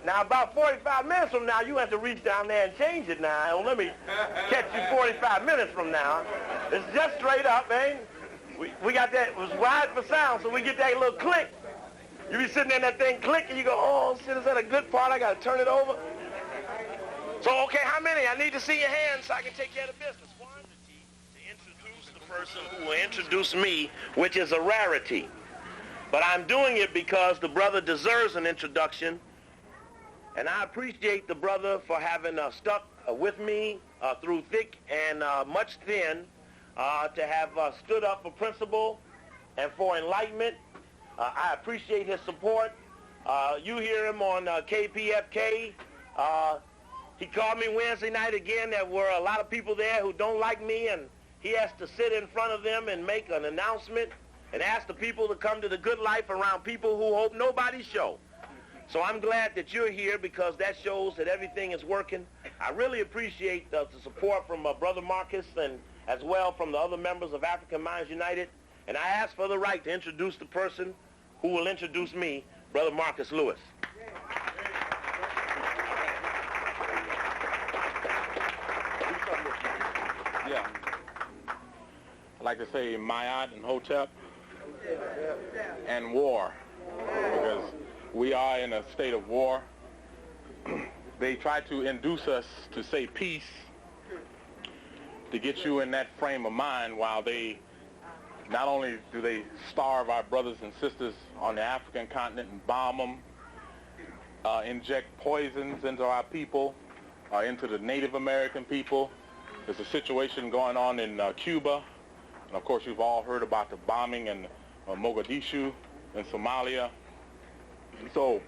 Now about 45 minutes from now, you have to reach down there and change it now. Don't let me catch you 45 minutes from now. It's just straight up, man. We got that, it was wide for sound, so we get that little click. You be sitting there and that thing click, and you go, oh, shit, is that a good part? I got to turn it over. So, okay, how many? I need to see your hands so I can take care of the business. One, to introduce the person who will introduce me, which is a rarity. But I'm doing it because the brother deserves an introduction, and I appreciate the brother for having stuck with me through thick and much thin, to have stood up for principle and for enlightenment. I appreciate his support. You hear him on KPFK. He called me Wednesday night again. There were a lot of people there who don't like me, and he has to sit in front of them and make an announcement and ask the people to come to the good life around people who hope nobody show. So I'm glad that you're here because that shows that everything is working. I really appreciate the support from Brother Marcus and as well from the other members of African Minds United. And I ask for the right to introduce the person who will introduce me, Brother Marcus Lewis. Yeah. I'd like to say Mayat and Hotep and war, because we are in a state of war. They try to induce us to say peace to get you in that frame of mind while they not only do they starve our brothers and sisters on the African continent and bomb them, inject poisons into our people, into the Native American people. There's a situation going on in Cuba. And of course, you've all heard about the bombing in Mogadishu in Somalia. So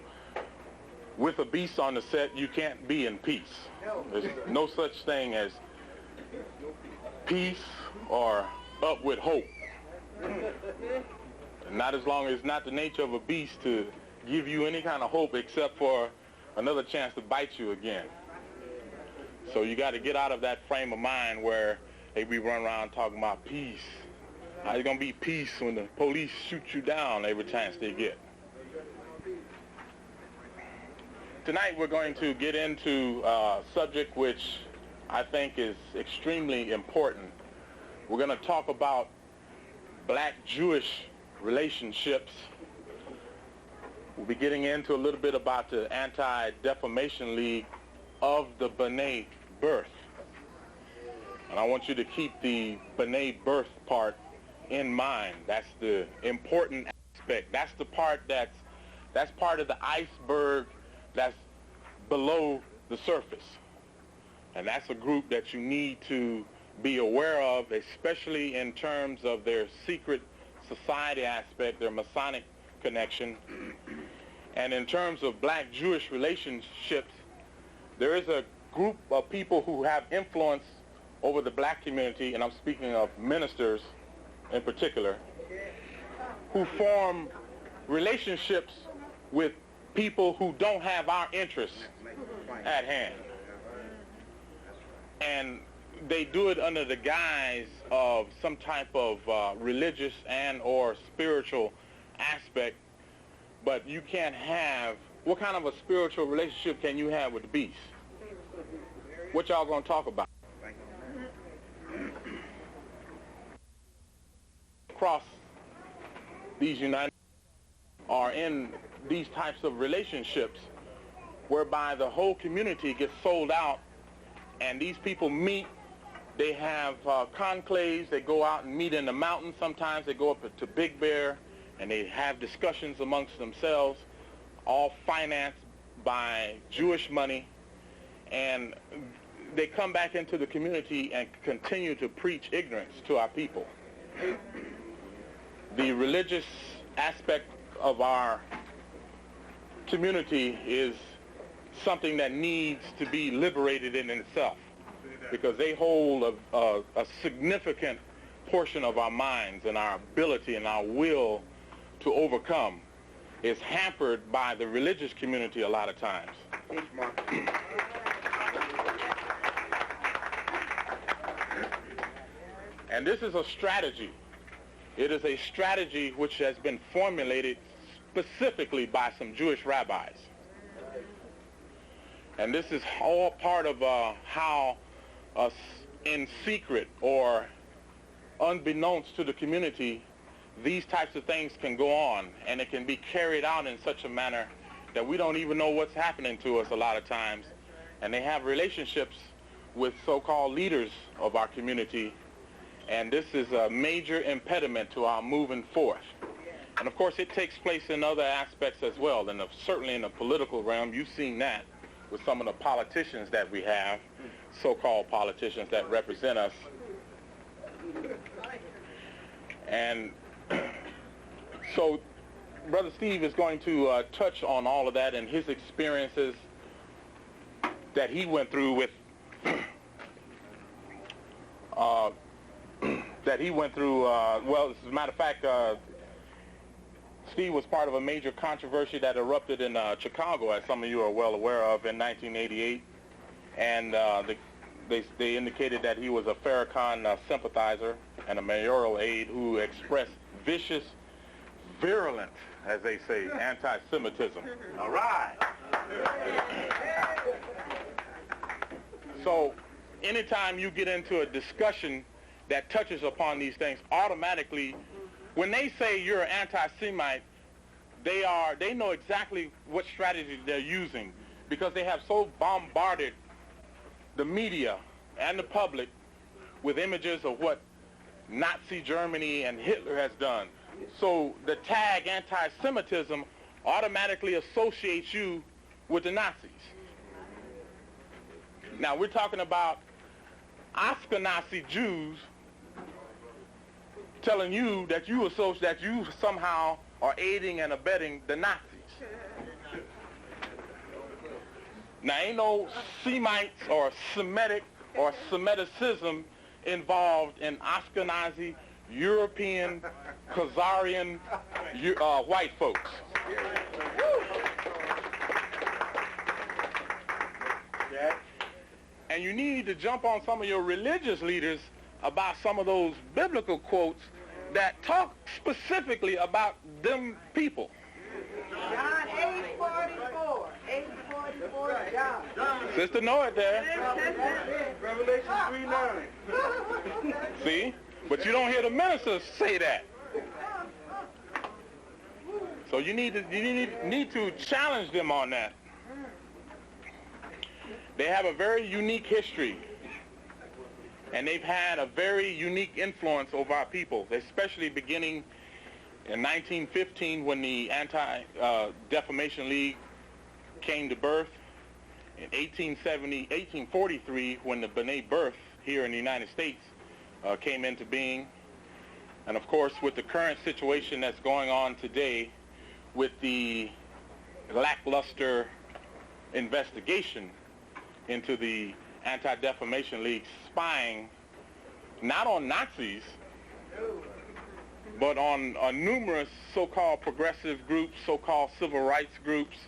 with a beast on the set, you can't be in peace. There's no such thing as peace or up with hope. Not as long as it's not the nature of a beast to give you any kind of hope except for another chance to bite you again. So you got to get out of that frame of mind where we run around talking about peace. How you going to be peace when the police shoot you down every chance they get? Tonight we're going to get into a subject which I think is extremely important. We're going to talk about Black-Jewish relationships. We'll be getting into a little bit about the Anti-Defamation League of the B'nai birth. And I want you to keep the B'nai birth part in mind. That's the important aspect. That's the part that's part of the iceberg that's below the surface. And that's a group that you need to be aware of, especially in terms of their secret society aspect, their Masonic connection. And in terms of Black-Jewish relationships, there is a group of people who have influence over the black community, and I'm speaking of ministers in particular, who form relationships with people who don't have our interests at hand. And they do it under the guise of some type of religious and or spiritual aspect, but you can't have, what kind of a spiritual relationship can you have with the beast? What y'all gonna talk about? Across these United are in these types of relationships whereby the whole community gets sold out, and these people meet. They have conclaves. They go out and meet in the mountains. Sometimes they go up to Big Bear and they have discussions amongst themselves, all financed by Jewish money, and they come back into the community and continue to preach ignorance to our people. The religious aspect of our community is something that needs to be liberated in itself, because they hold a significant portion of our minds, and our ability and our will to overcome is hampered by the religious community a lot of times. And this is a strategy. It is a strategy which has been formulated specifically by some Jewish rabbis. And this is all part of how in secret or unbeknownst to the community, these types of things can go on, and it can be carried out in such a manner that we don't even know what's happening to us a lot of times. And they have relationships with so-called leaders of our community, and this is a major impediment to our moving forth. And of course, it takes place in other aspects as well, and certainly in the political realm. You've seen that with some of the politicians that we have, so-called politicians that represent us. And so Brother Steve is going to touch on all of that and his experiences that he went through with well, as a matter of fact, Steve was part of a major controversy that erupted in Chicago, as some of you are well aware of, in 1988. And they indicated that he was a Farrakhan sympathizer and a mayoral aide who expressed vicious, virulent, as they say, anti-Semitism. All right. So anytime you get into a discussion that touches upon these things, automatically, when they say you're an anti-Semite, they know exactly what strategy they're using, because they have so bombarded the media and the public with images of what Nazi Germany and Hitler has done. So the tag anti-Semitism automatically associates you with the Nazis. Now we're talking about Ashkenazi Jews telling you that you somehow are aiding and abetting the Nazis. Now ain't no Semites or Semitic or Semiticism involved in Ashkenazi, European, Khazarian white folks. And you need to jump on some of your religious leaders about some of those biblical quotes that talk specifically about them people. John 8:44. 8:44, John. Sister know it there. Revelation 3:9. See? But you don't hear the ministers say that. So you need to challenge them on that. They have a very unique history, and they've had a very unique influence over our people, especially beginning in 1915 when the Anti-Defamation League came to birth, in 1843 when the B'nai B'rith here in the United States came into being, and of course with the current situation that's going on today with the lackluster investigation into the Anti-Defamation League spying not on Nazis, but on numerous so-called progressive groups, so-called civil rights groups.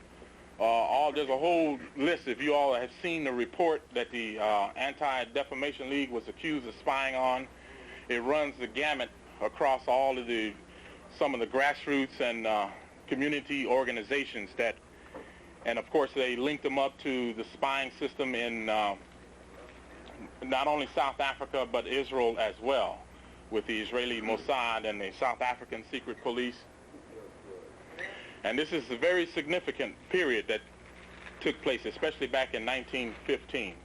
There's a whole list. If you all have seen the report that the Anti-Defamation League was accused of spying on, it runs the gamut across all of some of the grassroots and community organizations that. And of course, they linked them up to the spying system in not only South Africa, but Israel as well, with the Israeli Mossad and the South African secret police. And this is a very significant period that took place, especially back in 1915.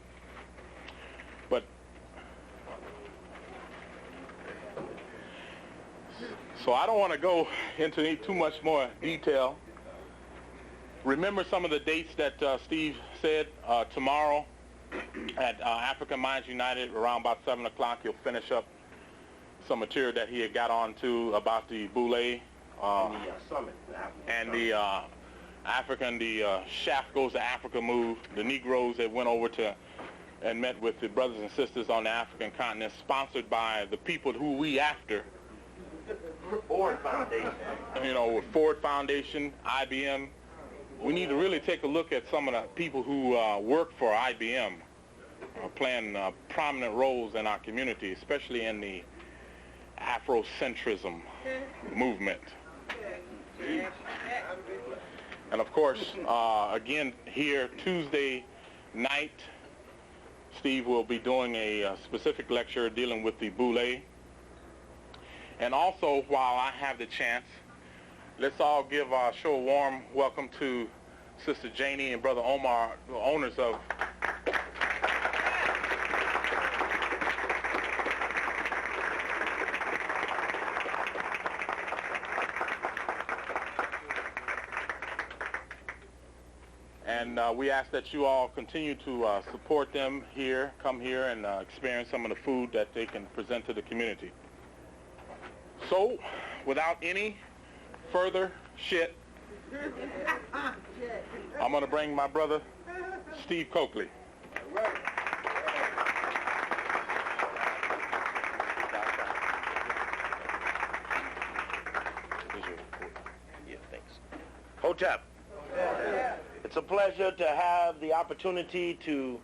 So I don't want to go into too much more detail. Remember some of the dates that Steve said. Tomorrow at African Minds United, around about 7 o'clock, he'll finish up some material that he had got onto about the Boule Summit. and the Shaft Goes to Africa move, the Negroes that went over to and met with the brothers and sisters on the African continent, sponsored by the people who we after. Ford Foundation. You know, with Ford Foundation, IBM. We need to really take a look at some of the people who work for IBM, playing prominent roles in our community, especially in the Afrocentrism movement. And of course, again, here Tuesday, night, Steve will be doing a specific lecture dealing with the Boule. And also, while I have the chance, let's all show a warm welcome to Sister Janie and Brother Omar, the owners of and we ask that you all continue to support them here, come here and experience some of the food that they can present to the community. So, without any further shit, I'm going to bring my brother, Steve Coakley. Yeah, thanks. Hotep. It's a pleasure to have the opportunity to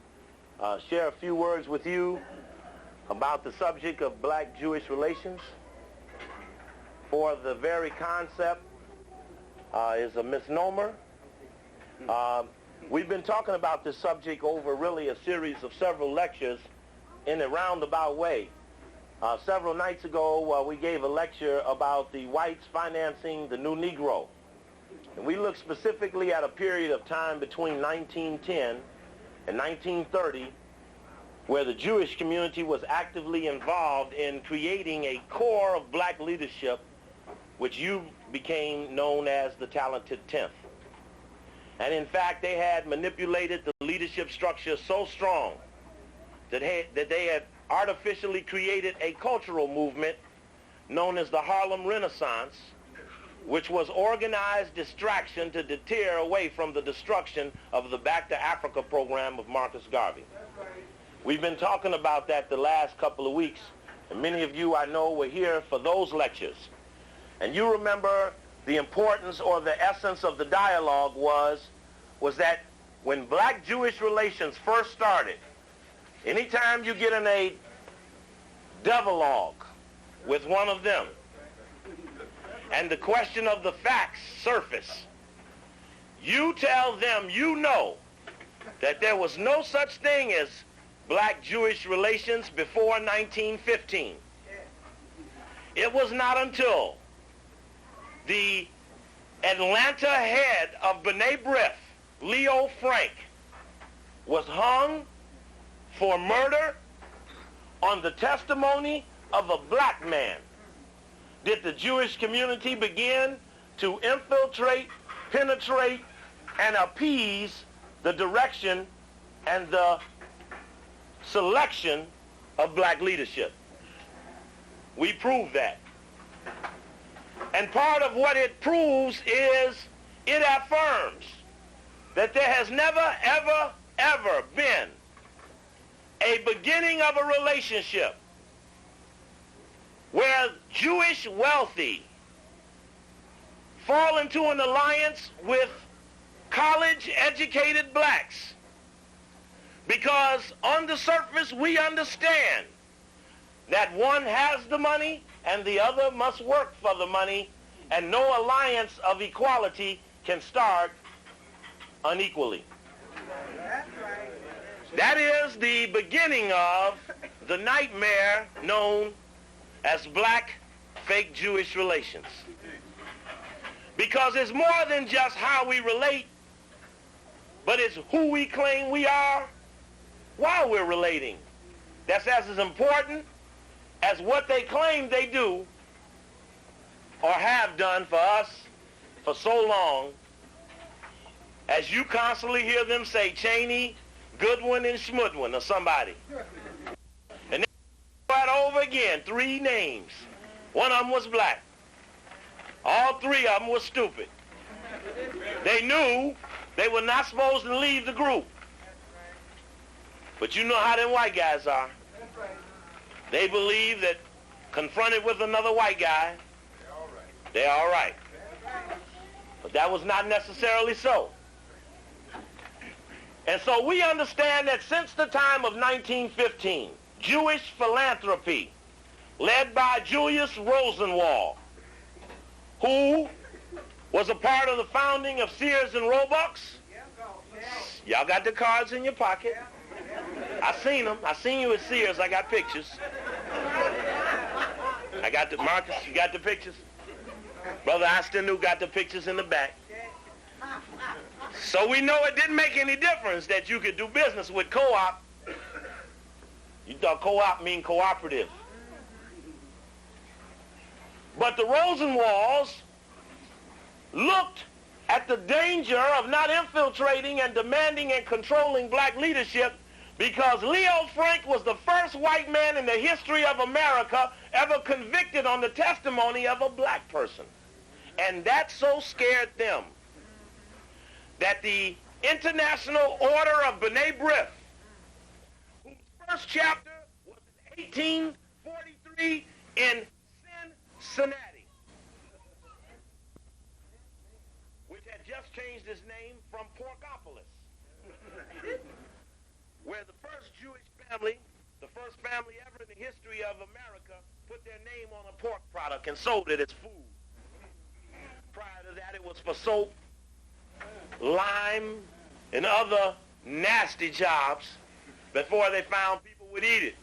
share a few words with you about the subject of black-Jewish relations. For the very concept is a misnomer. We've been talking about this subject over really a series of several lectures in a roundabout way. Several nights ago, we gave a lecture about the whites financing the new Negro. And we looked specifically at a period of time between 1910 and 1930 where the Jewish community was actively involved in creating a core of black leadership which you became known as the Talented Tenth. And in fact, they had manipulated the leadership structure so strong that they had artificially created a cultural movement known as the Harlem Renaissance, which was organized distraction to deter away from the destruction of the Back to Africa program of Marcus Garvey. We've been talking about that the last couple of weeks, and many of you I know were here for those lectures. And you remember the importance or the essence of the dialogue was that when black-Jewish relations first started, anytime you get in a dialogue with one of them, and the question of the facts surface, you tell them you know that there was no such thing as black-Jewish relations before 1915. It was not until the Atlanta head of B'nai B'rith, Leo Frank, was hung for murder on the testimony of a black man did the Jewish community begin to infiltrate, penetrate, and appease the direction and the selection of black leadership. We proved that. And part of what it proves is it affirms that there has never, ever, ever been a beginning of a relationship where Jewish wealthy fall into an alliance with college-educated blacks. Because on the surface, we understand that one has the money and the other must work for the money, and no alliance of equality can start unequally. That is the beginning of the nightmare known as black fake Jewish relations. Because it's more than just how we relate, but it's who we claim we are while we're relating. That's as important as what they claim they do or have done for us for so long, as you constantly hear them say Cheney, Goodwin, and Schmudwin, or somebody. And then right over again, 3 names. One of them was black. All 3 of them were stupid. They knew they were not supposed to leave the group. But you know how them white guys are. They believe that confronted with another white guy, they're all right. But that was not necessarily so. And so we understand that since the time of 1915, Jewish philanthropy, led by Julius Rosenwald, who was a part of the founding of Sears and Roebuck's. Y'all got the cards in your pocket. I seen them. I seen you at Sears. I got pictures. I got the, Marcus, you got the pictures? Brother Astenu got the pictures in the back. So we know it didn't make any difference that you could do business with co-op. You thought co-op mean cooperative. But the Rosenwalds looked at the danger of not infiltrating and demanding and controlling black leadership because Leo Frank was the first white man in the history of America ever convicted on the testimony of a black person. And that so scared them that the International Order of B'nai B'rith, whose first chapter was in 1843 in Cincinnati, which had just changed its name from Porkopolis, where the first Jewish family, the first family ever in the history of America, put their name on a pork product and sold it as food. Prior to that, it was for soap, lime, and other nasty jobs before they found people would eat it.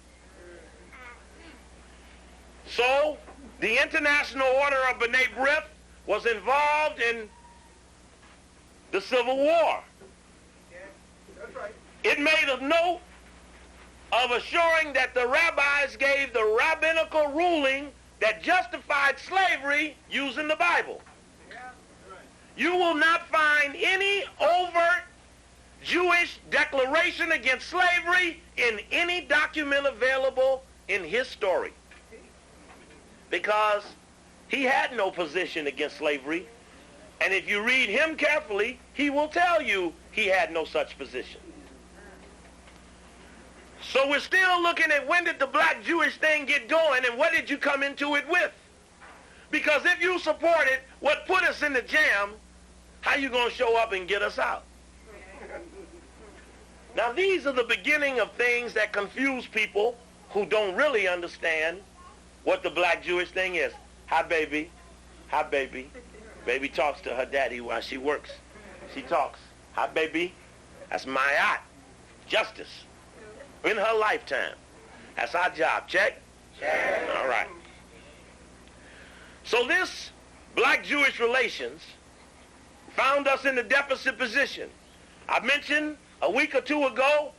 So, the International Order of B'nai B'rith was involved in the Civil War. That's right. It made a note of assuring that the rabbis gave the rabbinical ruling that justified slavery using the Bible. You will not find any overt Jewish declaration against slavery in any document available in his story, because he had no position against slavery, and if you read him carefully, he will tell you he had no such position. So we're still looking at when did the black Jewish thing get going and what did you come into it with? Because if you supported what put us in the jam, how you going to show up and get us out? Now these are the beginning of things that confuse people who don't really understand what the black Jewish thing is. Hi baby, hi baby. Baby talks to her daddy while she works. She talks. Hi baby, that's Mayat, justice. In her lifetime. That's our job. Check? Check. All right. So this black-Jewish relations found us in the deficit position. I mentioned a week or two ago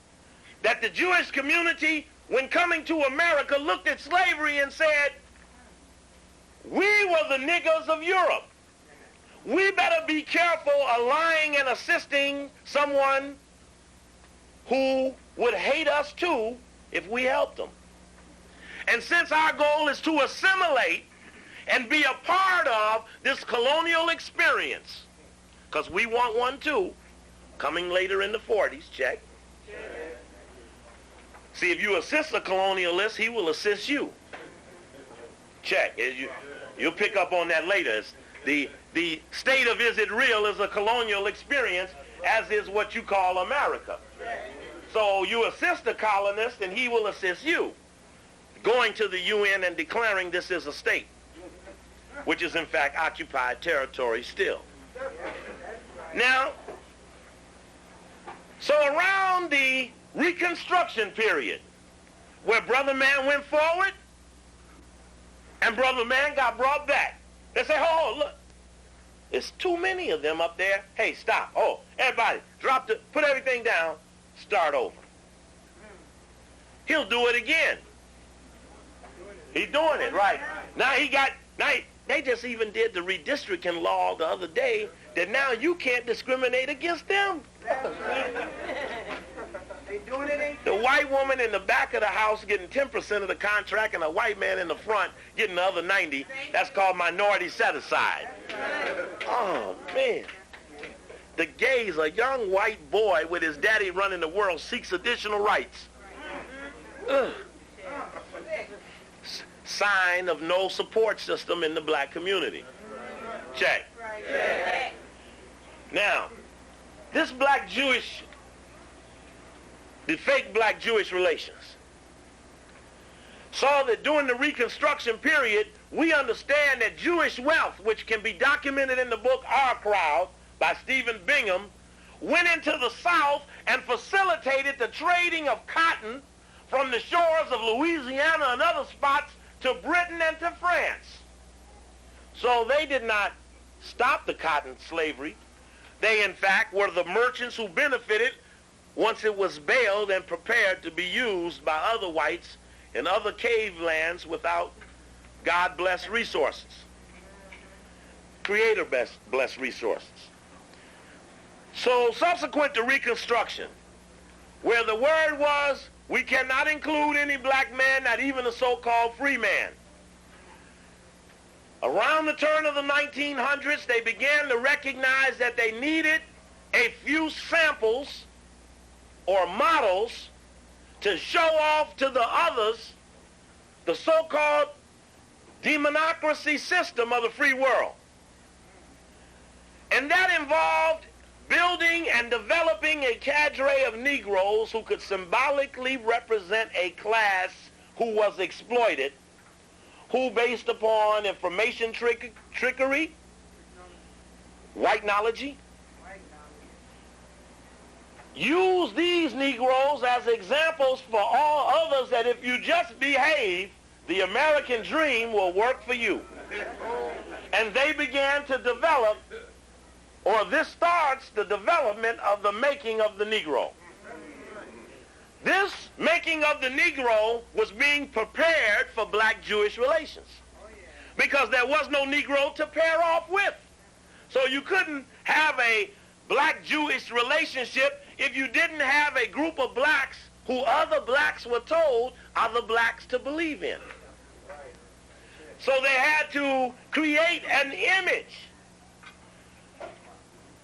that the Jewish community, when coming to America, looked at slavery and said, we were the niggers of Europe. We better be careful allying and assisting someone who would hate us too if we helped them. And since our goal is to assimilate and be a part of this colonial experience, because we want one too, coming later in the 40s, check. See, if you assist a colonialist, he will assist you. Check. You'll pick up on that later. The state of is it real is a colonial experience, as is what you call America. So you assist the colonist and he will assist you, going to the UN and declaring this is a state, which is in fact occupied territory still. Now, so around the Reconstruction period, where Brother Man went forward and Brother Man got brought back, they say, oh, look, there's too many of them up there. Hey, stop. Oh, everybody, put everything down. Start over. He'll do it again. He's doing it, right. Now they just even did the redistricting law the other day that now you can't discriminate against them. The white woman in the back of the house getting 10% of the contract and a white man in the front getting the other 90, that's called minority set aside. Oh, man. The gays, a young white boy with his daddy running the world, seeks additional rights. Sign of no support system in the black community. Check. Now, this black Jewish, the fake black Jewish relations, saw that during the Reconstruction period, we understand that Jewish wealth, which can be documented in the book Our Crowd by Stephen Bingham, went into the South and facilitated the trading of cotton from the shores of Louisiana and other spots to Britain and to France. So they did not stop the cotton slavery. They, in fact, were the merchants who benefited once it was baled and prepared to be used by other whites in other cave lands without God-blessed resources. Creator-blessed resources. So subsequent to Reconstruction, where the word was, we cannot include any black man, not even a so-called free man. Around the turn of the 1900s, they began to recognize that they needed a few samples or models to show off to the others the so-called democracy system of the free world. And that involved building and developing a cadre of Negroes who could symbolically represent a class who was exploited, who, based upon information trickery, white knowledge, use these Negroes as examples for all others that if you just behave, the American dream will work for you. And they began to develop, or this starts the development of the making of the Negro. This making of the Negro was being prepared for black-Jewish relations because there was no Negro to pair off with. So you couldn't have a black-Jewish relationship if you didn't have a group of blacks who other blacks were told are the blacks to believe in. So they had to create an image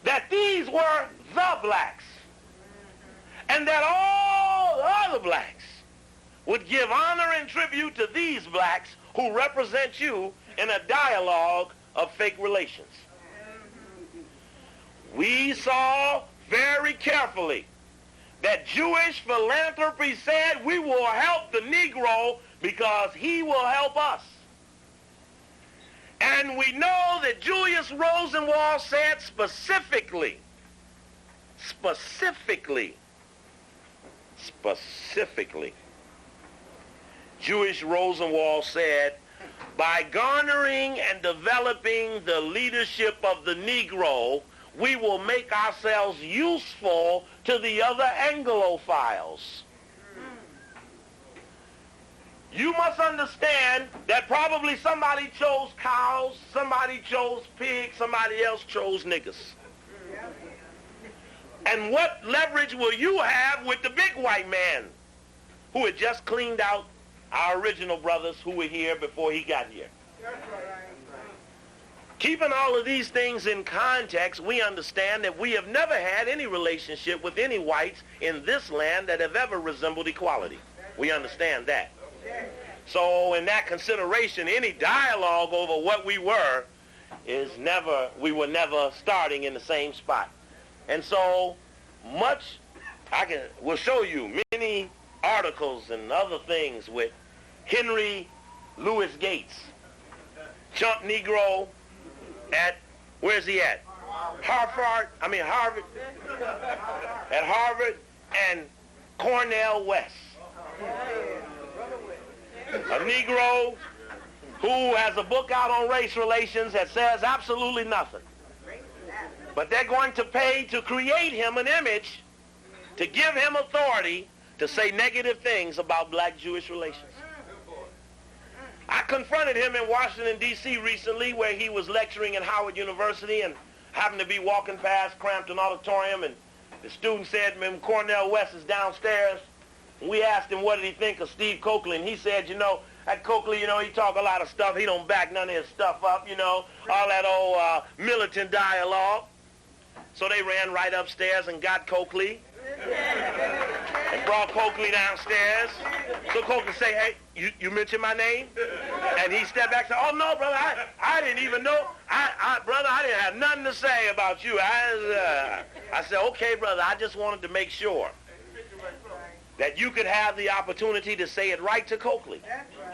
that these were the blacks, and that all other blacks would give honor and tribute to these blacks who represent you in a dialogue of fake relations. We saw very carefully that Jewish philanthropy said we will help the Negro because he will help us. And we know that Julius Rosenwald said specifically, Jewish Rosenwald said, by garnering and developing the leadership of the Negro, we will make ourselves useful to the other Anglophiles. You must understand that probably somebody chose cows, somebody chose pigs, somebody else chose niggas. And what leverage will you have with the big white man who had just cleaned out our original brothers who were here before he got here? Keeping all of these things in context, we understand that we have never had any relationship with any whites in this land that have ever resembled equality. We understand that. So in that consideration, any dialogue over what we were we were never starting in the same spot. And so we'll show you many articles and other things with Henry Louis Gates, chump Negro where's he at? Harvard, at Harvard and Cornell West. A Negro who has a book out on race relations that says absolutely nothing. But they're going to pay to create him an image, to give him authority to say negative things about black-Jewish relations. I confronted him in Washington, D.C. recently where he was lecturing at Howard University and happened to be walking past Crampton Auditorium, and the student said to him, Cornell West is downstairs. And we asked him what did he think of Steve Coakley, and he said, that Coakley, he talk a lot of stuff. He don't back none of his stuff up, all that old militant dialogue. So they ran right upstairs and got Coakley and brought Coakley downstairs. So Coakley say, hey, you mentioned my name? And he stepped back and said, oh, no, brother, I didn't even know. Brother, I didn't have nothing to say about you. I said, okay, brother, I just wanted to make sure that you could have the opportunity to say it right to Coakley.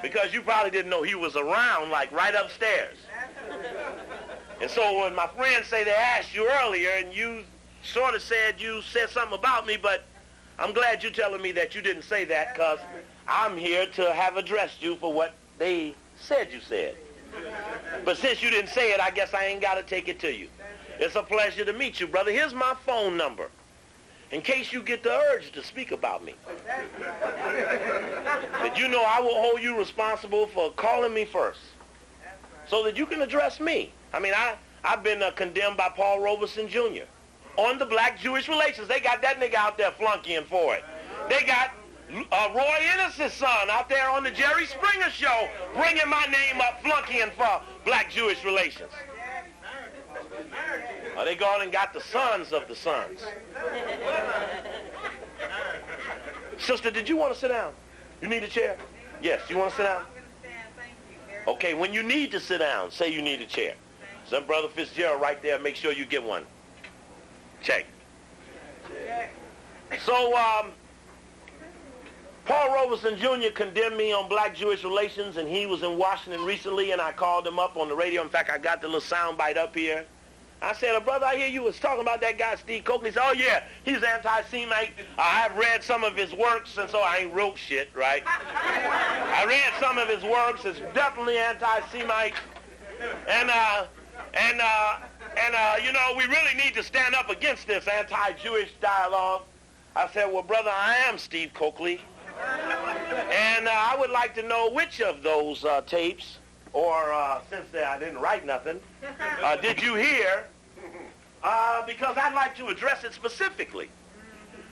Because you probably didn't know he was around, like right upstairs. And so when my friends say they asked you earlier and you sort of said you said something about me, but I'm glad you're telling me that you didn't say that, because I'm here to have addressed you for what they said you said. But since you didn't say it, I guess I ain't got to take it to you. It's a pleasure to meet you, brother. Here's my phone number, in case you get the urge to speak about me. That you know I will hold you responsible for calling me first, so that you can address me. I mean, I've been condemned by Paul Robeson Jr. on the black-Jewish relations. They got that nigga out there flunkying for it. They got Roy Ennis's son out there on the Jerry Springer show bringing my name up, flunkying for black-Jewish relations. They gone and got the sons of the sons. Sister, did you want to sit down? You need a chair? Yes, you want to sit down? Okay, when you need to sit down, say you need a chair. Some Brother Fitzgerald right there, make sure you get one. Check. So, Paul Robeson Jr. condemned me on black-Jewish relations, and he was in Washington recently, and I called him up on the radio. In fact, I got the little sound bite up here. I said, brother, I hear you was talking about that guy, Steve Coakley. He said, oh, yeah, he's anti-Semite. I have read some of his works, and so I ain't wrote shit, right? I read some of his works. It's definitely anti-Semite. And you know, we really need to stand up against this anti-Jewish dialogue. I said, well, brother, I am Steve Coakley. And I would like to know which of those tapes, or since I didn't write nothing, did you hear? Because I'd like to address it specifically.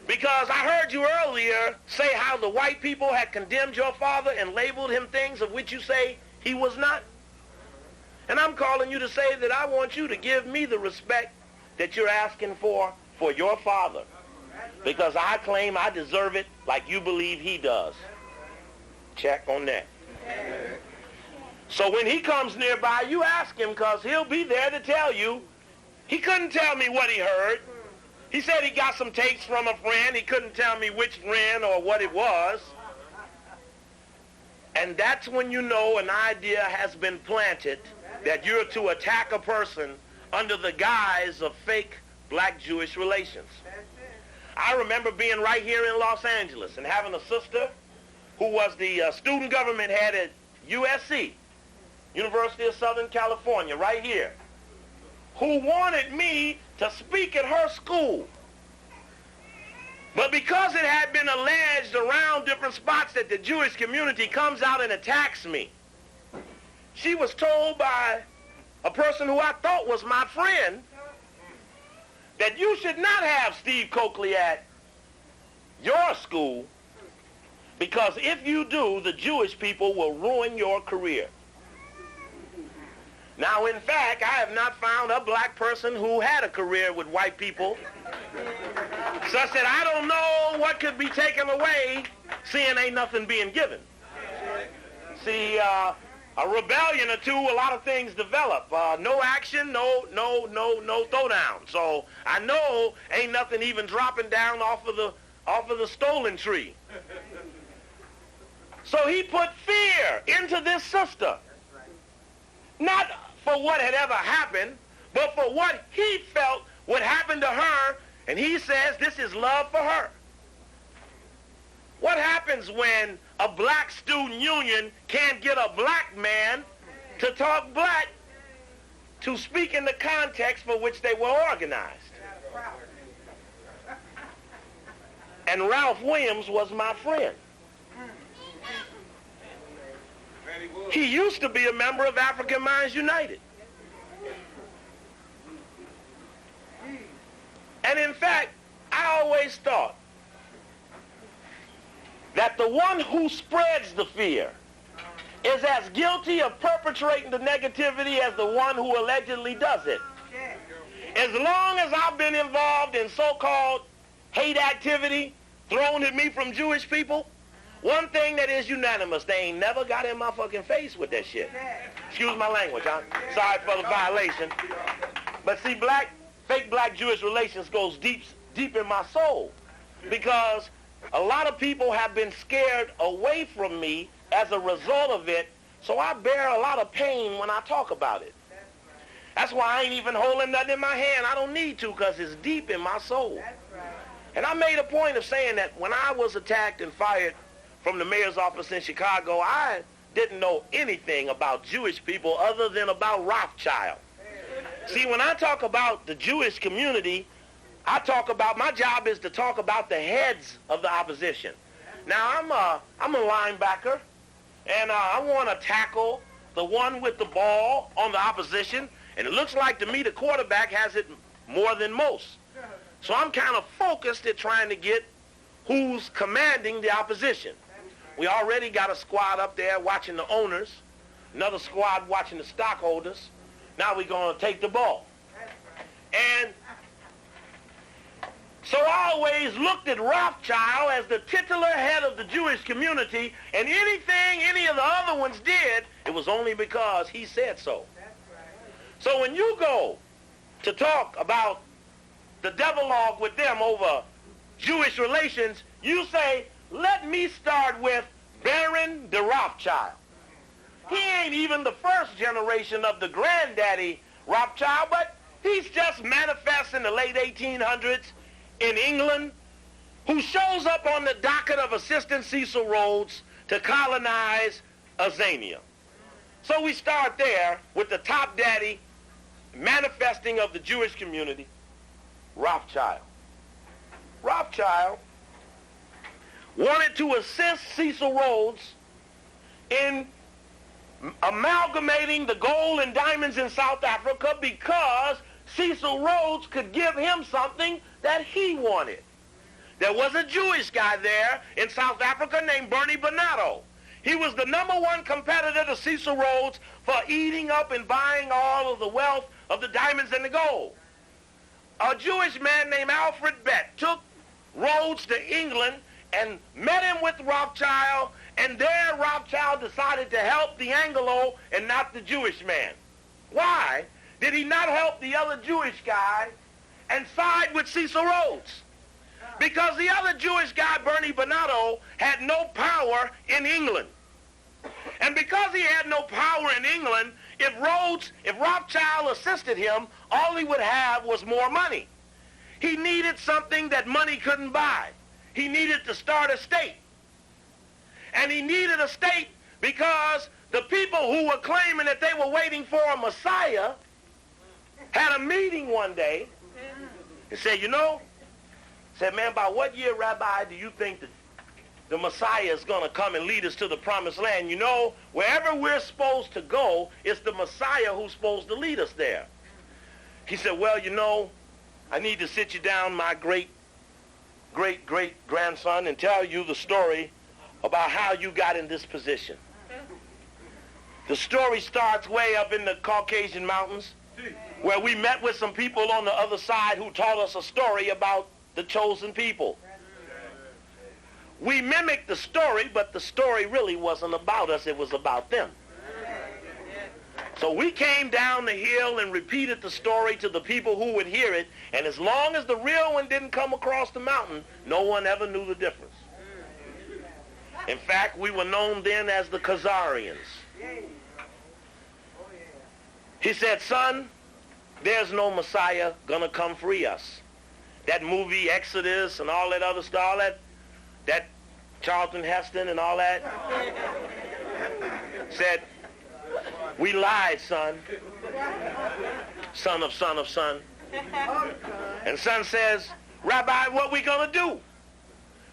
Because I heard you earlier say how the white people had condemned your father and labeled him things of which you say he was not. And I'm calling you to say that I want you to give me the respect that you're asking for your father. Because I claim I deserve it like you believe he does. Check on that. So when he comes nearby, you ask him, because he'll be there to tell you. He couldn't tell me what he heard. He said he got some tapes from a friend. He couldn't tell me which friend or what it was. And that's when you know an idea has been planted that you're to attack a person under the guise of fake black-Jewish relations. I remember being right here in Los Angeles and having a sister who was the student government head at USC, University of Southern California, right here, who wanted me to speak at her school. But because it had been alleged around different spots that the Jewish community comes out and attacks me, she was told by a person who I thought was my friend that you should not have Steve Coakley at your school, because if you do, the Jewish people will ruin your career. Now, in fact, I have not found a black person who had a career with white people, such that I don't know what could be taken away, seeing ain't nothing being given. See, a rebellion or two, a lot of things develop. No action, no throwdown. So I know ain't nothing even dropping down off of the stolen tree. So he put fear into this sister. Not for what had ever happened, but for what he felt would happen to her, and he says this is love for her. What happens when a black student union can't get a black man to talk black to speak in the context for which they were organized? And Ralph Williams was my friend. He used to be a member of African Minds United. And in fact, I always thought that the one who spreads the fear is as guilty of perpetrating the negativity as the one who allegedly does it. As long as I've been involved in so-called hate activity thrown at me from Jewish people, one thing that is unanimous, they ain't never got in my fucking face with that shit. Excuse my language, huh? Sorry for the violation. But see, fake black Jewish relations goes deep in my soul, because a lot of people have been scared away from me as a result of it, so I bear a lot of pain when I talk about it. That's why I ain't even holding nothing in my hand. I don't need to because it's deep in my soul. That's right. And I made a point of saying that when I was attacked and fired from the mayor's office in Chicago, I didn't know anything about Jewish people other than about Rothschild. See, when I talk about the Jewish community, I talk about, my job is to talk about the heads of the opposition. Now, I'm a linebacker, and I want to tackle the one with the ball on the opposition, and it looks like to me the quarterback has it more than most. So I'm kind of focused at trying to get who's commanding the opposition. We already got a squad up there watching the owners, another squad watching the stockholders. Now we're going to take the ball. And so I always looked at Rothschild as the titular head of the Jewish community, and anything any of the other ones did, it was only because he said so. So when you go to talk about the devalogue with them over Jewish relations, you say, let me start with Baron de Rothschild. He ain't even the first generation of the granddaddy Rothschild, but he's just manifest in the late 1800s in England, who shows up on the docket of Assistant Cecil Rhodes to colonize Azania. So we start there with the top daddy manifesting of the Jewish community, Rothschild. Rothschild wanted to assist Cecil Rhodes in amalgamating the gold and diamonds in South Africa because Cecil Rhodes could give him something that he wanted. There was a Jewish guy there in South Africa named Bernie Bonato. He was the #1 competitor to Cecil Rhodes for eating up and buying all of the wealth of the diamonds and the gold. A Jewish man named Alfred Bett took Rhodes to England and met him with Rothschild, and there Rothschild decided to help the Anglo and not the Jewish man. Why did he not help the other Jewish guy and side with Cecil Rhodes? Because the other Jewish guy, Bernie Bonato, had no power in England. And because he had no power in England, if Rothschild assisted him, all he would have was more money. He needed something that money couldn't buy. He needed to start a state. And he needed a state because the people who were claiming that they were waiting for a Messiah had a meeting one day and said, said, man, by what year, Rabbi, do you think that the Messiah is going to come and lead us to the promised land? Wherever we're supposed to go, it's the Messiah who's supposed to lead us there. He said, well, I need to sit you down, my great-great-great-grandson, and tell you the story about how you got in this position. The story starts way up in the Caucasian Mountains, where we met with some people on the other side who taught us a story about the chosen people. We mimicked the story, but the story really wasn't about us, it was about them. So we came down the hill and repeated the story to the people who would hear it, and as long as the real one didn't come across the mountain, no one ever knew the difference. In fact, we were known then as the Khazarians. He said, son, there's no Messiah gonna come free us. That movie Exodus and all that other stuff, all that Charlton Heston and all that, said, we lied, son. Son of son of son. And son says, Rabbi, what we gonna do?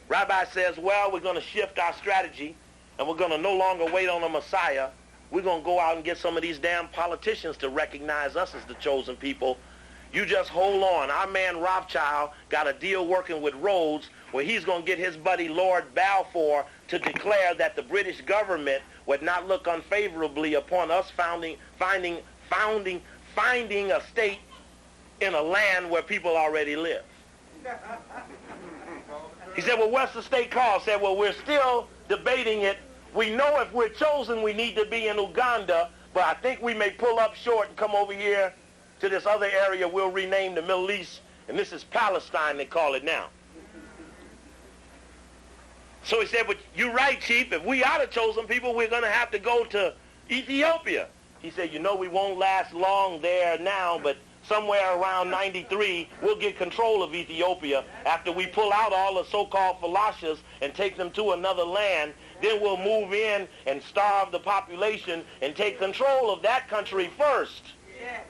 Rabbi says, well, we're gonna shift our strategy and we're gonna no longer wait on a Messiah. We're gonna go out and get some of these damn politicians to recognize us as the chosen people. You just hold on. Our man Rothschild got a deal working with Rhodes where he's going to get his buddy Lord Balfour to declare that the British government would not look unfavorably upon us finding a state in a land where people already live. He said, well, what's the state called? Said, well, we're still debating it. We know if we're chosen, we need to be in Uganda, but I think we may pull up short and come over here to this other area we'll rename the Middle East, and this is Palestine, they call it now. So he said, but you're right, Chief, if we are the chosen people, we're going to have to go to Ethiopia. He said, you know, we won't last long there now, but somewhere around 93, we'll get control of Ethiopia after we pull out all the so-called Falashas and take them to another land. Then we'll move in and starve the population and take control of that country first. Yes.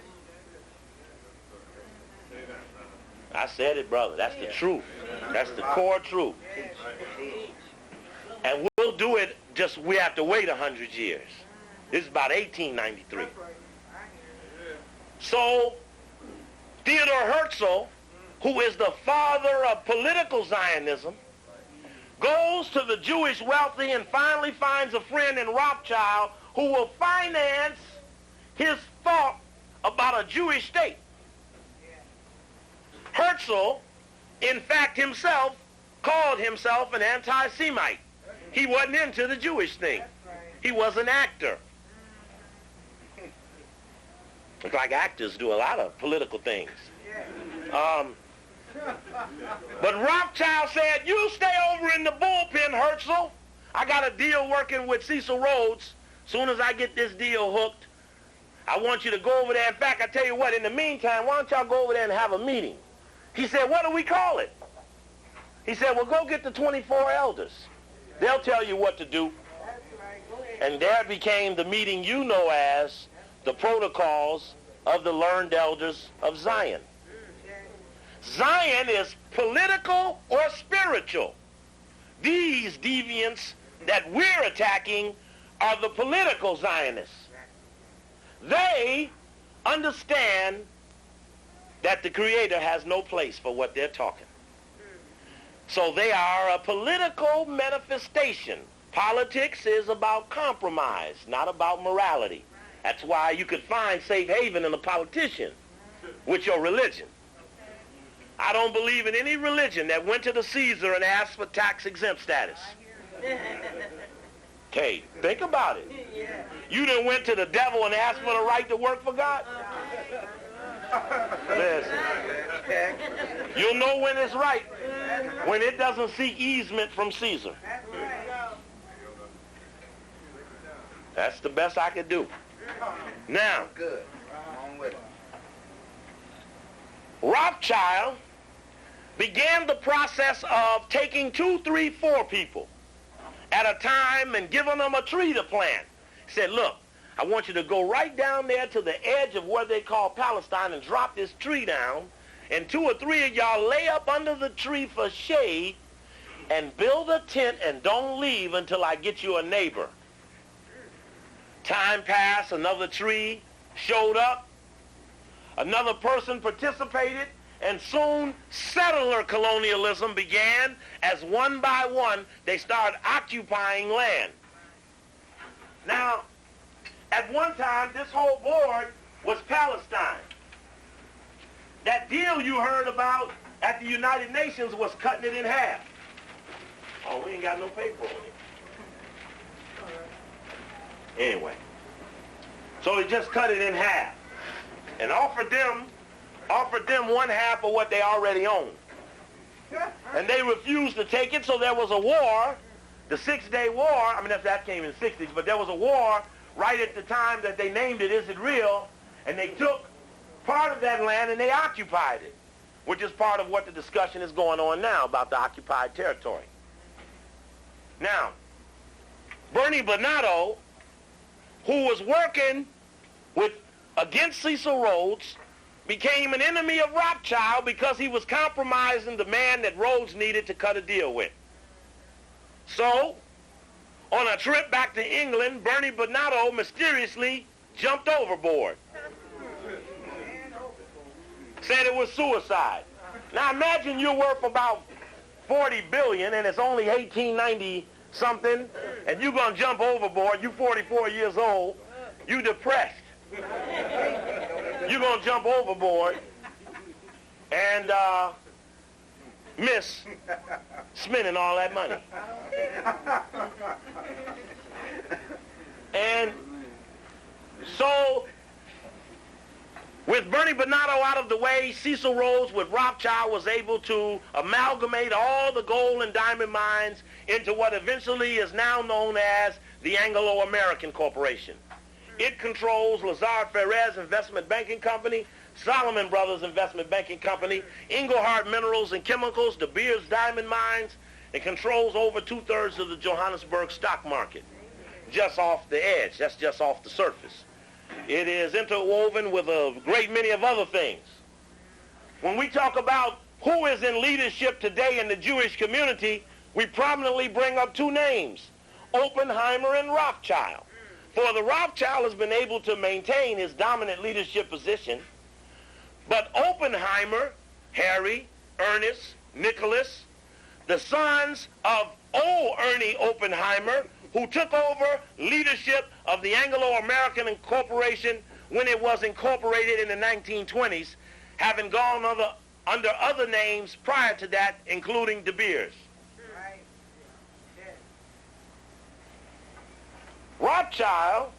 I said it, brother. That's the truth. That's the core truth. And we'll do it, just we have to wait 100 years. This is about 1893. So Theodor Herzl, who is the father of political Zionism, goes to the Jewish wealthy and finally finds a friend in Rothschild who will finance his thought about a Jewish state. Herzl, in fact, himself called himself an anti-Semite. He wasn't into the Jewish thing. He was an actor. Looks like actors do a lot of political things. But Rothschild said, you stay over in the bullpen, Herzl. I got a deal working with Cecil Rhodes. Soon as I get this deal hooked, I want you to go over there. In fact, I tell you what, in the meantime, why don't y'all go over there and have a meeting? He said, what do we call it? He said, well, go get the 24 elders. They'll tell you what to do. And there became the meeting you know as the Protocols of the Learned Elders of Zion. Zion is political or spiritual. These deviants that we're attacking are the political Zionists. They understand that the Creator has no place for what they're talking. So they are a political manifestation. Politics is about compromise, not about morality. That's why you could find safe haven in a politician with your religion. I don't believe in any religion that went to the Caesar and asked for tax-exempt status. Okay, think about it. You done went to the devil and asked for the right to work for God? Listen, you'll know when it's right, when it doesn't seek easement from Caesar. That's the best I could do. Now, Rothschild began the process of taking 2, 3, 4 people at a time and giving them a tree to plant. He said, look, I want you to go right down there to the edge of what they call Palestine and drop this tree down, and 2 or 3 of y'all lay up under the tree for shade and build a tent and don't leave until I get you a neighbor. Time passed, another tree showed up, another person participated, and soon settler colonialism began as one by one they started occupying land. Now, at one time, this whole board was Palestine. That deal you heard about at the United Nations was cutting it in half. Oh, we ain't got no paper on it. Anyway, so he just cut it in half and offered them 1/2 of what they already owned. And they refused to take it, so there was a war, the 6-Day War. I mean, that came in the 60s, but there was a war right at the time that they named it, Is It Real? And they took part of that land and they occupied it, which is part of what the discussion is going on now about the occupied territory. Now, Bernie Bernardo, who was working against Cecil Rhodes, became an enemy of Rothschild because he was compromising the man that Rhodes needed to cut a deal with. So, on a trip back to England, Bernie Bernardo mysteriously jumped overboard. Said it was suicide. Now imagine you're worth about $40 billion and it's only 1890 something, and you're going to jump overboard. You're 44 years old. You're depressed. You're going to jump overboard and miss spending all that money. And so, with Bernie Bernardo out of the way, Cecil Rhodes with Rothschild was able to amalgamate all the gold and diamond mines into what eventually is now known as the Anglo-American Corporation. It controls Lazard Perez Investment Banking Company, Solomon Brothers Investment Banking Company, Engelhardt Minerals and Chemicals, De Beers Diamond Mines. It controls over 2/3 of the Johannesburg stock market. Just off the edge. That's just off the surface. It is interwoven with a great many of other things. When we talk about who is in leadership today in the Jewish community, we prominently bring up two names, Oppenheimer and Rothschild. For the Rothschild has been able to maintain his dominant leadership position, but Oppenheimer, Harry, Ernest, Nicholas, the sons of old Ernie Oppenheimer, who took over leadership of the Anglo-American Corporation when it was incorporated in the 1920s, having gone under other names prior to that, including De Beers. Right. Yes. Rothschild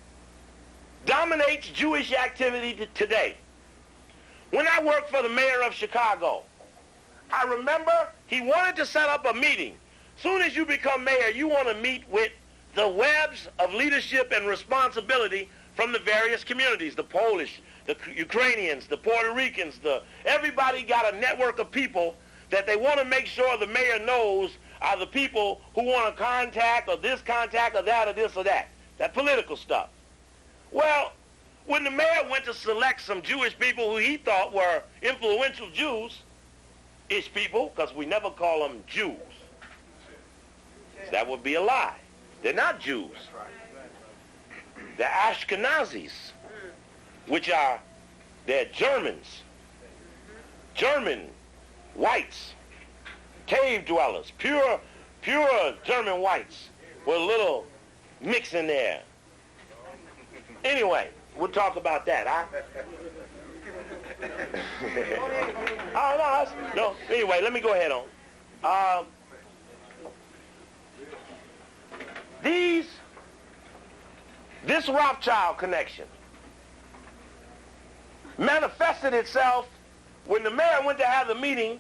dominates Jewish activity today. When I worked for the mayor of Chicago, I remember he wanted to set up a meeting. Soon as you become mayor, you want to meet with the webs of leadership and responsibility from the various communities, the Polish, the Ukrainians, the Puerto Ricans, everybody got a network of people that they want to make sure the mayor knows are the people who want to contact or this or this or that political stuff. Well, when the mayor went to select some Jewish people who he thought were influential Jews-ish people, because we never call them Jews. That would be a lie. They're not Jews. They're Ashkenazis, which they're Germans. German whites, cave dwellers, pure German whites with a little mix in there. Anyway, we'll talk about that. No. Anyway, let me go ahead on. This Rothschild connection manifested itself when the mayor went to have the meeting.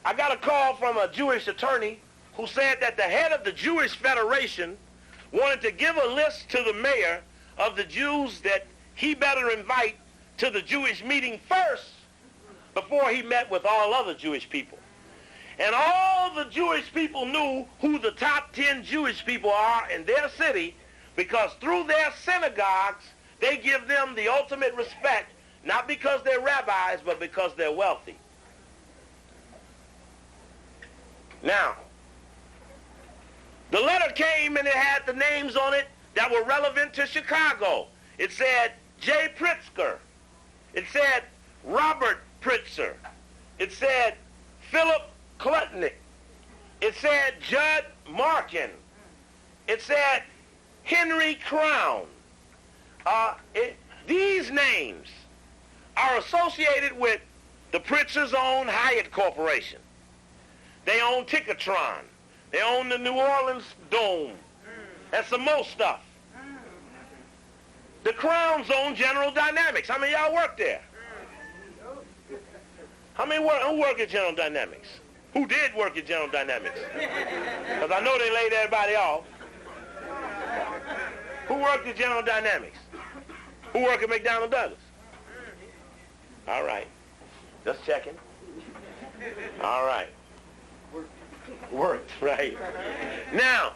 I got a call from a Jewish attorney who said that the head of the Jewish Federation wanted to give a list to the mayor of the Jews that he better invite to the Jewish meeting first before he met with all other Jewish people. And all the Jewish people knew who the top 10 Jewish people are in their city, because through their synagogues, they give them the ultimate respect, not because they're rabbis, but because they're wealthy. Now, the letter came and it had the names on it that were relevant to Chicago. It said J. Pritzker. It said Robert Pritzker. It said Philip Klutnick. It said Judd Markin. It said Henry Crown. These names are associated with the Pritzkers' own Hyatt Corporation. They own Ticketron. They own the New Orleans Dome. And some more stuff. The Crowns own General Dynamics. How many of y'all work there? How many who work at General Dynamics? Who did work at General Dynamics? Because I know they laid everybody off. Who worked at General Dynamics? Who worked at McDonnell Douglas? All right. Just checking. All right. Worked, right. Now,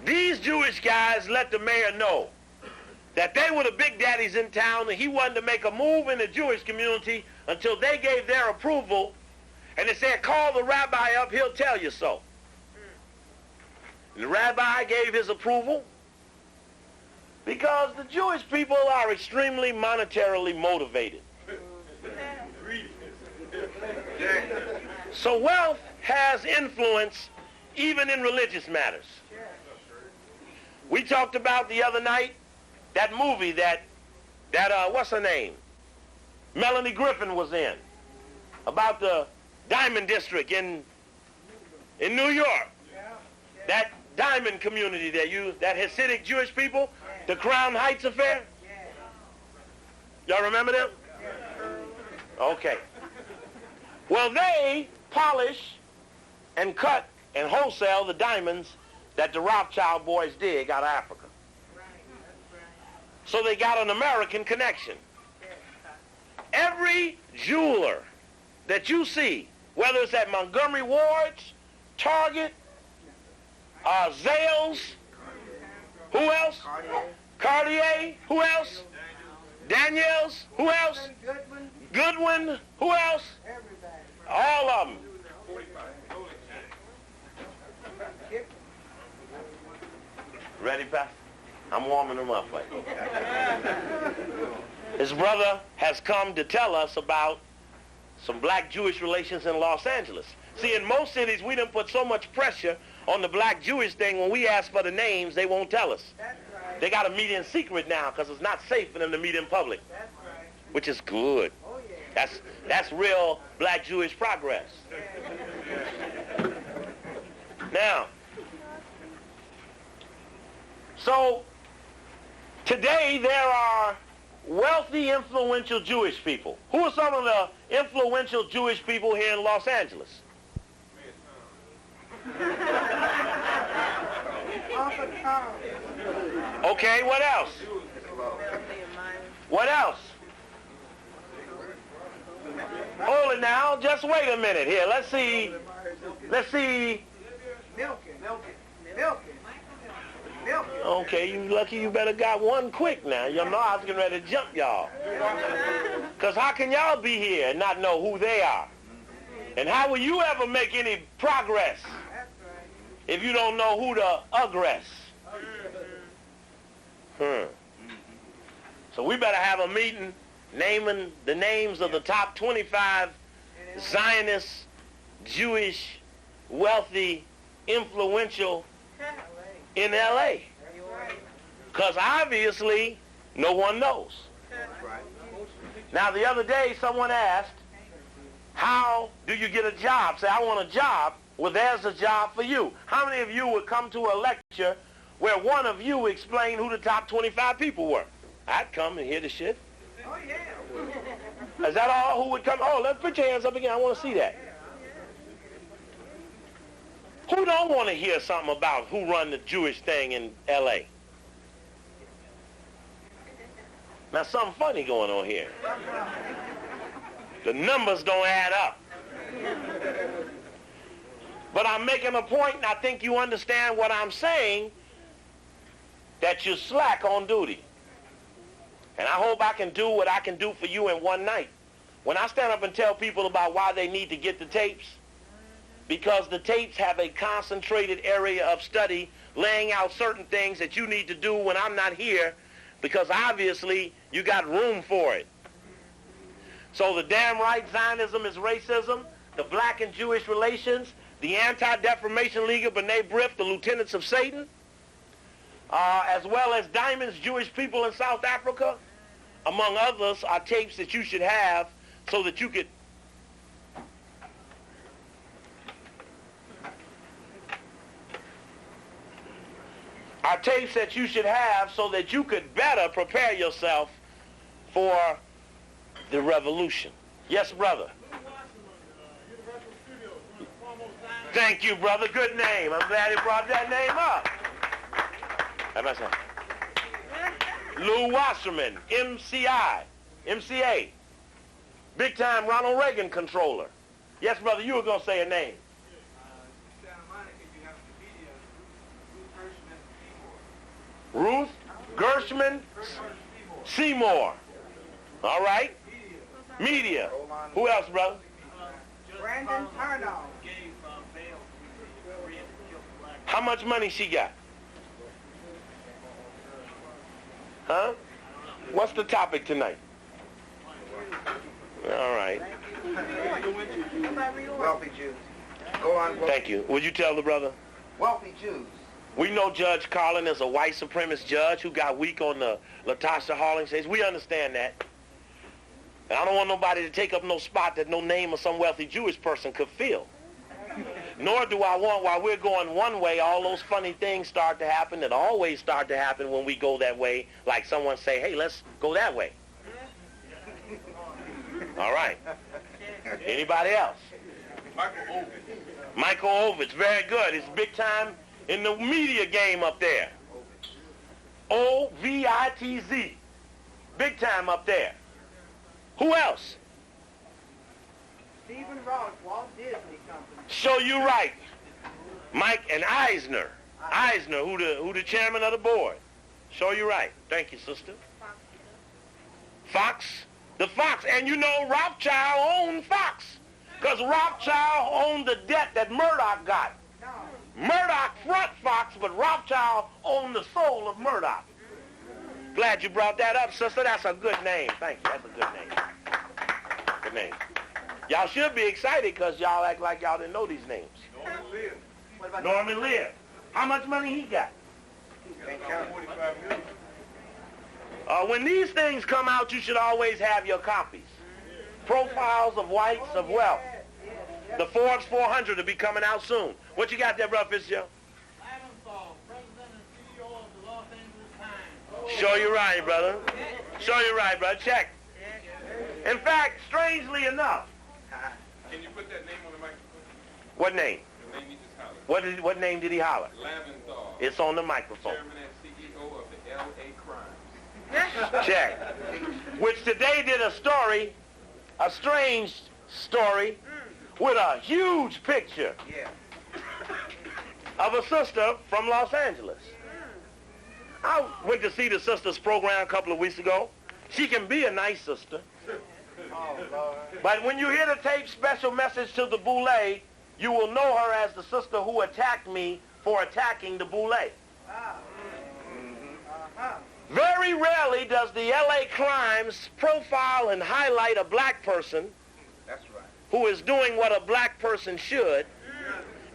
these Jewish guys let the mayor know that they were the big daddies in town and he wanted to make a move in the Jewish community until they gave their approval, and they said, call the rabbi up, he'll tell you so. And the rabbi gave his approval because the Jewish people are extremely monetarily motivated. So wealth has influence even in religious matters. We talked about the other night that movie that what's her name? Melanie Griffin was in, about the Diamond District in New York. That diamond community that Hasidic Jewish people, the Crown Heights affair. Y'all remember them? Okay. Well, they polish and cut and wholesale the diamonds that the Rothschild boys dig out of Africa. so they got an American connection. Every jeweler that you see, whether it's at Montgomery Ward's, Target, Zales, who else? Cartier, who else? Daniels, who else? Goodwin, who else? All of them. Ready, Pastor? I'm warming them up right now. His brother has come to tell us about some black-Jewish relations in Los Angeles. See, in most cities, we done put so much pressure on the black-Jewish thing. When we ask for the names, they won't tell us. That's right. They got to meet in secret now because it's not safe for them to meet in public, That's right. which is good. Oh, yeah. That's real black-Jewish progress. Now, so today there are wealthy, influential Jewish people. Who are some of the influential Jewish people here in Los Angeles? Uncle Tom. Okay, what else? What else? Hold it now. Just wait a minute here. Let's see. Milking. Okay, you lucky you better got one quick now. You know I was getting ready to jump y'all. Because how can y'all be here and not know who they are? And how will you ever make any progress That's right. if you don't know who to aggress? So we better have a meeting naming the names of the top 25 Zionist, Jewish, wealthy, influential in L.A. Because obviously no one knows. Now the other day someone asked, how do you get a job? Say, I want a job. Well, there's a job for you. How many of you would come to a lecture where one of you explained who the top 25 people were? I'd come and hear the shit. Oh, yeah. Is that all who would come? Oh, let's put your hands up again. I want to see that. Who don't want to hear something about who run the Jewish thing in L.A.? Now, something funny going on here. The numbers don't add up. But I'm making a point, and I think you understand what I'm saying, that you're slack on duty. And I hope I can do what I can do for you in one night. When I stand up and tell people about why they need to get the tapes, because the tapes have a concentrated area of study laying out certain things that you need to do when I'm not here, because obviously you got room for it. So the damn right Zionism is racism, the black and Jewish relations, the Anti-Defamation League of B'nai B'rith, the Lieutenants of Satan, as well as Diamond's Jewish people in South Africa, among others, are tapes that you should have so that you could better prepare yourself for the revolution. Yes, brother. Thank you, brother. Good name. I'm glad he brought that name up. How about that? Lou Wasserman, MCA, big time Ronald Reagan controller. Yes, brother, you were going to say a name. Santa Monica, you have Ruth Gershman Seymour. All right. Media. Who else, brother? Brandon Turnoff. How much money she got? Huh? What's the topic tonight? All right. Wealthy Jews. Go on. Thank you. Would you tell the brother? Wealthy Jews. We know Judge Carlin is a white supremacist judge who got weak on the Latasha Harlins case. We understand that. And I don't want nobody to take up no spot that no name of some wealthy Jewish person could fill. Nor do I want, while we're going one way, all those funny things start to happen that always start to happen when we go that way, like someone say, hey, let's go that way. All right. Anybody else? Michael Ovitz, very good. He's big time in the media game up there. O-V-I-T-Z. Big time up there. Who else? Stephen Ross, Walt Disney Company. Show you right. Mike and Eisner. Eisner, who the chairman of the board. Show you right. Thank you, sister. Fox. The Fox. And you know Rothschild owned Fox. Because Rothschild owned the debt that Murdoch got. No. Murdoch front Fox, but Rothschild owned the soul of Murdoch. Glad you brought that up, sister. That's a good name. Thank you. That's a good name. Good name. Y'all should be excited because y'all act like y'all didn't know these names. Norman Lear. What about Norman Lear. How much money he got? Can't count. 45 million. When these things come out, you should always have your copies. Profiles of whites of wealth. The Forbes 400 will be coming out soon. What you got there, Brother Fitzgerald? Laventhal, President and CEO of the Los Angeles Times. Show you right, brother. Show you right, brother. Check. In fact, strangely enough. Can you put that name on the microphone? What name? The name you just hollered. What name did he holler? Laventhal. It's on the microphone. Chairman and CEO of the L.A. Crimes. Check. Which today did a story, a strange story, with a huge picture Yeah. of a sister from Los Angeles. I went to see the sister's program a couple of weeks ago. She can be a nice sister. Oh, Lord. But when you hear the tape Special Message to the Boule, you will know her as the sister who attacked me for attacking the Boule. Ah. Uh-huh. Very rarely does the L.A. Crimes profile and highlight a black person That's right. who is doing what a black person should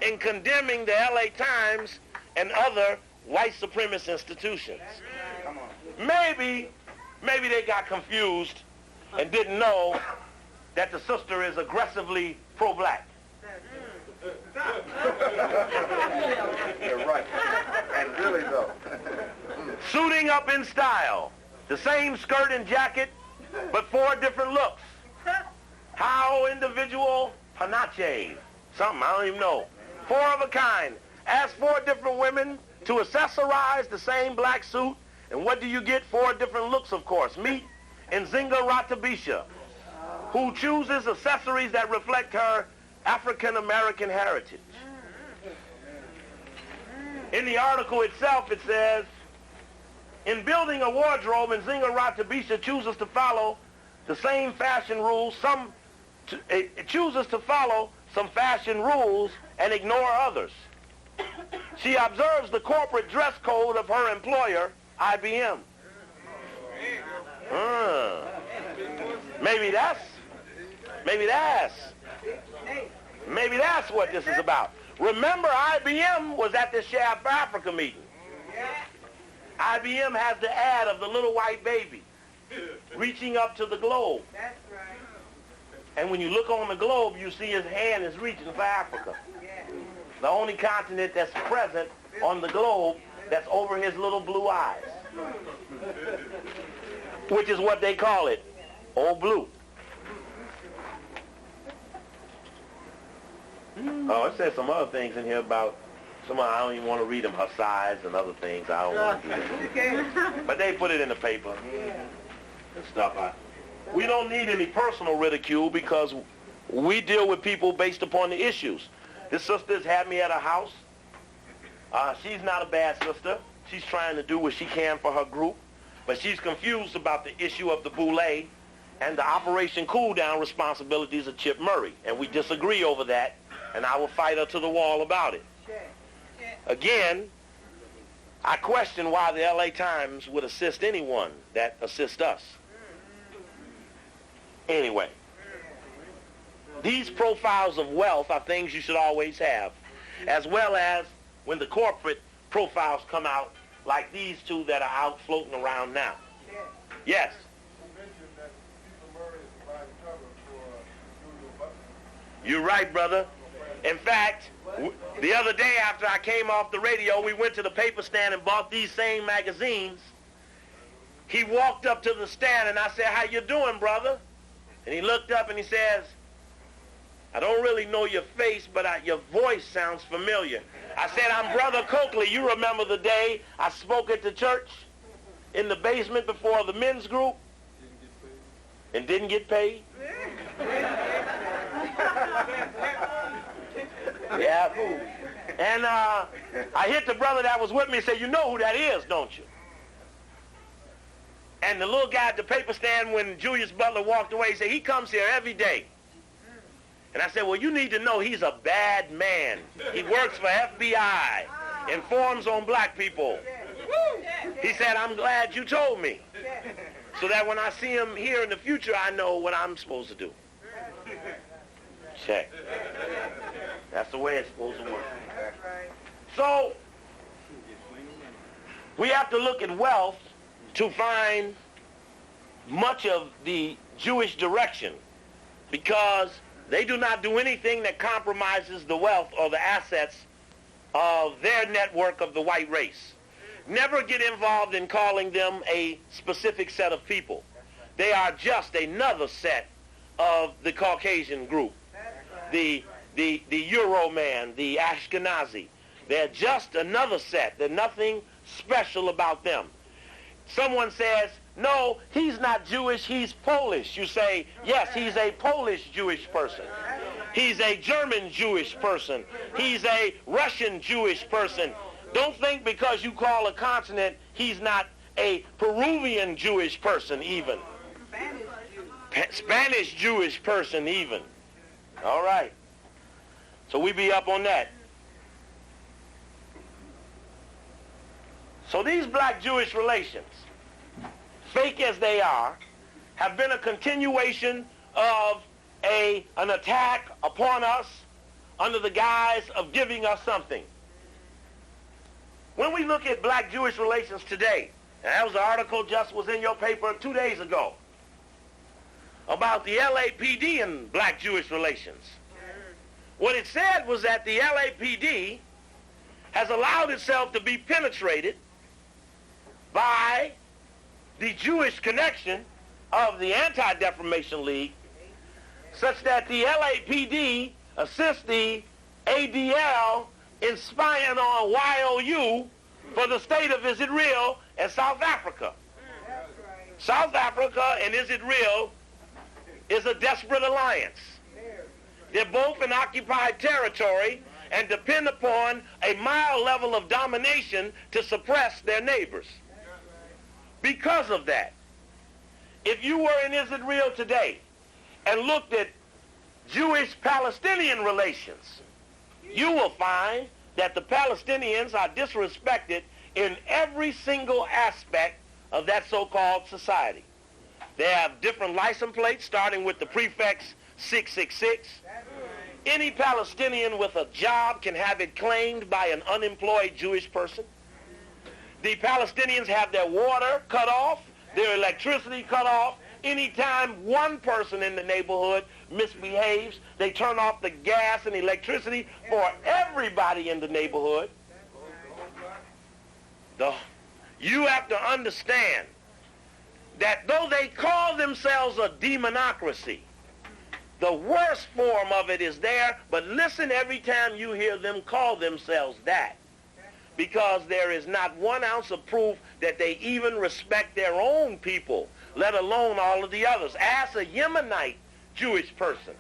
in condemning the L.A. Times and other white supremacist institutions. Come on. Maybe they got confused and didn't know that the sister is aggressively pro-black. You're right. And really, though. Suiting up in style. The same skirt and jacket, but 4 different looks. How individual panache. Something, I don't even know. 4 of a kind. Ask 4 different women to accessorize the same black suit. And what do you get? 4 different looks, of course. Meet Nzinga Ratabisha, who chooses accessories that reflect her African-American heritage. In the article itself, it says, in building a wardrobe, Nzinga Ratabisha chooses to follow the same fashion rules. It chooses to follow some fashion rules and ignore others. She observes the corporate dress code of her employer, IBM. Maybe that's what this is about. Remember, IBM was at the Share for Africa meeting. IBM has the ad of the little white baby reaching up to the globe. That's right. And when you look on the globe, you see his hand is reaching for Africa. Yeah. The only continent that's present on the globe that's over his little blue eyes. Which is what they call it, Old Blue. Oh, it says some other things in here about I don't even want to read them, her size and other things. I don't want to do that. You can't. But they put it in the paper and stuff. We don't need any personal ridicule because we deal with people based upon the issues. This sister's had me at her house. She's not a bad sister. She's trying to do what she can for her group. But she's confused about the issue of the Boule and the Operation Cool Down responsibilities of Chip Murray. And we disagree over that, and I will fight her to the wall about it. Again, I question why the LA Times would assist anyone that assists us. Anyway, these profiles of wealth are things you should always have, as well as when the corporate profiles come out, like these 2 that are out floating around now. Yes? You're right, brother. In fact, the other day after I came off the radio, we went to the paper stand and bought these same magazines. He walked up to the stand and I said, "How you doing, brother?" And he looked up and he says, "I don't really know your face, but your voice sounds familiar." I said, "I'm Brother Coakley. You remember the day I spoke at the church in the basement before the men's group and didn't get paid? Yeah. And I hit the brother that was with me and said, you know who that is, don't you? And the little guy at the paper stand, when Julius Butler walked away, he said, he comes here every day. And I said, well, you need to know he's a bad man. He works for FBI, informs on black people. He said, I'm glad you told me, so that when I see him here in the future, I know what I'm supposed to do. Check. That's the way it's supposed to work. So, we have to look at wealth to find much of the Jewish direction, because they do not do anything that compromises the wealth or the assets of their network of the white race. Never get involved in calling them a specific set of people. They are just another set of the Caucasian group, the Euro man, the Ashkenazi. They're just another set. There's nothing special about them. Someone says, no, he's not Jewish, he's Polish. You say, yes, he's a Polish Jewish person. He's a German Jewish person. He's a Russian Jewish person. Don't think because you call a consonant, he's not a Peruvian Jewish person even. Spanish Jewish person even. All right. So we be up on that. So these black-Jewish relations, fake as they are, have been a continuation of an attack upon us under the guise of giving us something. When we look at black-Jewish relations today, and that was an article just was in your paper 2 days ago about the LAPD and black-Jewish relations. What it said was that the LAPD has allowed itself to be penetrated by the Jewish connection of the Anti-Defamation League, such that the LAPD assists the ADL in spying on YOU for the state of Is It Real and South Africa. South Africa and Is It Real is a desperate alliance. They're both in occupied territory and depend upon a mild level of domination to suppress their neighbors. Because of that, if you were in Is It Real today and looked at Jewish-Palestinian relations, you will find that the Palestinians are disrespected in every single aspect of that so-called society. They have different license plates, starting with the prefix 666. Any Palestinian with a job can have it claimed by an unemployed Jewish person. The Palestinians have their water cut off, their electricity cut off. Anytime one person in the neighborhood misbehaves, they turn off the gas and electricity for everybody in the neighborhood. You have to understand that though they call themselves a demonocracy, the worst form of it is there, but listen every time you hear them call themselves that, because there is not 1 ounce of proof that they even respect their own people, let alone all of the others. Ask a Yemenite Jewish person.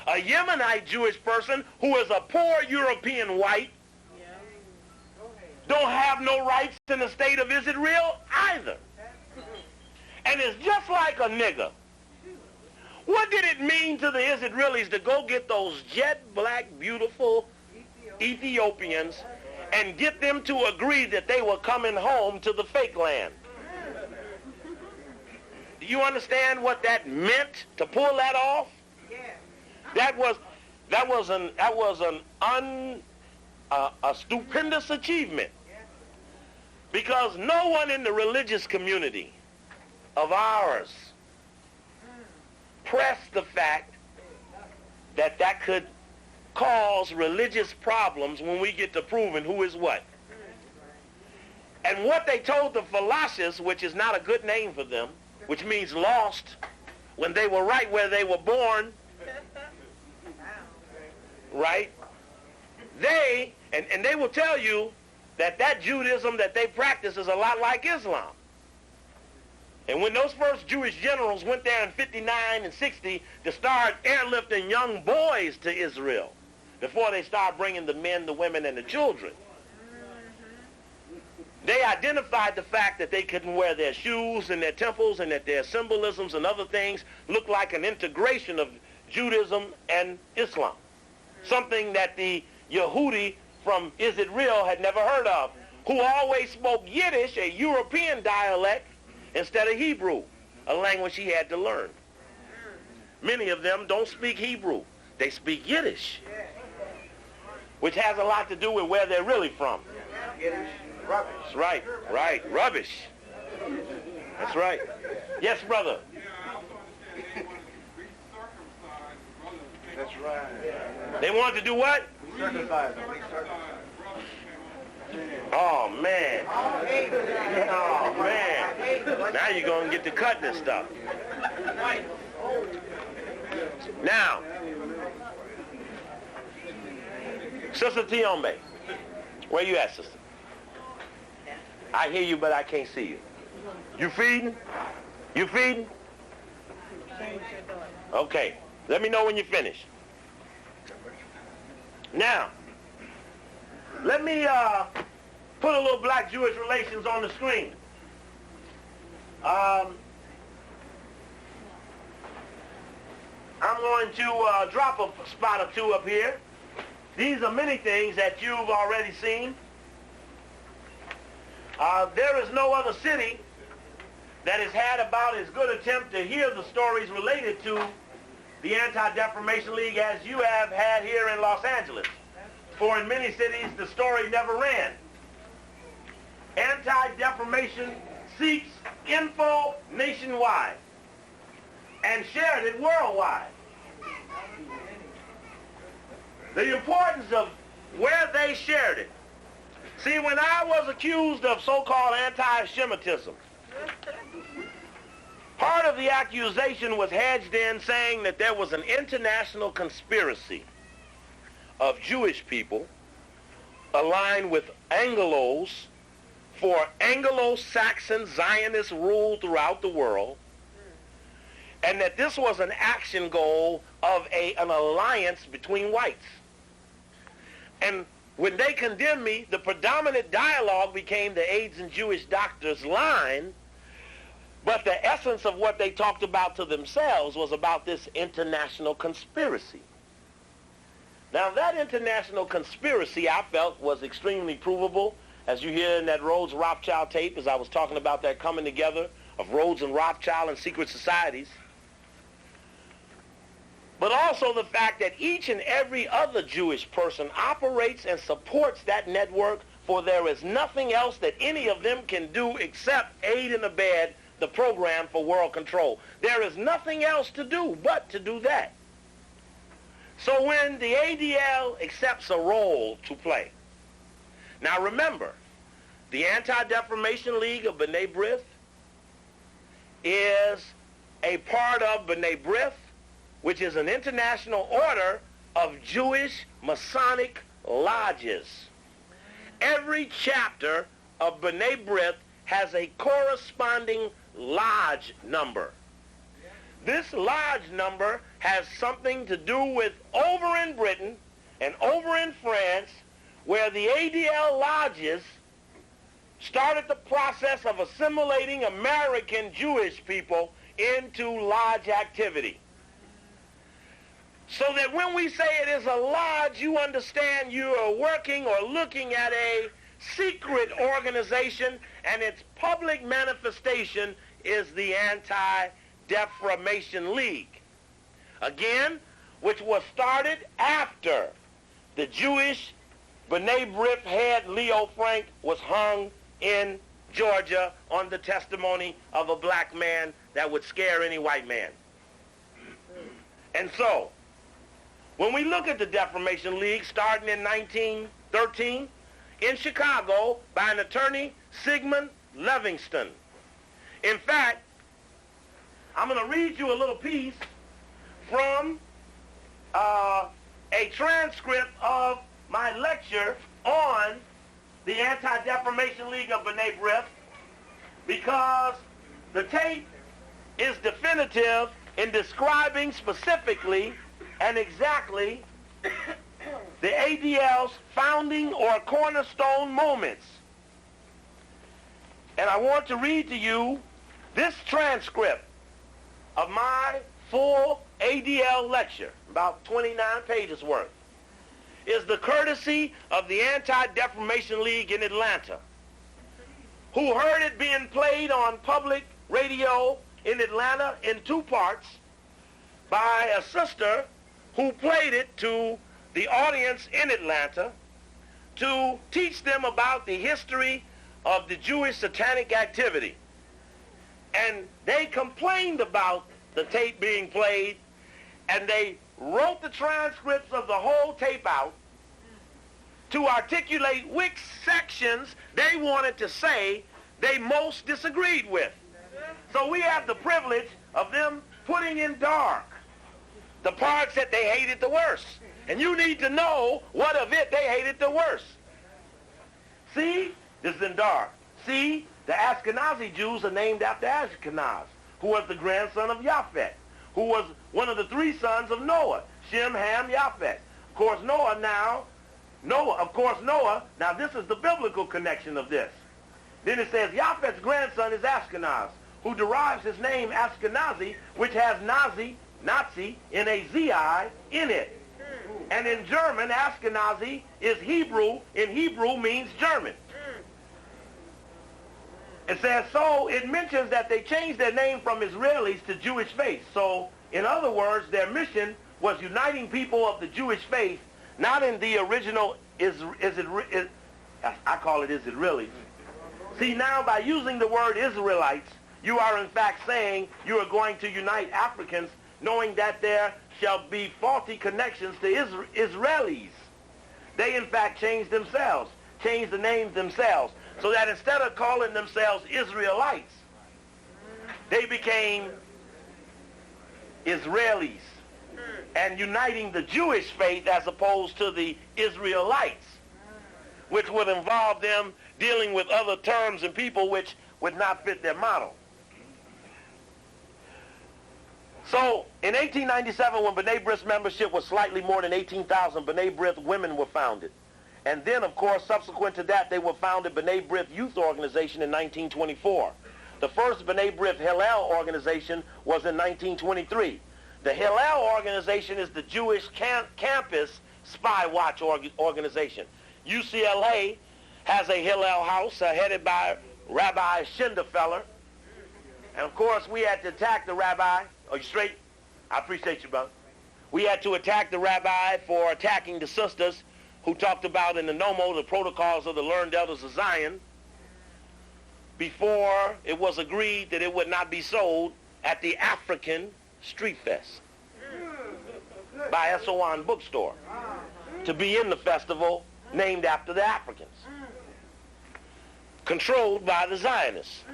A Yemenite Jewish person who is a poor European white don't have no rights in the state of Is It Real either. And it's just like a nigger. What did it mean to the Is It Realies to go get those jet black, beautiful Ethiopians and get them to agree that they were coming home to the fake land? Do you understand what that meant to pull that off? That was a stupendous achievement, because no one in the religious community of ours pressed the fact that that could cause religious problems when we get to proving who is what. And what they told the Philoshes, which is not a good name for them, which means lost, when they were right where they were born, right? And they will tell you that Judaism that they practice is a lot like Islam. And when those first Jewish generals went there in 59 and 60 to start airlifting young boys to Israel before they start bringing the men, the women, and the children, they identified the fact that they couldn't wear their shoes in their temples and that their symbolisms and other things looked like an integration of Judaism and Islam, something that the Yehudi from Is It Real had never heard of, who always spoke Yiddish, a European dialect, instead of Hebrew, a language he had to learn. Many of them don't speak Hebrew. They speak Yiddish, which has a lot to do with where they're really from. Yiddish, rubbish. That's right, right, rubbish. That's right. Yes, brother. That's right. They wanted to do what? Circumcise them. Oh, man. Oh, man. Now you're going to get to cutting this stuff. Now, Sister Tiombe, where you at, sister? I hear you, but I can't see you. You feeding? You feeding? Okay. Let me know when you finish. Now, let me put a little black-Jewish relations on the screen. I'm going to drop a spot or two up here. These are many things that you've already seen. There is no other city that has had about as good attempt to hear the stories related to the Anti-Defamation League as you have had here in Los Angeles. For in many cities, the story never ran. Anti-Defamation seeks info nationwide and shared it worldwide. The importance of where they shared it. See, when I was accused of so-called anti-Semitism, part of the accusation was hedged in saying that there was an international conspiracy of Jewish people aligned with Anglos for Anglo-Saxon Zionist rule throughout the world, and that this was an action goal of an alliance between whites. And when they condemned me, the predominant dialogue became the AIDS and Jewish doctors line, but the essence of what they talked about to themselves was about this international conspiracy. Now, that international conspiracy, I felt, was extremely provable, as you hear in that Rhodes Rothschild tape, as I was talking about that coming together of Rhodes and Rothschild and secret societies. But also the fact that each and every other Jewish person operates and supports that network, for there is nothing else that any of them can do except aid and abet the program for world control. There is nothing else to do but to do that. So when the ADL accepts a role to play, now remember, the Anti-Defamation League of B'nai B'rith is a part of B'nai B'rith, which is an international order of Jewish Masonic lodges. Every chapter of B'nai B'rith has a corresponding lodge number. This lodge number has something to do with over in Britain and over in France, where the ADL lodges started the process of assimilating American Jewish people into lodge activity. So that when we say it is a lodge, you understand you are working or looking at a secret organization, and its public manifestation is the Anti-Defamation League. Again, which was started after the Jewish B'nai B'rith head Leo Frank was hung in Georgia on the testimony of a black man that would scare any white man. And so, when we look at the Defamation League starting in 1913 in Chicago by an attorney, Sigmund Livingston. In fact, I'm going to read you a little piece from a transcript of my lecture on the Anti-Defamation League of B'nai B'rith, because The tape is definitive in describing specifically and exactly the ADL's founding or cornerstone moments. And I want to read to you this transcript of my full ADL lecture, about 29 pages worth, is the courtesy of the Anti-Defamation League in Atlanta, who heard it being played on public radio in Atlanta in 2 parts by a sister who played it to the audience in Atlanta to teach them about the history of the Jewish satanic activity. And they complained about the tape being played, and they wrote the transcripts of the whole tape out to articulate which sections they wanted to say they most disagreed with. So we have the privilege of them putting in dark the parts that they hated the worst. And you need to know what of it they hated the worst. See, this is in dark. See, the Ashkenazi Jews are named after Ashkenaz, who was the grandson of Japhet, who was one of the 3 sons of Noah, Shem, Ham, Japhet. Of course, Noah, now this is the biblical connection of this. Then it says Japhet's grandson is Ashkenaz, who derives his name Ashkenazi, which has Nazi, N-A-Z-I, in it. And in German, Ashkenazi is Hebrew. In Hebrew means German. It says, so it mentions that they changed their name from Israelis to Jewish faith. So, in other words, their mission was uniting people of the Jewish faith, not in the original, I call it Israelis. See, now by using the word Israelites, you are in fact saying you are going to unite Africans, knowing that there shall be faulty connections to Israelis. They in fact changed the names themselves, so that instead of calling themselves Israelites, they became Israelis, and uniting the Jewish faith as opposed to the Israelites, which would involve them dealing with other terms and people which would not fit their model. So, in 1897, when B'nai B'rith's membership was slightly more than 18,000, B'nai B'rith women were founded. And then, of course, subsequent to that, they were founded B'nai B'rith Youth Organization in 1924. The first B'nai B'rith Hillel organization was in 1923. The Hillel organization is the Jewish campus spy watch organization. UCLA has a Hillel house headed by Rabbi Schinderfeller. And, of course, we had to attack the rabbi. Are you straight? I appreciate you, brother. We had to attack the rabbi for attacking the sisters who talked about in the NOMO, the protocols of the learned elders of Zion, before it was agreed that it would not be sold at the African Street Fest by Esselwan Bookstore, to be in the festival named after the Africans, controlled by the Zionists,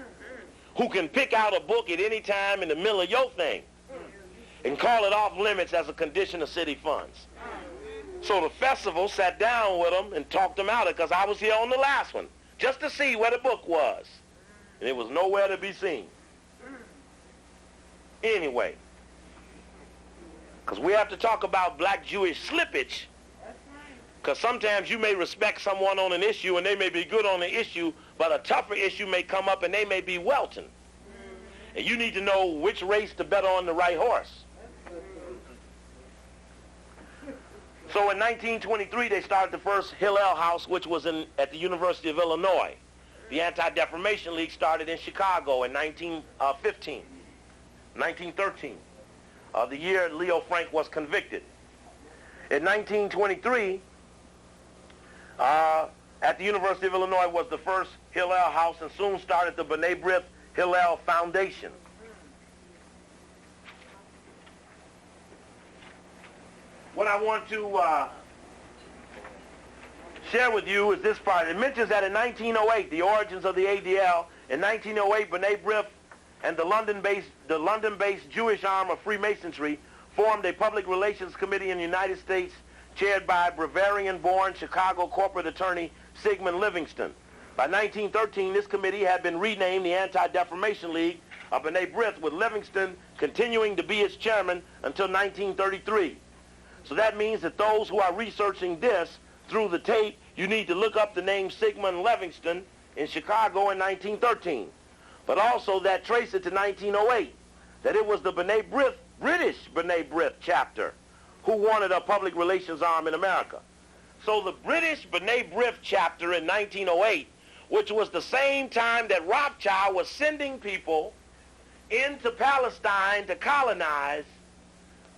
who can pick out a book at any time in the middle of your thing and call it off limits as a condition of city funds. So the festival sat down with them and talked them out, because I was here on the last one, just to see where the book was. And it was nowhere to be seen. Anyway, because we have to talk about black Jewish slippage, because sometimes you may respect someone on an issue and they may be good on the issue, but a tougher issue may come up and they may be welting. And you need to know which race to bet on the right horse. So in 1923, they started the first Hillel House, which was at the University of Illinois. The Anti-Defamation League started in Chicago in 1913, the year Leo Frank was convicted. In 1923, at the University of Illinois was the first Hillel House, and soon started the B'nai B'rith Hillel Foundation. What I want to share with you is this part. It mentions that in 1908, the origins of the ADL. In 1908, B'nai B'rith and the London-based Jewish arm of Freemasonry formed a public relations committee in the United States, chaired by Bavarian-born Chicago corporate attorney Sigmund Livingston. By 1913, this committee had been renamed the Anti-Defamation League of B'nai B'rith, with Livingston continuing to be its chairman until 1933. So that means that those who are researching this through the tape, you need to look up the name Sigmund Livingston in Chicago in 1913. But also that trace it to 1908, that it was the B'nai B'rith, British B'nai B'rith chapter who wanted a public relations arm in America. So the British B'nai B'rith chapter in 1908, which was the same time that Rothschild was sending people into Palestine to colonize,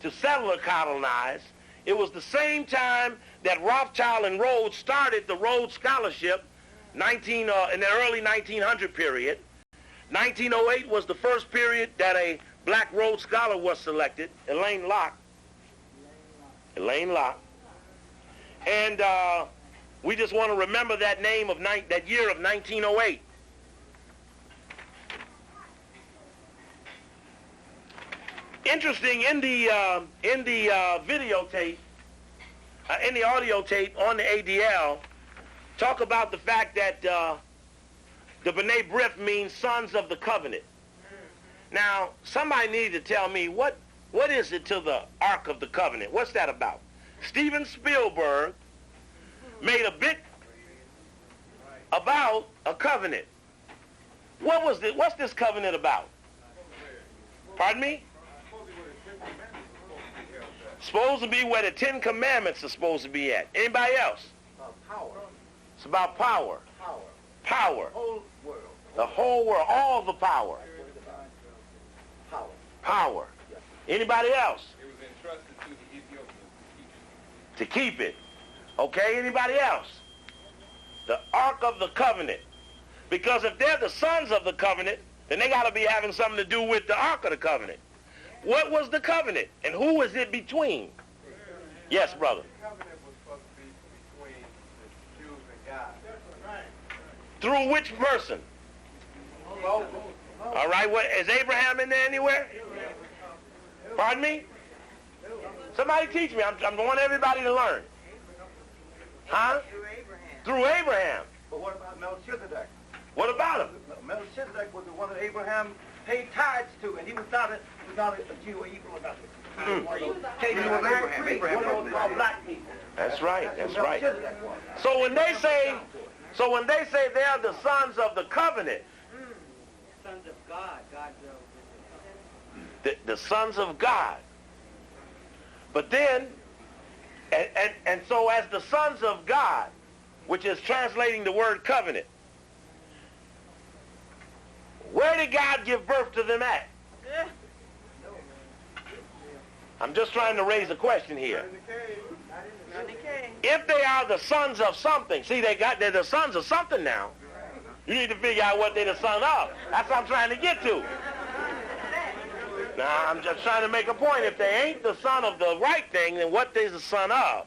to settler colonize, it was the same time that Rothschild and Rhodes started the Rhodes Scholarship in the early 1900 period. 1908 was the first period that a black Rhodes Scholar was selected, Elaine Locke. Elaine Locke. And we just want to remember that name of that year of 1908. Interesting, in the videotape, in the audio tape on the ADL, talk about the fact that the B'nai B'rith means sons of the covenant. Now, somebody needs to tell me what is it to the Ark of the Covenant? What's that about? Steven Spielberg made a bit about a covenant. What's this covenant about? Pardon me? Supposed to be where the Ten Commandments are supposed to be at. Anybody else? Power. It's about power. Power. Power. Whole world. The whole world, all the power. Power. Power. Anybody else? It was entrusted to the Ethiopians To keep it. Okay, anybody else? The Ark of the Covenant. Because if they're the sons of the covenant, then they got to be having something to do with the Ark of the Covenant. What was the covenant? And who was it between? Yes, brother. The covenant was supposed to be between the Jews and God. Through which person? All right, is Abraham in there anywhere? Pardon me? Somebody teach me. I want everybody to learn. Huh? Through Abraham. But what about Melchizedek? What about him? Melchizedek was the one that Abraham paid tithes to, and he was not a Jew or evil or nothing. He was Abraham. Abraham was called black people. That's right. That's right. Melchizedek was. So when they say they're the sons of the covenant, Sons of God, God will. the sons of God. But then, and so as the sons of God, which is translating the word covenant, where did God give birth to them at? I'm just trying to raise a question here. If they are the sons of something, see, they're the sons of something now. You need to figure out what they're the son of. That's what I'm trying to get to. Now, I'm just trying to make a point. If they ain't the son of the right thing, then what is the son of?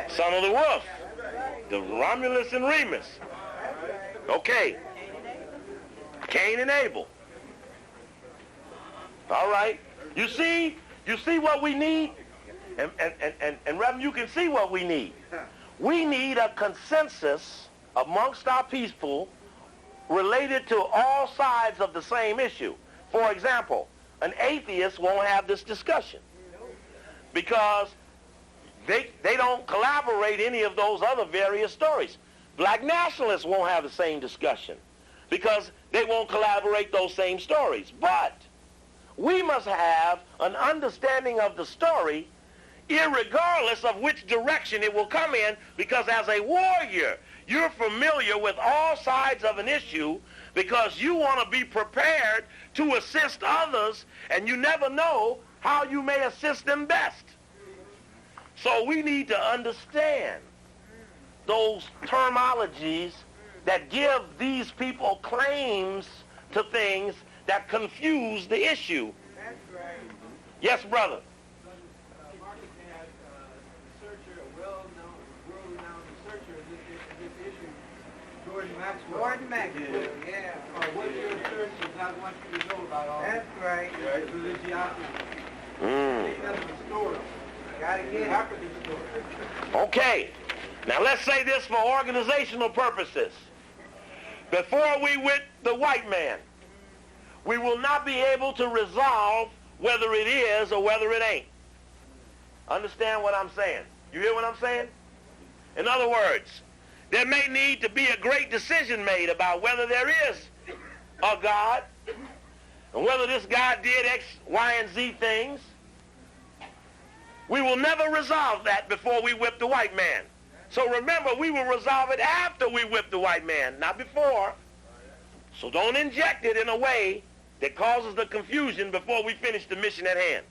Son of the wolf. The Romulus and Remus. Okay. Cain and Abel. All right. You see what we need? And Reverend, you can see what we need. We need a consensus amongst our people related to all sides of the same issue. For example, an atheist won't have this discussion because they don't collaborate any of those other various stories. Black nationalists won't have the same discussion because they won't collaborate those same stories. But we must have an understanding of the story irregardless of which direction it will come in, because as a warrior, you're familiar with all sides of an issue because you want to be prepared to assist others, and you never know how you may assist them best. So we need to understand those terminologies that give these people claims to things that confuse the issue. That's right. Yes, brother. Marcus had a researcher, a well-known, world-renowned researcher of this issue, Jordan Maxwell. Jordan Maxwell, yeah. What your research is, I want you to know about all That's right. religiosity. Mm. Take that as a story. Gotta get it. After the story. Okay. Now let's say this for organizational purposes. before we whip the white man, we will not be able to resolve whether it is or whether it ain't. Understand what I'm saying? You hear what I'm saying? In other words, there may need to be a great decision made about whether there is a God and whether this God did X, Y, and Z things. We will never resolve that before we whip the white man. So remember, we will resolve it after we whip the white man, not before. So don't inject it in a way that causes the confusion before we finish the mission at hand.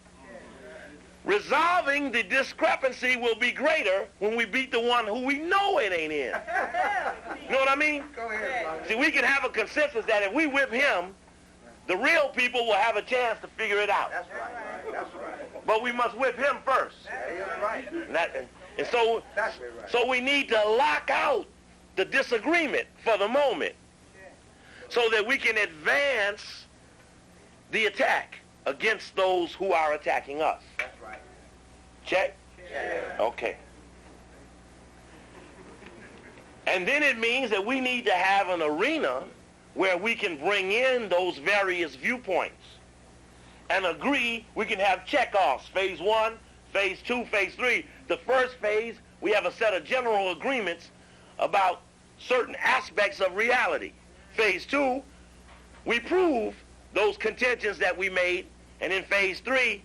Resolving the discrepancy will be greater when we beat the one who we know it ain't in. You know what I mean? Go ahead. See, we can have a consensus that if we whip him, the real people will have a chance to figure it out. That's right. That's right. But we must whip him first. That is right. And so, Exactly right. so we need to lock out the disagreement for the moment so that we can advance the attack against those who are attacking us. That's right. Check? Yeah. Okay. And then it means that we need to have an arena where we can bring in those various viewpoints and agree. We can have checkoffs, phase 1, phase 2, phase 3. The first phase, we have a set of general agreements about certain aspects of reality. Phase 2, we prove those contentions that we made, and in phase 3,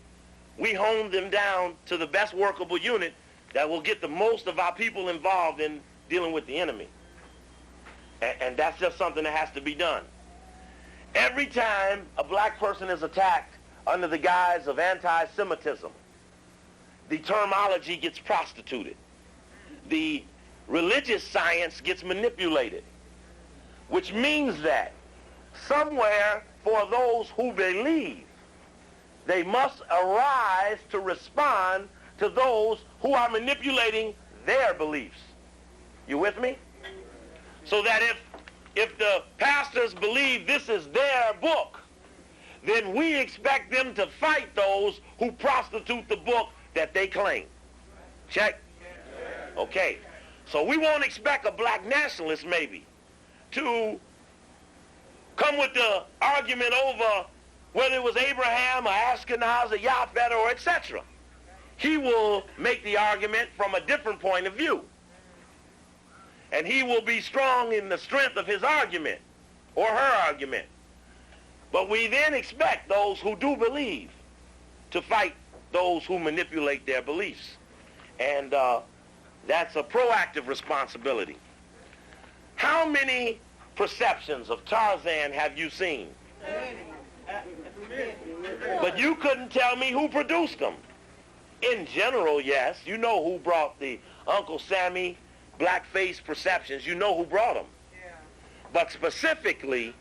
we hone them down to the best workable unit that will get the most of our people involved in dealing with the enemy. And that's just something that has to be done. Every time a black person is attacked under the guise of anti-Semitism, the terminology gets prostituted. The religious science gets manipulated, which means that somewhere for those who believe, they must arise to respond to those who are manipulating their beliefs. You with me? So that if the pastors believe this is their book, then we expect them to fight those who prostitute the book that they claim. Check? Okay. So we won't expect a black nationalist maybe to come with the argument over whether it was Abraham or Ashkenaz or Japheth or etc. He will make the argument from a different point of view. And he will be strong in the strength of his argument or her argument. But we then expect those who do believe to fight those who manipulate their beliefs. And that's a proactive responsibility. How many perceptions of Tarzan have you seen? But you couldn't tell me who produced them. In general, yes. You know who brought the Uncle Sammy blackface perceptions. You know who brought them. But specifically,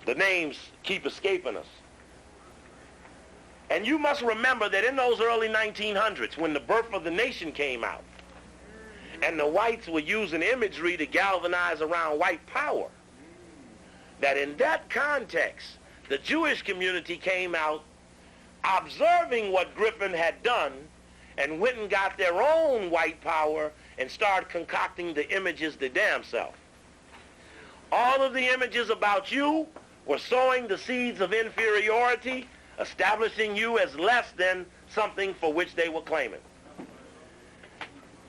the names keep escaping us. And you must remember that in those early 1900s, when The Birth of the Nation came out, and the whites were using imagery to galvanize around white power, that in that context, the Jewish community came out observing what Griffin had done and went and got their own white power and started concocting the images their damn self. All of the images about you were sowing the seeds of inferiority, establishing you as less than something for which they were claiming.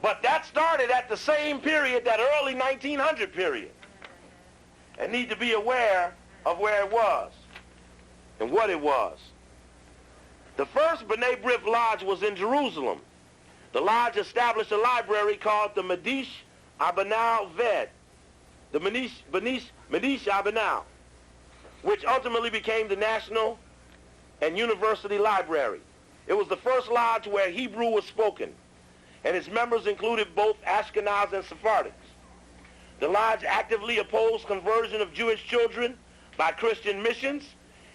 But that started at the same period, that early 1900 period. And need to be aware of where it was and what it was. The first B'nai B'rith Lodge was in Jerusalem. The lodge established a library called the Medish Abinau Ved, the Medish Abinau, which ultimately became the National and University Library. It was the first lodge where Hebrew was spoken, and its members included both Ashkenaz and Sephardics. The lodge actively opposed conversion of Jewish children by Christian missions.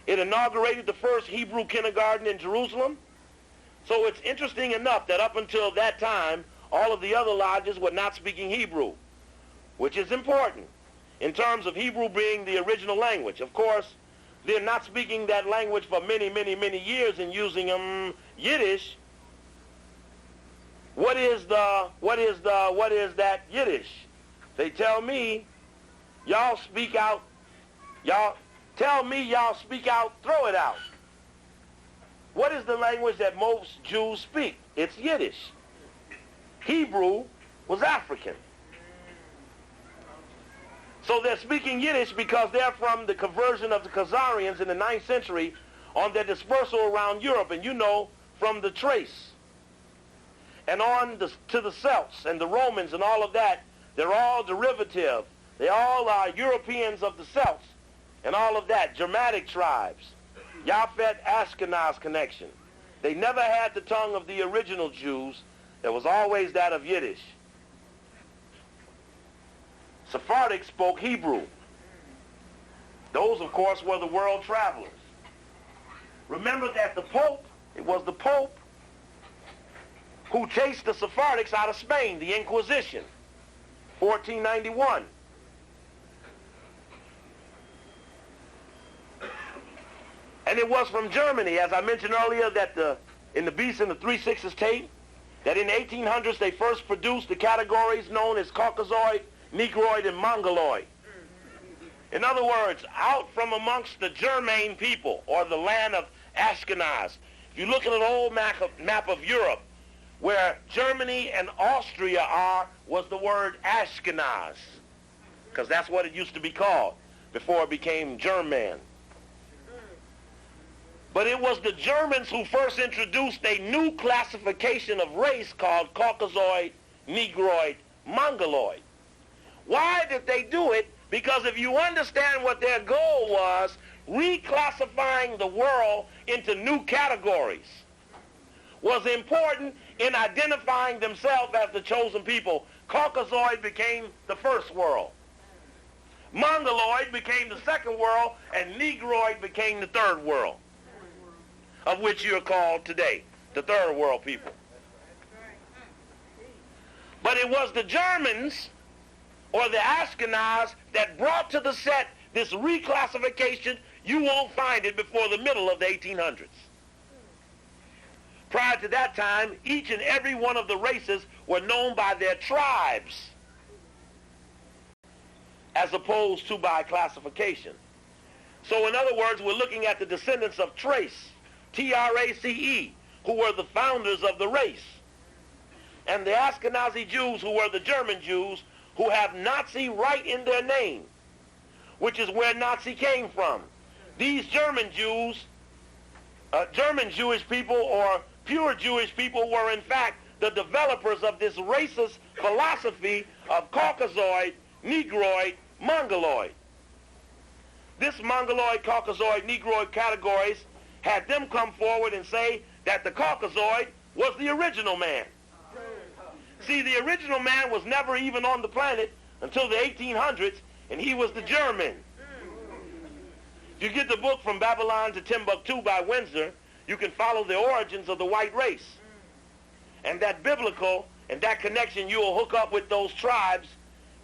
It inaugurated the first Hebrew kindergarten in Jerusalem. So it's interesting enough that up until that time, all of the other lodges were not speaking Hebrew, which is important in terms of Hebrew being the original language. Of course, they're not speaking that language for many, many, many years and using Yiddish. What is that Yiddish? They tell me Y'all speak out. Y'all tell me y'all speak out, throw it out. What is the language that most Jews speak? It's Yiddish. Hebrew was African. So they're speaking Yiddish because they're from the conversion of the Khazarians in the 9th century on their dispersal around Europe. And you know, from the Thrace and on to the Celts and the Romans and all of that, they're all derivative. They all are Europeans of the Celts and all of that, Germanic tribes. Yafet Ashkenaz connection. They never had the tongue of the original Jews. There was always that of Yiddish. Sephardic spoke Hebrew. Those, of course, were the world travelers. Remember that the Pope, it was the Pope who chased the Sephardics out of Spain, the Inquisition, 1491. And it was from Germany, as I mentioned earlier, that in the Beast and the Three Sixes tape, that in the 1800s they first produced the categories known as Caucasoid, Negroid, and Mongoloid. In other words, out from amongst the Germane people, or the land of Ashkenaz. If you look at an old map of Europe, where Germany and Austria are, was the word Ashkenaz, because that's what it used to be called before it became German. But it was the Germans who first introduced a new classification of race called Caucasoid, Negroid, Mongoloid. Why did they do it? Because if you understand what their goal was, reclassifying the world into new categories was important in identifying themselves as the chosen people. Caucasoid became the first world. Mongoloid became the second world, and Negroid became the third world, of which you're called today, the third world people. But it was the Germans, or the Ashkenaz, that brought to the set this reclassification. You won't find it before the middle of the 1800s. Prior to that time, each and every one of the races were known by their tribes, as opposed to by classification. So in other words, we're looking at the descendants of Thrace, T-R-A-C-E, who were the founders of the race, and the Ashkenazi Jews, who were the German Jews, who have Nazi right in their name, which is where Nazi came from. These German Jews, German Jewish people, or pure Jewish people, were in fact the developers of this racist philosophy of Caucasoid, Negroid, Mongoloid. This Mongoloid, Caucasoid, Negroid categories had them come forward and say that the Caucasoid was the original man. See, the original man was never even on the planet until the 1800s, and he was the German. If you get the book From Babylon to Timbuktu by Windsor, you can follow the origins of the white race. And that biblical, and that connection, you will hook up with those tribes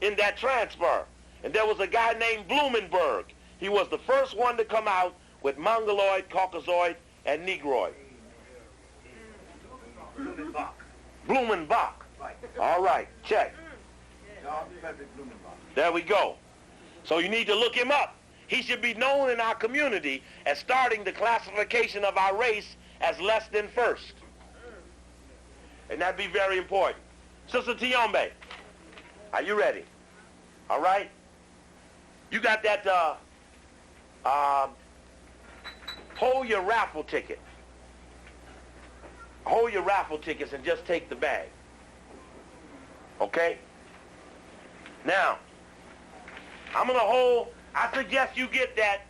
in that transfer. And there was a guy named Blumenberg. He was the first one to come out with Mongoloid, Caucasoid, and Negroid. Blumenbach. All right, check. There we go. So you need to look him up. He should be known in our community as starting the classification of our race as less than first. And that'd be very important. Sister Tiombe, are you ready? All right? You got that, hold your raffle ticket. Hold your raffle tickets and just take the bag. Okay? Now, I'm going to hold, I suggest you get that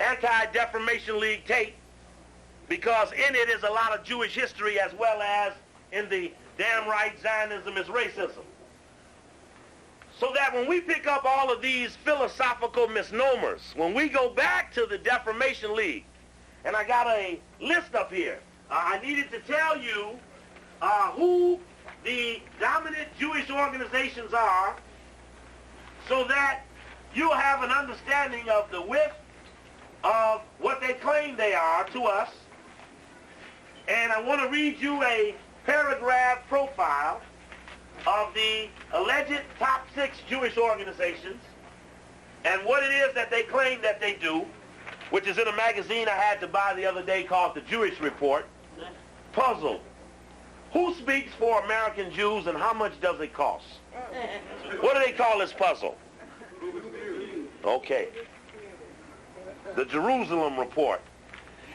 Anti-Defamation League tape, because in it is a lot of Jewish history, as well as in the damn right Zionism is racism. So that when we pick up all of these philosophical misnomers, when we go back to the Defamation League, and I got a list up here, I needed to tell you who the dominant Jewish organizations are, so that you'll have an understanding of the width of what they claim they are to us. And I want to read you a paragraph profile of the alleged top 6 Jewish organizations And what it is that they claim that they do, which is in a magazine I had to buy the other day called The Jewish Report, puzzle. Who speaks for American Jews and how much does it cost? What do they call this puzzle? Okay. The Jerusalem Report.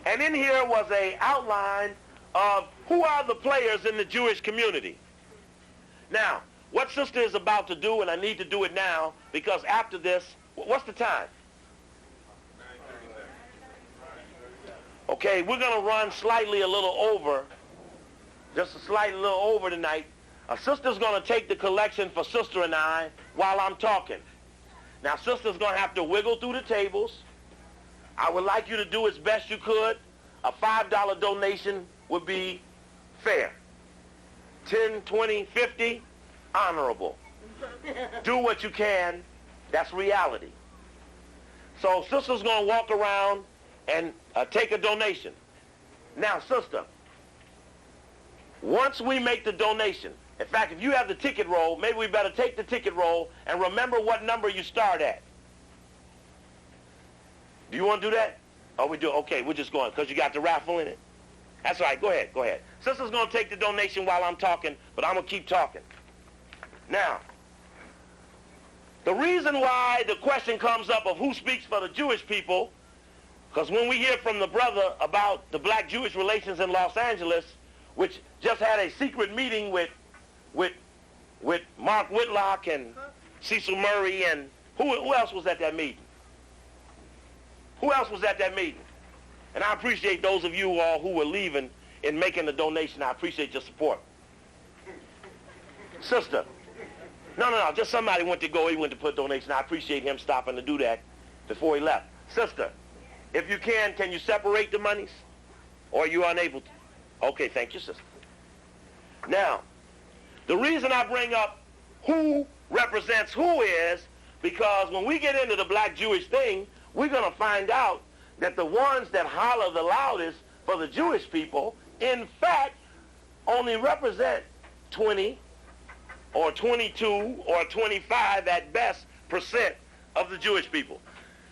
And in here was an outline of who are the players in the Jewish community. Now, what sister is about to do, and I need to do it now, because after this, what's the time? Okay, we're going to run slightly a little over, just a slightly little over tonight. A sister's going to take the collection for sister and I while I'm talking. Now, sister's going to have to wiggle through the tables. I would like you to do as best you could. A $5 donation would be fair. 10, 20, 50, honorable. Do what you can. That's reality. So sister's going to walk around and take a donation. Now, sister, once we make the donation, in fact, if you have the ticket roll, maybe we better take the ticket roll and remember what number you start at. Do you want to do that? Oh, we do? Okay, we're just going because you got the raffle in it. That's all right. Go ahead. Go ahead. Sister's going to take the donation while I'm talking, but I'm going to keep talking. Now, the reason why the question comes up of who speaks for the Jewish people, because when we hear from the brother about the black-Jewish relations in Los Angeles, which just had a secret meeting with Mark Whitlock and Cecil Murray and who else was at that meeting? Who else was at that meeting? And I appreciate those of you all who were leaving in making the donation. I appreciate your support. Sister, no, just somebody went to go. He went to put a donation. I appreciate him stopping to do that before he left. Sister, if you can you separate the monies? Or are you unable to? Okay, thank you, sister. Now, the reason I bring up who represents who is because when we get into the black Jewish thing, we're going to find out that the ones that holler the loudest for the Jewish people, in fact, only represent 20 or 22 or 25 at best percent of the Jewish people.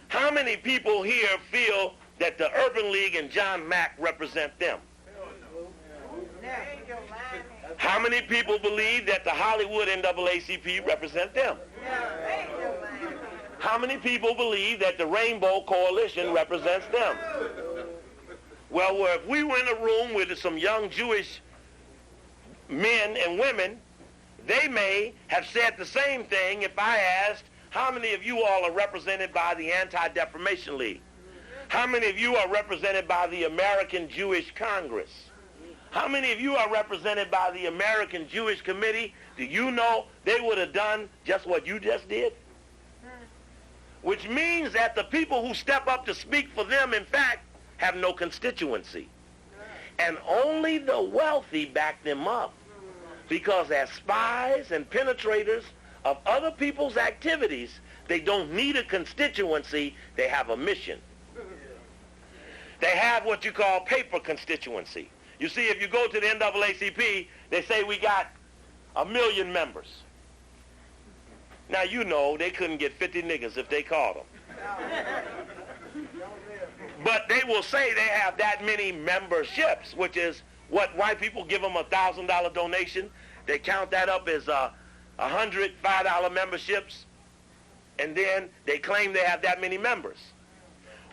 How many people here feel that the Urban League and John Mack represent them? How many people believe that the Hollywood NAACP represent them? How many people believe that the Rainbow Coalition represents them? Well, if we were in a room with some young Jewish men and women, they may have said the same thing if I asked, how many of you all are represented by the Anti-Defamation League? How many of you are represented by the American Jewish Congress? How many of you are represented by the American Jewish Committee? Do you know they would have done just what you just did? Which means that the people who step up to speak for them, in fact, have no constituency. And only the wealthy back them up. Because as spies and penetrators of other people's activities, they don't need a constituency, they have a mission. They have what you call paper constituency. You see, if you go to the NAACP, they say we got 1 million members. Now, you know they couldn't get 50 niggas if they called them. But they will say they have that many memberships, which is what white people give them a $1,000 donation. They count that up as 100 $5 memberships, and then they claim they have that many members.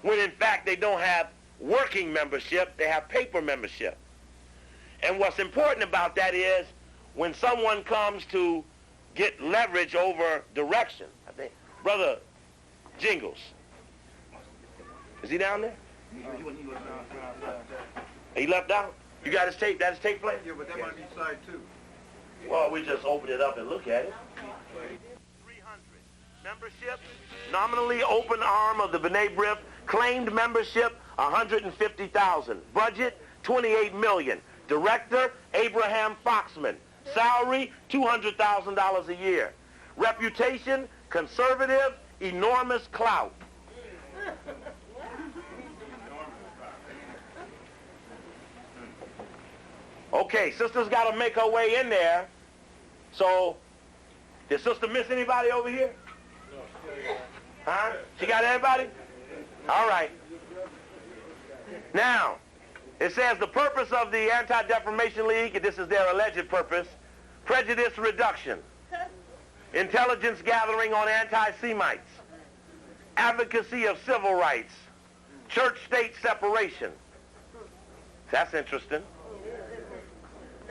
When in fact they don't have working membership, they have paper membership. And what's important about that is when someone comes to get leverage over direction, I think, Brother Jingles, is he down there? He left out? You got his tape? That his tape play? Yeah, but that might be side two. Well, we just open it up and look at it. 300 membership, nominally open arm of the B'nai B'rith, claimed membership 150,000, budget 28 million, director Abraham Foxman, salary $200,000 a year, reputation conservative, enormous clout. Okay, sister's got to make her way in there. So, did sister miss anybody over here? Huh? She got everybody? All right. Now, it says the purpose of the Anti-Defamation League, and this is their alleged purpose, prejudice reduction, intelligence gathering on anti-Semites, advocacy of civil rights, church-state separation. That's interesting.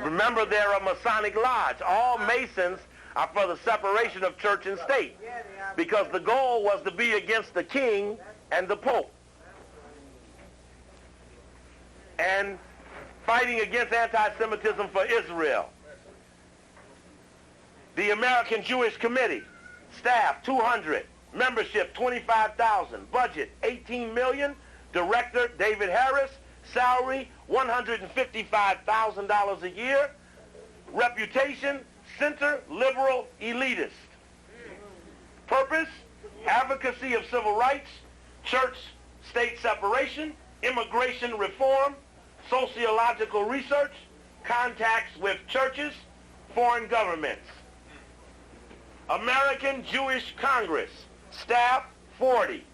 Remember, they're a Masonic lodge. All Masons are for the separation of church and state, because the goal was to be against the king and the pope, and fighting against anti-Semitism for Israel. The American Jewish Committee, staff 200, membership 25,000, budget 18 million, director David Harris, salary $155,000 a year, reputation center liberal elitist, purpose advocacy of civil rights, church-state separation, immigration reform, sociological research, contacts with churches, foreign governments. American Jewish Congress, staff 40,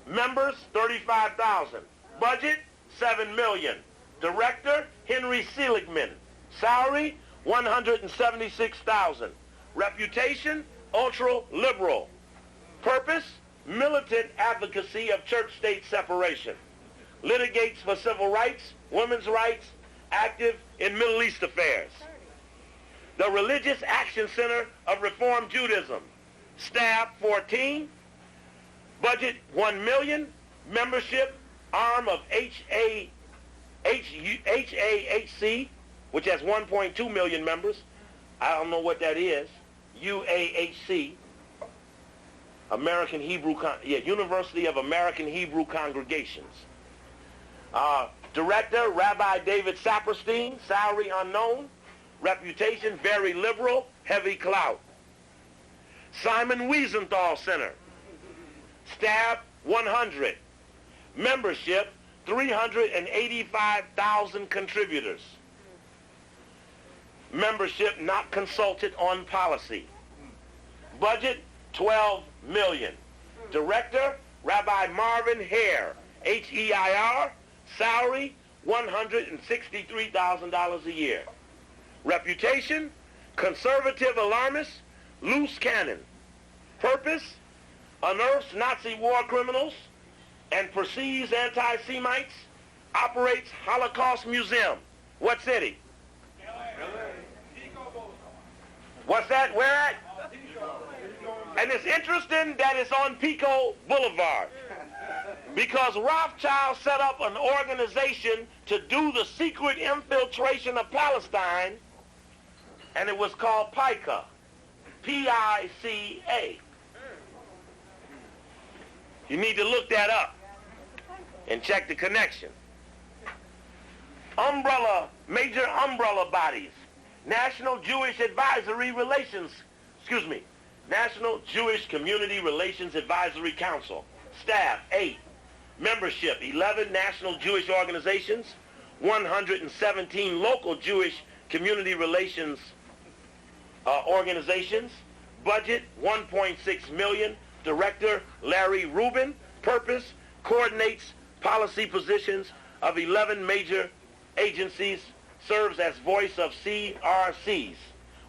members 35,000, budget $7 million, director Henry Seligman, salary $176,000, reputation ultra-liberal, purpose militant advocacy of church-state separation, litigates for civil rights, women's rights, active in Middle East affairs. The Religious Action Center of Reform Judaism, staff 14, budget $1 million, membership arm of HAHC, which has 1.2 million members. I don't know what that is. UAHC, University of American Hebrew Congregations. Director, Rabbi David Saperstein, salary unknown, reputation very liberal, heavy clout. Simon Wiesenthal Center, staff 100, membership 385,000 contributors. Membership not consulted on policy. Budget $12 million. Director, Rabbi Marvin Hare, H-E-I-R, salary $163,000 a year. Reputation, conservative alarmist, loose cannon. Purpose, unearths Nazi war criminals and perceives anti-Semites, operates Holocaust Museum. What city? What's that? Where at? And it's interesting that it's on Pico Boulevard, because Rothschild set up an organization to do the secret infiltration of Palestine, and it was called PICA, P-I-C-A. You need to look that up and check the connection. Major umbrella bodies, National Jewish Community Relations Advisory Council, staff 8, membership 11 national Jewish organizations, 117 local Jewish community relations organizations, budget $1.6 million, director Larry Rubin, purpose coordinates policy positions of 11 major agencies, serves as voice of CRCs,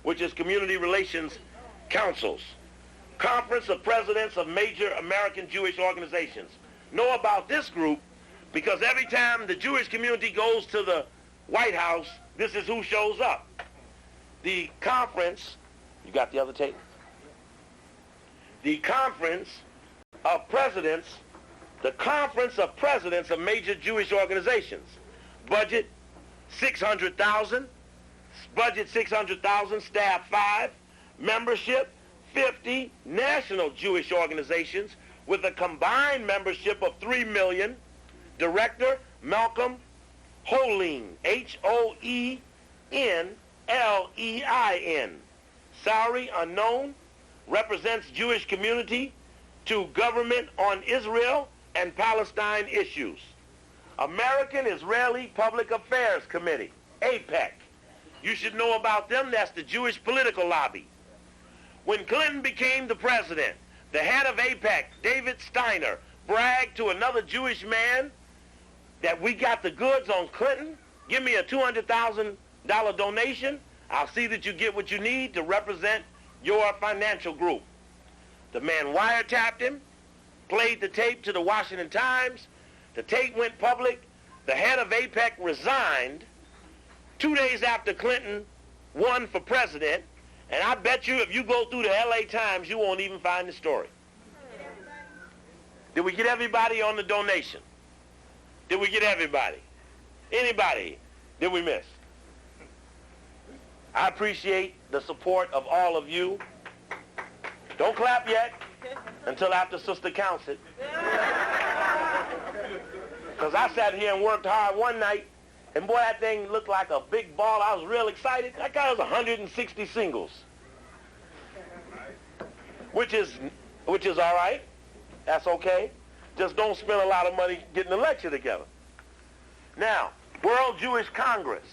which is Community Relations Councils, Conference of Presidents of Major American Jewish Organizations. Know about this group because every time the Jewish community goes to the White House, this is who shows up. The conference, you got the other tape? The Conference of Presidents of Major Jewish Organizations. Budget $600,000, staff 5, membership 50 national Jewish organizations with a combined membership of 3 million. Director Malcolm Holein, Hoenlein. Salary unknown, represents Jewish community to government on Israel and Palestine issues. American Israeli Public Affairs Committee, AIPAC. You should know about them. That's the Jewish political lobby. When Clinton became the president, the head of AIPAC, David Steiner, bragged to another Jewish man that we got the goods on Clinton, give me a $200,000 donation, I'll see that you get what you need to represent your financial group. The man wiretapped him, played the tape to the Washington Times, the tape went public, the head of AIPAC resigned 2 days after Clinton won for president, and I bet you if you go through the LA Times, you won't even find the story. Did we get everybody on the donation? Did we get everybody? Anybody did we miss? I appreciate the support of all of you. Don't clap yet until after Sister counts it. Because I sat here and worked hard one night, and boy, that thing looked like a big ball. I was real excited. That guy was 160 singles, which is all right. That's okay. Just don't spend a lot of money getting a lecture together. Now, World Jewish Congress.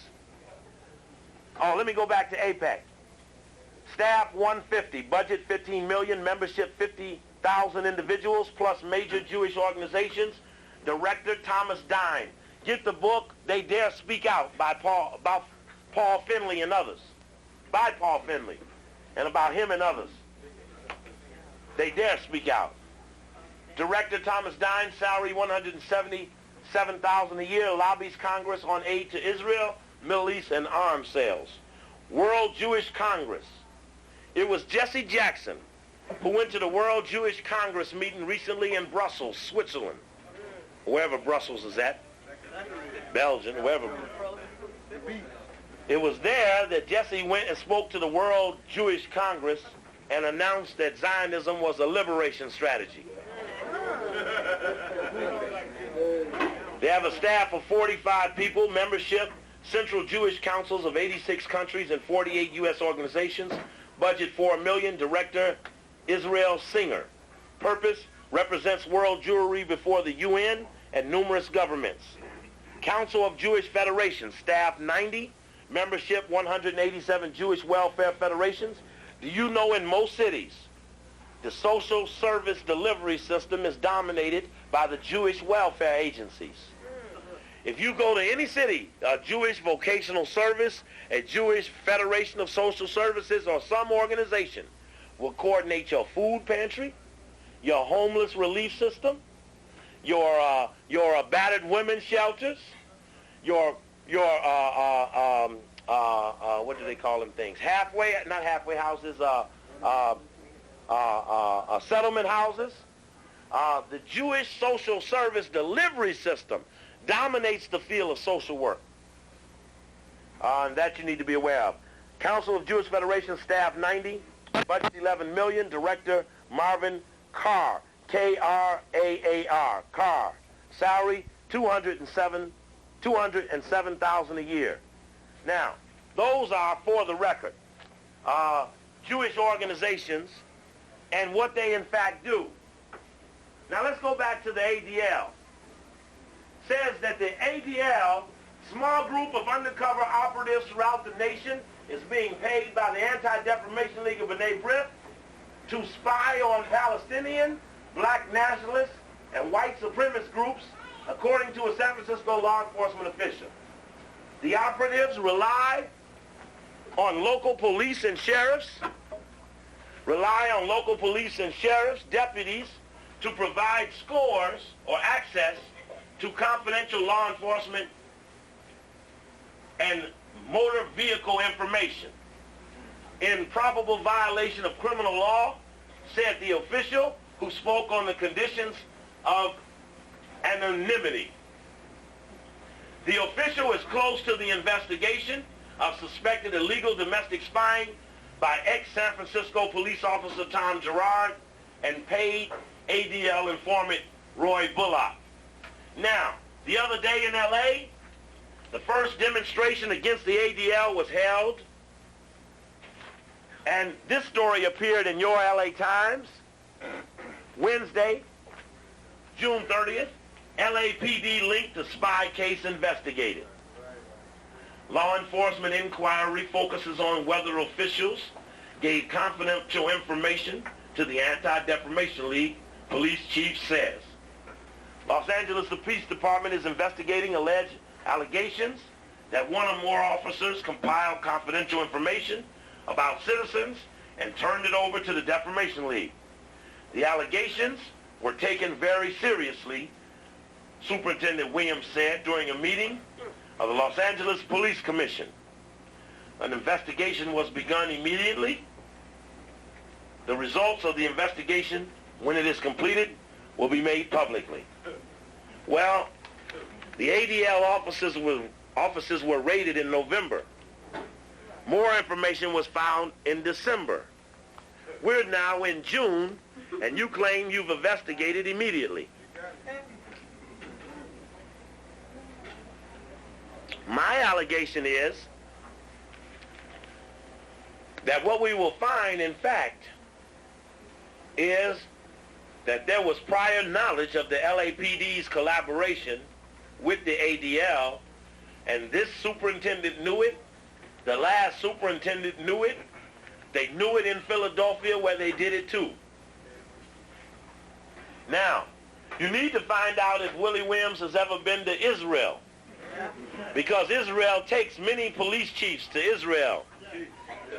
Oh, let me go back to AIPAC. Staff 150, budget 15 million, membership 50,000 individuals, plus major Jewish organizations. Director Thomas Dine. Get the book, They Dare Speak Out, about Paul Finley and others. By Paul Finley, and about him and others. They Dare Speak Out. Director Thomas Dine, salary $177,000 a year, lobbies Congress on aid to Israel, Middle East, and arms sales. World Jewish Congress. It was Jesse Jackson who went to the World Jewish Congress meeting recently in Brussels, Switzerland, wherever Brussels is at, Belgium, wherever. It was there that Jesse went and spoke to the World Jewish Congress and announced that Zionism was a liberation strategy. They have a staff of 45 people, membership, Central Jewish Councils of 86 countries and 48 U.S. organizations, budget $4 million, director Israel Singer. Purpose, represents world Jewry before the UN and numerous governments. Council of Jewish Federations, staff 90, membership 187 Jewish welfare federations. Do you know in most cities, the social service delivery system is dominated by the Jewish welfare agencies? If you go to any city, a Jewish vocational service, a Jewish Federation of Social Services, or some organization will coordinate your food pantry, your homeless relief system, your battered women's shelters, your what do they call them things? Not halfway houses, settlement houses. The Jewish social service delivery system dominates the field of social work. And that you need to be aware of. Council of Jewish Federation, staff 90, budget 11 million, director Marvin Carr, K-R-A-A-R, Carr. Salary $207,000 a year. Now, those are, for the record, Jewish organizations and what they in fact do. Now let's go back to the ADL. Says that the ADL, small group of undercover operatives throughout the nation, is being paid by the Anti-Defamation League of B'nai B'rith to spy on Palestinian, black nationalists, and white supremacist groups, according to a San Francisco law enforcement official. The operatives rely on local police and sheriffs, deputies, to provide scores or access to confidential law enforcement and motor vehicle information in probable violation of criminal law, said the official who spoke on the conditions of anonymity. The official is close to the investigation of suspected illegal domestic spying by ex-San Francisco police officer Tom Gerard and paid ADL informant Roy Bullock. Now, the other day in LA, the first demonstration against the ADL was held, and this story appeared in your LA Times, Wednesday, June 30th, LAPD linked to spy case investigated. Law enforcement inquiry focuses on whether officials gave confidential information to the Anti-Defamation League, police chief says. Los Angeles Police Department is investigating alleged allegations that one or more officers compiled confidential information about citizens and turned it over to the Defamation League. The allegations were taken very seriously, Superintendent Williams said during a meeting of the Los Angeles Police Commission. An investigation was begun immediately. The results of the investigation, when it is completed, will be made publicly. Well, the ADL offices were raided in November. More information was found in December. We're now in June, and you claim you've investigated immediately. My allegation is that what we will find, in fact, is that there was prior knowledge of the LAPD's collaboration with the ADL, and this superintendent knew it, the last superintendent knew it, they knew it in Philadelphia where they did it too. Now, you need to find out if Willie Williams has ever been to Israel, because Israel takes many police chiefs to Israel.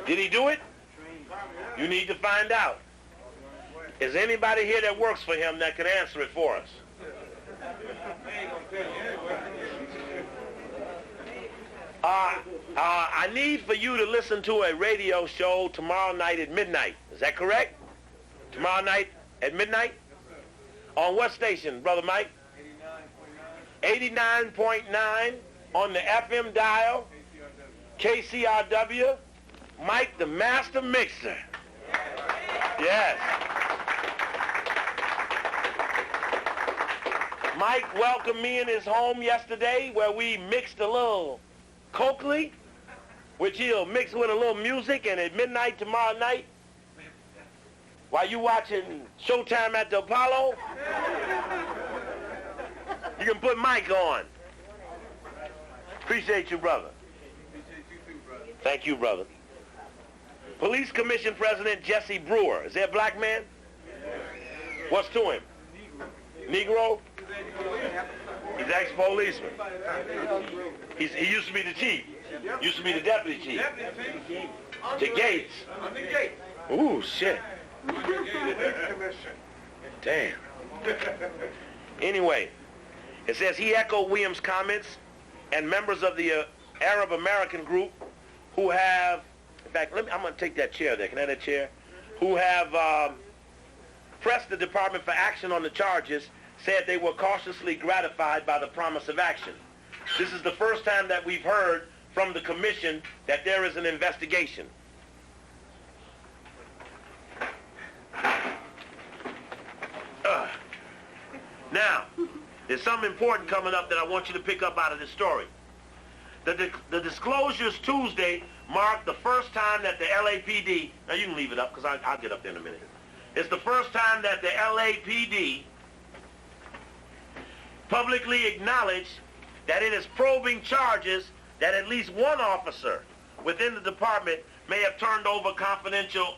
Did he do it? You need to find out. Is anybody here that works for him that can answer it for us? I need for you to listen to a radio show tomorrow night at midnight. Is that correct? Tomorrow night at midnight? On what station, Brother Mike? 89.9 on the FM dial. KCRW. Mike, the master mixer. Yes. Mike welcomed me in his home yesterday where we mixed a little Coakley, which he'll mix with a little music, and at midnight tomorrow night, while you watching Showtime at the Apollo, you can put Mike on. Appreciate you, brother. Thank you, brother. Police Commission President Jesse Brewer. Is there a black man? What's to him? Negro? He's ex-policeman. He used to be the chief. Used to be the deputy chief. To Gates. Ooh, shit. Damn. Anyway, it says he echoed Williams' comments and members of the Arab American group who have, in fact, I'm going to take that chair there. Can I have that chair? Who have pressed the department for action on the charges, said they were cautiously gratified by the promise of action. This is the first time that we've heard from the commission that there is an investigation. Now, there's something important coming up that I want you to pick up out of this story. The disclosures Tuesday marked the first time that the LAPD, now you can leave it up because I'll get up there in a minute. It's the first time that the LAPD publicly acknowledged that it is probing charges that at least one officer within the department may have turned over confidential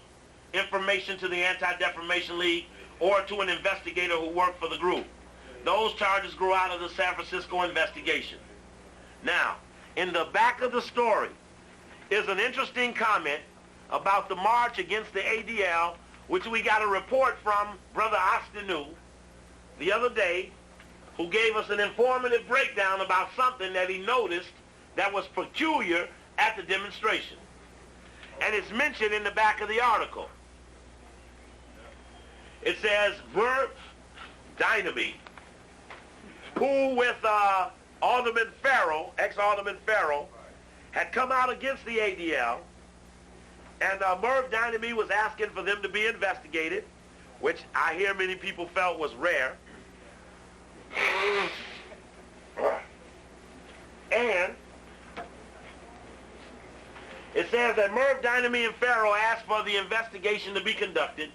information to the Anti-Defamation League or to an investigator who worked for the group. Those charges grew out of the San Francisco investigation. Now, in the back of the story is an interesting comment about the march against the ADL, which we got a report from Brother Ostinu the other day, who gave us an informative breakdown about something that he noticed that was peculiar at the demonstration. And it's mentioned in the back of the article. It says, Merv Dynamite, who with Alderman Farrell, ex-Alderman Farrell, had come out against the ADL, and Merv Dynamite was asking for them to be investigated, which I hear many people felt was rare. And it says that Merv Dynamite and Farrell asked for the investigation to be conducted.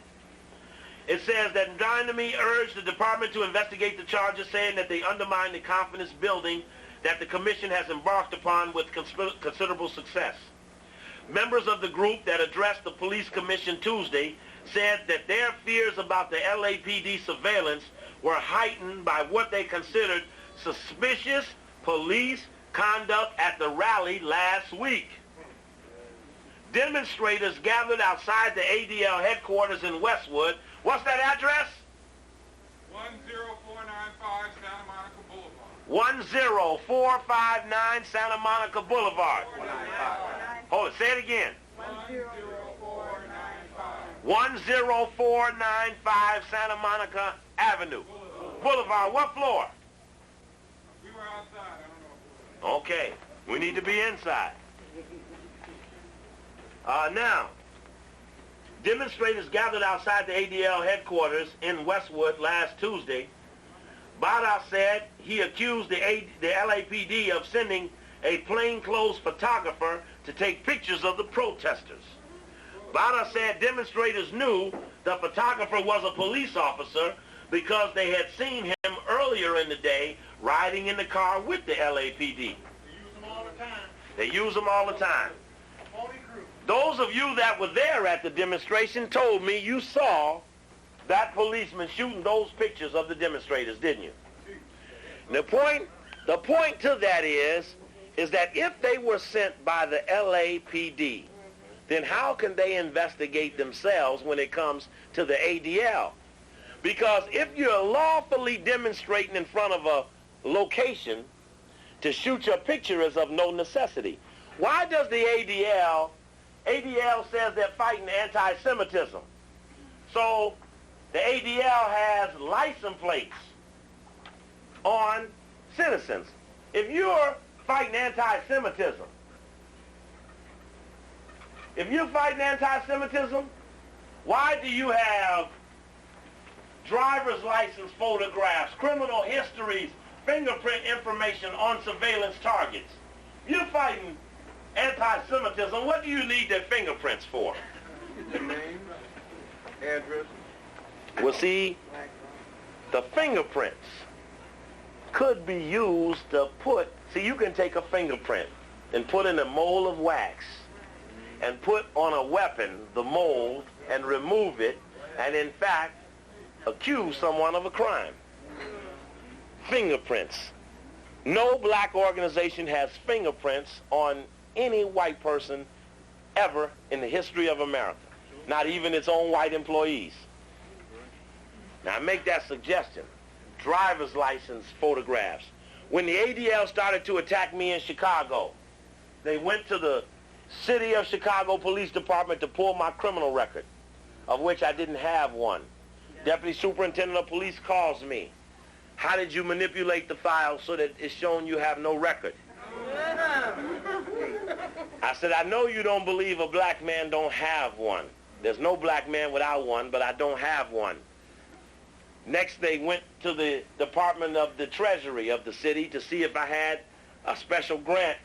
It says that Dynamite urged the department to investigate the charges, saying that they undermine the confidence building that the commission has embarked upon with considerable success. Members of the group that addressed the police commission Tuesday said that their fears about the LAPD surveillance were heightened by what they considered suspicious police conduct at the rally last week. Demonstrators gathered outside the ADL headquarters in Westwood. What's that address? 10495 Santa Monica Boulevard. 10459 Santa Monica Boulevard. Hold it, say it again. 10495. 10495 Santa Monica Avenue. Boulevard, what floor? We were outside. I don't know. Okay, we need to be inside. Now, demonstrators gathered outside the ADL headquarters in Westwood last Tuesday. Bada said he accused the LAPD of sending a plainclothes photographer to take pictures of the protesters. Bada said demonstrators knew the photographer was a police officer because they had seen him earlier in the day riding in the car with the LAPD. They use them all the time. Those of you that were there at the demonstration told me you saw that policeman shooting those pictures of the demonstrators, didn't you? The point to that is that if they were sent by the LAPD, then how can they investigate themselves when it comes to the ADL? Because if you're lawfully demonstrating in front of a location, to shoot your picture is of no necessity. Why does the ADL says they're fighting anti-Semitism. So the ADL has license plates on citizens. If you're fighting anti-Semitism, why do you have driver's license photographs, criminal histories, fingerprint information on surveillance targets? You're fighting anti-Semitism. What do you need their fingerprints for? The name, address. Well, see, the fingerprints could be used to put, see, you can take a fingerprint and put in a mold of wax and put on a weapon the mold and remove it and, in fact, accuse someone of a crime. Fingerprints. No black organization has fingerprints on any white person ever in the history of America, not even its own white employees. Now I make that suggestion. Driver's license photographs. When the ADL started to attack me in Chicago, they went to the City of Chicago Police Department to pull my criminal record, of which I didn't have one. Deputy Superintendent of Police calls me. How did you manipulate the file so that it's shown you have no record? I said, I know you don't believe a black man don't have one. There's no black man without one, but I don't have one. Next, they went to the Department of the Treasury of the city to see if I had a special grant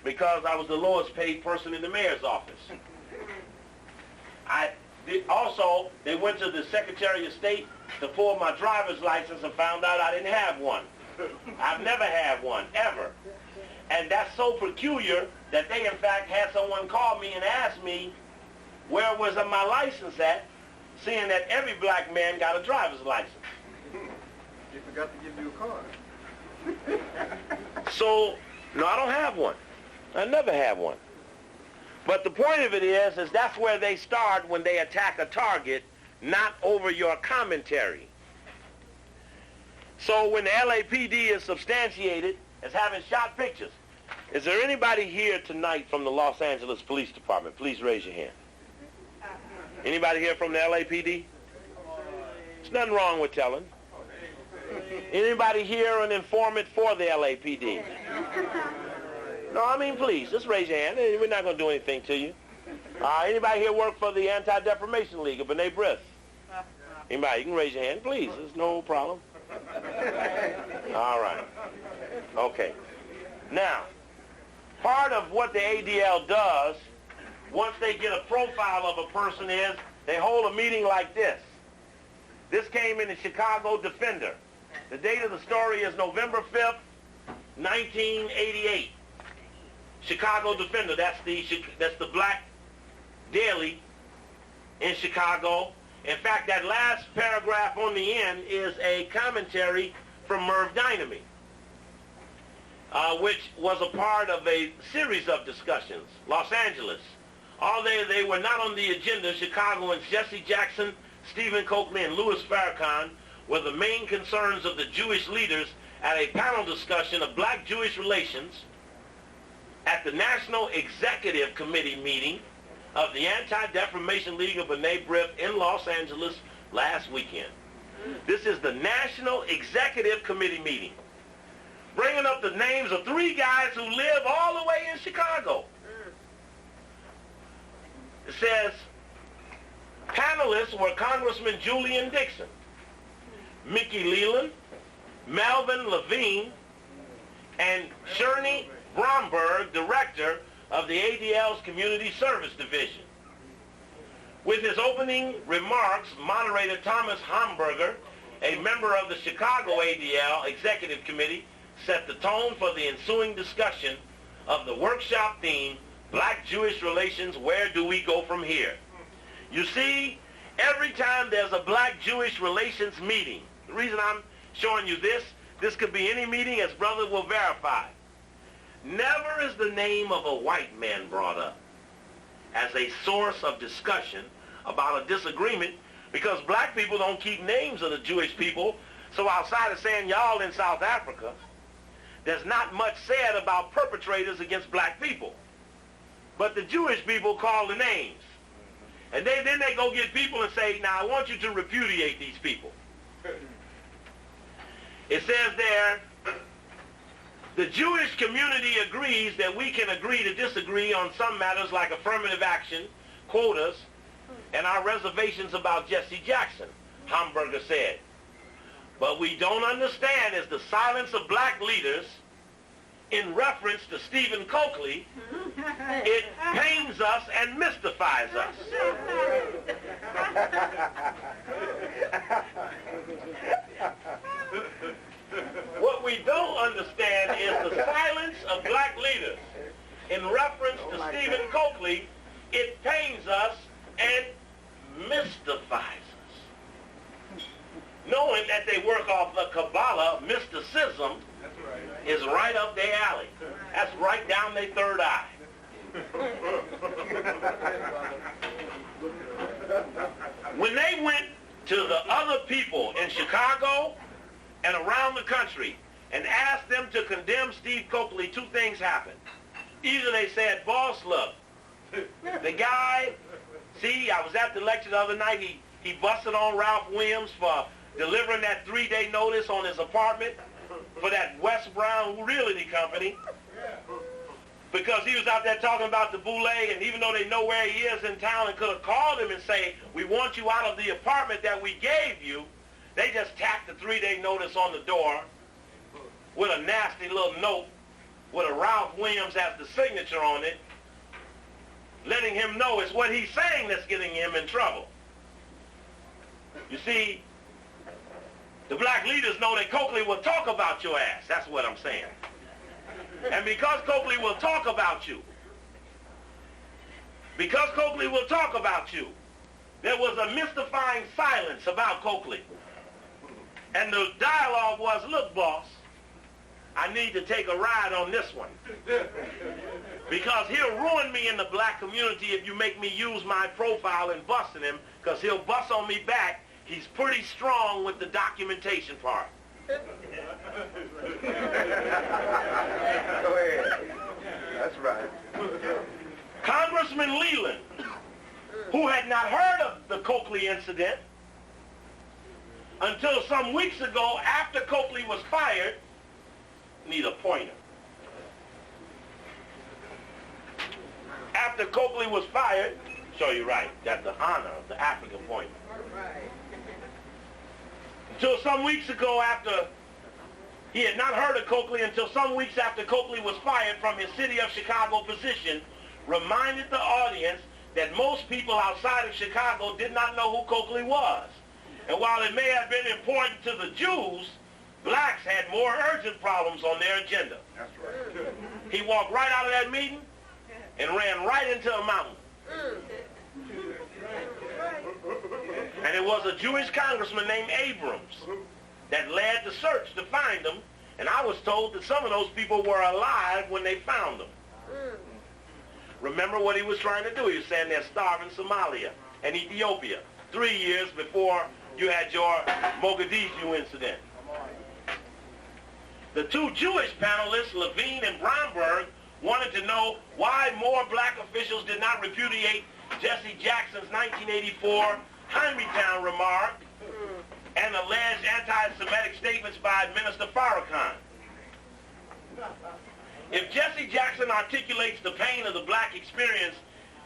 because I was the lowest paid person in the mayor's office. Also, they went to the Secretary of State to pull my driver's license and found out I didn't have one. I've never had one, ever. And that's so peculiar that they, in fact, had someone call me and ask me where was my license at, seeing that every black man got a driver's license. They forgot to give you a card. So, no, I don't have one. I never had one. But the point of it is that's where they start when they attack a target, not over your commentary. So when the LAPD is substantiated as having shot pictures, is there anybody here tonight from the Los Angeles Police Department? Please raise your hand. Anybody here from the LAPD? There's nothing wrong with telling. Anybody here an informant for the LAPD? No, I mean, please, just raise your hand. We're not going to do anything to you. Anybody here work for the Anti-Defamation League of B'nai B'rith? Anybody, you can raise your hand, please. There's no problem. All right. Okay. Now, part of what the ADL does, once they get a profile of a person, is they hold a meeting like this. This came in the Chicago Defender. The date of the story is November 5th, 1988. Chicago Defender, that's the black daily in Chicago. In fact, that last paragraph on the end is a commentary from Merv Dynamite, which was a part of a series of discussions. Los Angeles. They were not on the agenda. Chicagoans Jesse Jackson, Stephen Coakley, and Louis Farrakhan were the main concerns of the Jewish leaders at a panel discussion of black-Jewish relations at the National Executive Committee meeting of the Anti-Defamation League of B'nai B'rith in Los Angeles last weekend. This is the National Executive Committee meeting, bringing up the names of 3 guys who live all the way in Chicago. It says, panelists were Congressman Julian Dixon, Mickey Leland, Melvin Levine, and Shirney Bromberg, director of the ADL's Community Service Division. With his opening remarks, moderator Thomas Hamburger, a member of the Chicago ADL Executive Committee, set the tone for the ensuing discussion of the workshop theme, Black-Jewish Relations, Where Do We Go From Here? You see, every time there's a Black-Jewish Relations meeting, the reason I'm showing you this could be any meeting, as brother will verify. Never is the name of a white man brought up as a source of discussion about a disagreement, because black people don't keep names of the Jewish people. So outside of saying y'all in South Africa, there's not much said about perpetrators against black people. But the Jewish people call the names. And then they go get people and say, now I want you to repudiate these people. It says there, the Jewish community agrees that we can agree to disagree on some matters like affirmative action, quotas, and our reservations about Jesse Jackson, Hamburger said. But we don't understand is the silence of black leaders in reference to Stephen Coakley. It pains us and mystifies us. What we don't understand is the silence of black leaders in reference to Stephen Coakley. It pains us and mystifies us. Knowing that they work off the Kabbalah, mysticism is right up their alley. That's right down their third eye. When they went to the other people in Chicago and around the country and asked them to condemn Steve Coakley, 2 things happened. Either they said, boss, look, the guy, see, I was at the lecture the other night, he busted on Ralph Williams for delivering that 3-day notice on his apartment for that West Brown Realty Company, because he was out there talking about the boule, and even though they know where he is in town and could have called him and say, we want you out of the apartment that we gave you, they just tacked the 3-day notice on the door with a nasty little note with a Ralph Williams has the signature on it, letting him know it's what he's saying that's getting him in trouble. You see, the black leaders know that Coakley will talk about your ass. That's what I'm saying. And because Coakley will talk about you, there was a mystifying silence about Coakley. And the dialogue was, look, boss, I need to take a ride on this one. Because he'll ruin me in the black community if you make me use my profile in busting him, because he'll bust on me back. He's pretty strong with the documentation part. Go ahead. That's right. Congressman Leland, who had not heard of the Coakley incident until some weeks ago after Coakley was fired, need a pointer. After Coakley was fired, show you right, that's the honor of the African pointer. Until some weeks ago after, he had not heard of Coakley until some weeks after Coakley was fired from his City of Chicago position, reminded the audience that most people outside of Chicago did not know who Coakley was. And while it may have been important to the Jews, blacks had more urgent problems on their agenda. That's right. He walked right out of that meeting and ran right into a mountain. And was a Jewish congressman named Abrams that led the search to find them, and I was told that some of those people were alive when they found them. Remember what he was trying to do? He was saying they're starving Somalia and Ethiopia 3 years before you had your Mogadishu incident. The two Jewish panelists, Levine and Bromberg, wanted to know why more black officials did not repudiate Jesse Jackson's 1984 Hymietown remark and alleged anti-Semitic statements by Minister Farrakhan. If Jesse Jackson articulates the pain of the black experience,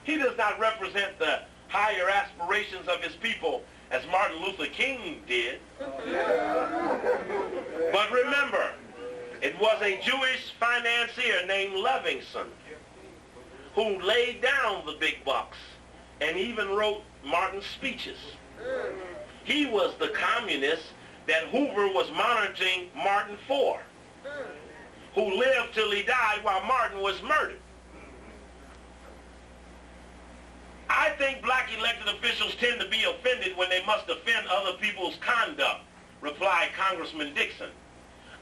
he does not represent the higher aspirations of his people as Martin Luther King did. But remember, it was a Jewish financier named Levinson who laid down the big bucks and even wrote Martin's speeches. He was the communist that Hoover was monitoring Martin for, who lived till he died while Martin was murdered. I think black elected officials tend to be offended when they must defend other people's conduct, replied Congressman Dixon,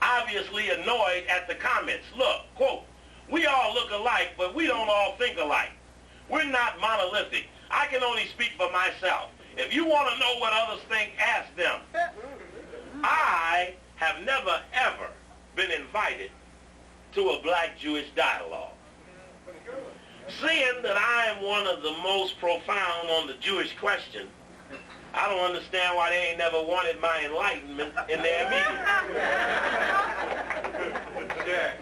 obviously annoyed at the comments. Look, quote, we all look alike, but we don't all think alike. We're not monolithic. I can only speak for myself. If you want to know what others think, ask them. I have never, ever been invited to a black-Jewish dialogue. Seeing that I am one of the most profound on the Jewish question, I don't understand why they ain't never wanted my enlightenment in their meeting.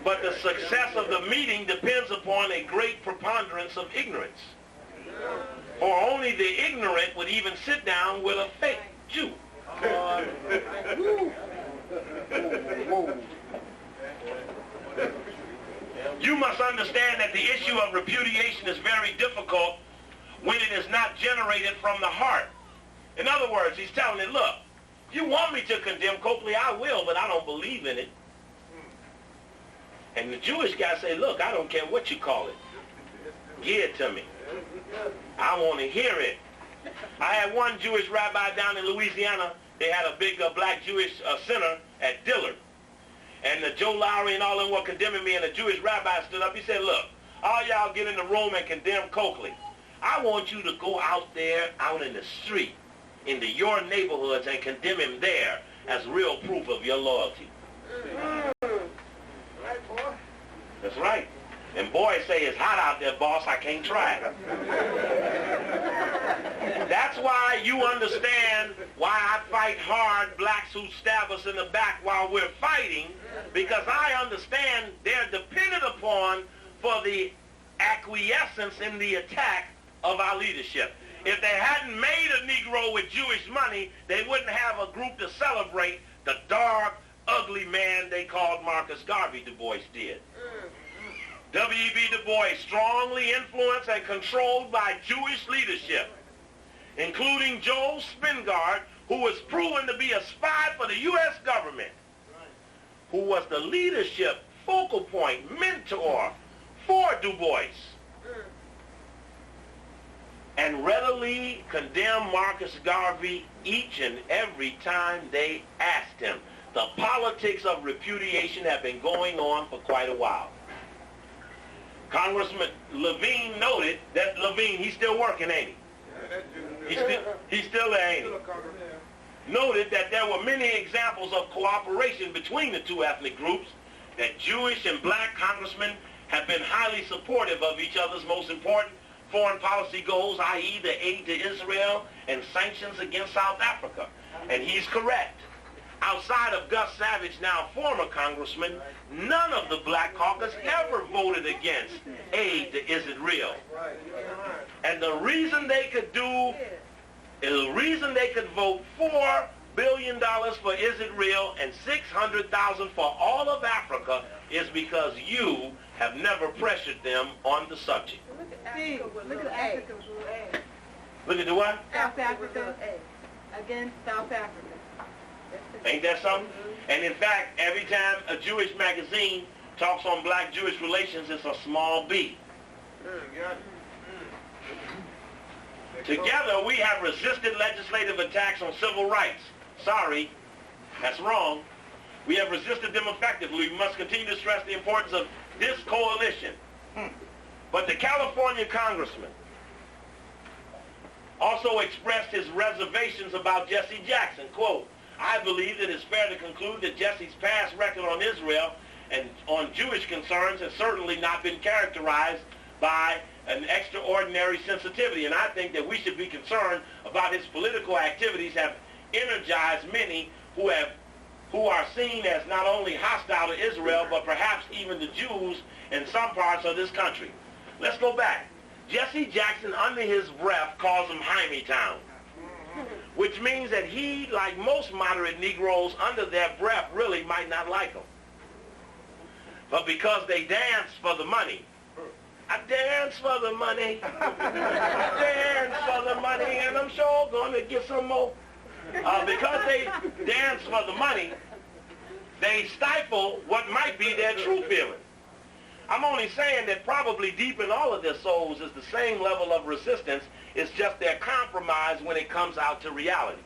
But the success of the meeting depends upon a great preponderance of ignorance. For only the ignorant would even sit down with a fake Jew. You must understand that the issue of repudiation is very difficult when it is not generated from the heart. In other words, he's telling it, look, if you want me to condemn Copley, I will, but I don't believe in it. And the Jewish guy say, look, I don't care what you call it. Give it to me. I want to hear it. I had one Jewish rabbi down in Louisiana. They had a big black Jewish center at Dillard. And Joe Lowry and all of them were condemning me, and the Jewish rabbi stood up. He said, look, all y'all get in the room and condemn Coakley. I want you to go out there, out in the street, into your neighborhoods and condemn him there as real proof of your loyalty. Right, boy. That's right. And boys say, it's hot out there, boss, I can't try it. That's why you understand why I fight hard blacks who stab us in the back while we're fighting, because I understand they're dependent upon for the acquiescence in the attack of our leadership. If they hadn't made a Negro with Jewish money, they wouldn't have a group to celebrate the dark, ugly man they called Marcus Garvey, Du Bois did. W.E.B. Du Bois, strongly influenced and controlled by Jewish leadership, including Joel Spingard, who was proven to be a spy for the U.S. government, who was the leadership focal point, mentor for Du Bois, and readily condemned Marcus Garvey each and every time they asked him. The politics of repudiation have been going on for quite a while. Congressman Levine noted that he's still working, ain't he? He's still there, ain't he? Noted that there were many examples of cooperation between the two ethnic groups, that Jewish and black congressmen have been highly supportive of each other's most important foreign policy goals, i.e. the aid to Israel and sanctions against South Africa. And he's correct. Outside of Gus Savage, now former congressman, none of the Black Caucus ever voted against aid to Israel. And the reason they could vote $4 billion for Israel and $600,000 for all of Africa is because you have never pressured them on the subject. Look at Africa. Look at the what? South Africa against South Africa. Ain't that something? And in fact, every time a Jewish magazine talks on black-Jewish relations, it's a small B. Together, we have resisted legislative attacks on civil rights. Sorry, that's wrong. We have resisted them effectively. We must continue to stress the importance of this coalition. But the California congressman also expressed his reservations about Jesse Jackson. Quote, I believe that it's fair to conclude that Jesse's past record on Israel and on Jewish concerns has certainly not been characterized by an extraordinary sensitivity. And I think that we should be concerned about his political activities have energized many who are seen as not only hostile to Israel, but perhaps even the Jews in some parts of this country. Let's go back. Jesse Jackson, under his breath, calls him Jaime Town, which means that he, like most moderate Negroes, under their breath, really might not like him. But because they dance for the money, I dance for the money, I dance for the money, and I'm sure going to get some more. Because they dance for the money, they stifle what might be their true feeling. I'm only saying that probably deep in all of their souls is the same level of resistance. It's just their compromise when it comes out to reality.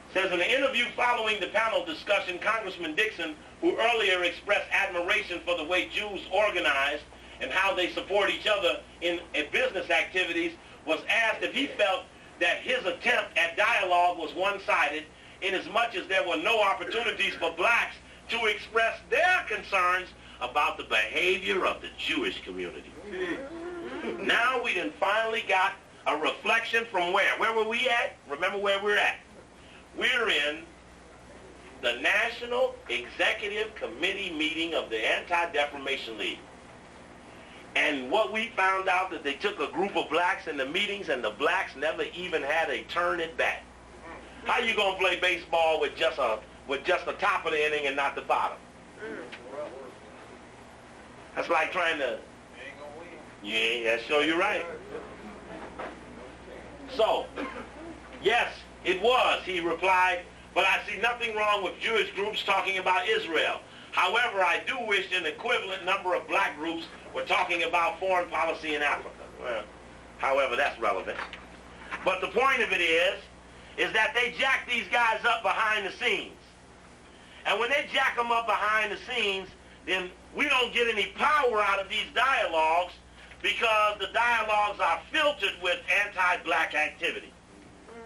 It says in an interview following the panel discussion, Congressman Dixon, who earlier expressed admiration for the way Jews organize and how they support each other in business activities, was asked if he felt that his attempt at dialogue was one-sided, inasmuch as there were no opportunities for blacks to express their concerns about the behavior of the Jewish community. Now we done finally got a reflection from where? Where were we at? Remember where we're at. We're in the National Executive Committee meeting of the Anti-Defamation League. And what we found out that they took a group of blacks in the meetings and the blacks never even had a turn at bat. How you gonna play baseball with just the top of the inning and not the bottom? That's like trying to... Yeah, that's sure you're right. So, yes, it was, he replied, but I see nothing wrong with Jewish groups talking about Israel. However, I do wish an equivalent number of black groups were talking about foreign policy in Africa. Well, however, that's relevant. But the point of it is that they jack these guys up behind the scenes. And when they jack them up behind the scenes, then we don't get any power out of these dialogues because the dialogues are filtered with anti-black activity.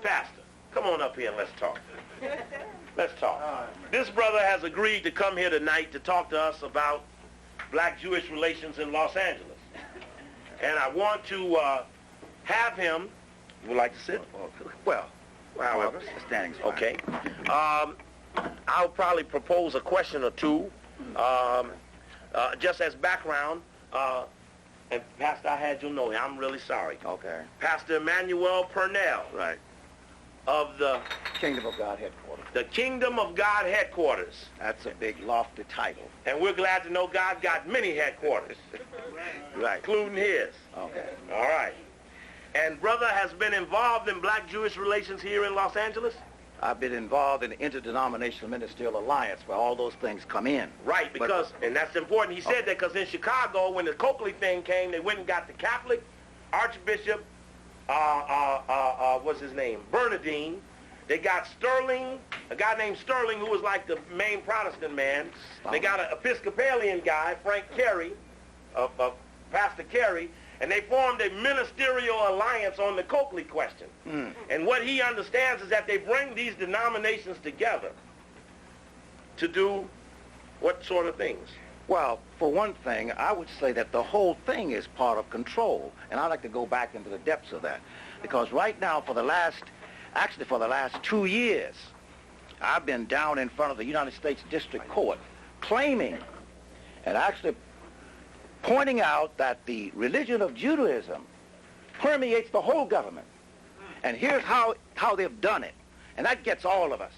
Pastor, come on up here and let's talk. Let's talk. This brother has agreed to come here tonight to talk to us about black-Jewish relations in Los Angeles. And I want to have him, you would like to sit? Well, however. Standing's fine. Okay. I'll probably propose a question or two, just as background. And Pastor, I had you know him. I'm really sorry. Okay. Pastor Emmanuel Purnell. Right. Of the Kingdom of God headquarters. The Kingdom of God headquarters. That's a big, lofty title. And we're glad to know God got many headquarters. Right. Including his. Okay. All right. And brother has been involved in black-Jewish relations here in Los Angeles? I've been involved in the Interdenominational Ministerial Alliance where all those things come in. Right, because, and that's important. He said that because in Chicago, when the Coakley thing came, they went and got the Catholic Archbishop, what's his name, Bernardine. They got Sterling, a guy named Sterling, who was like the main Protestant man. They got an Episcopalian guy, Frank Carey, Pastor Carey, and they formed a ministerial alliance on the Coakley question. And what he understands is that they bring these denominations together to do what sort of things? Well, for one thing, I would say that the whole thing is part of control. And I'd like to go back into the depths of that. Because right now, for the last 2 years, I've been down in front of the United States District Court claiming and actually pointing out that the religion of Judaism permeates the whole government. And here's how they've done it. And that gets all of us.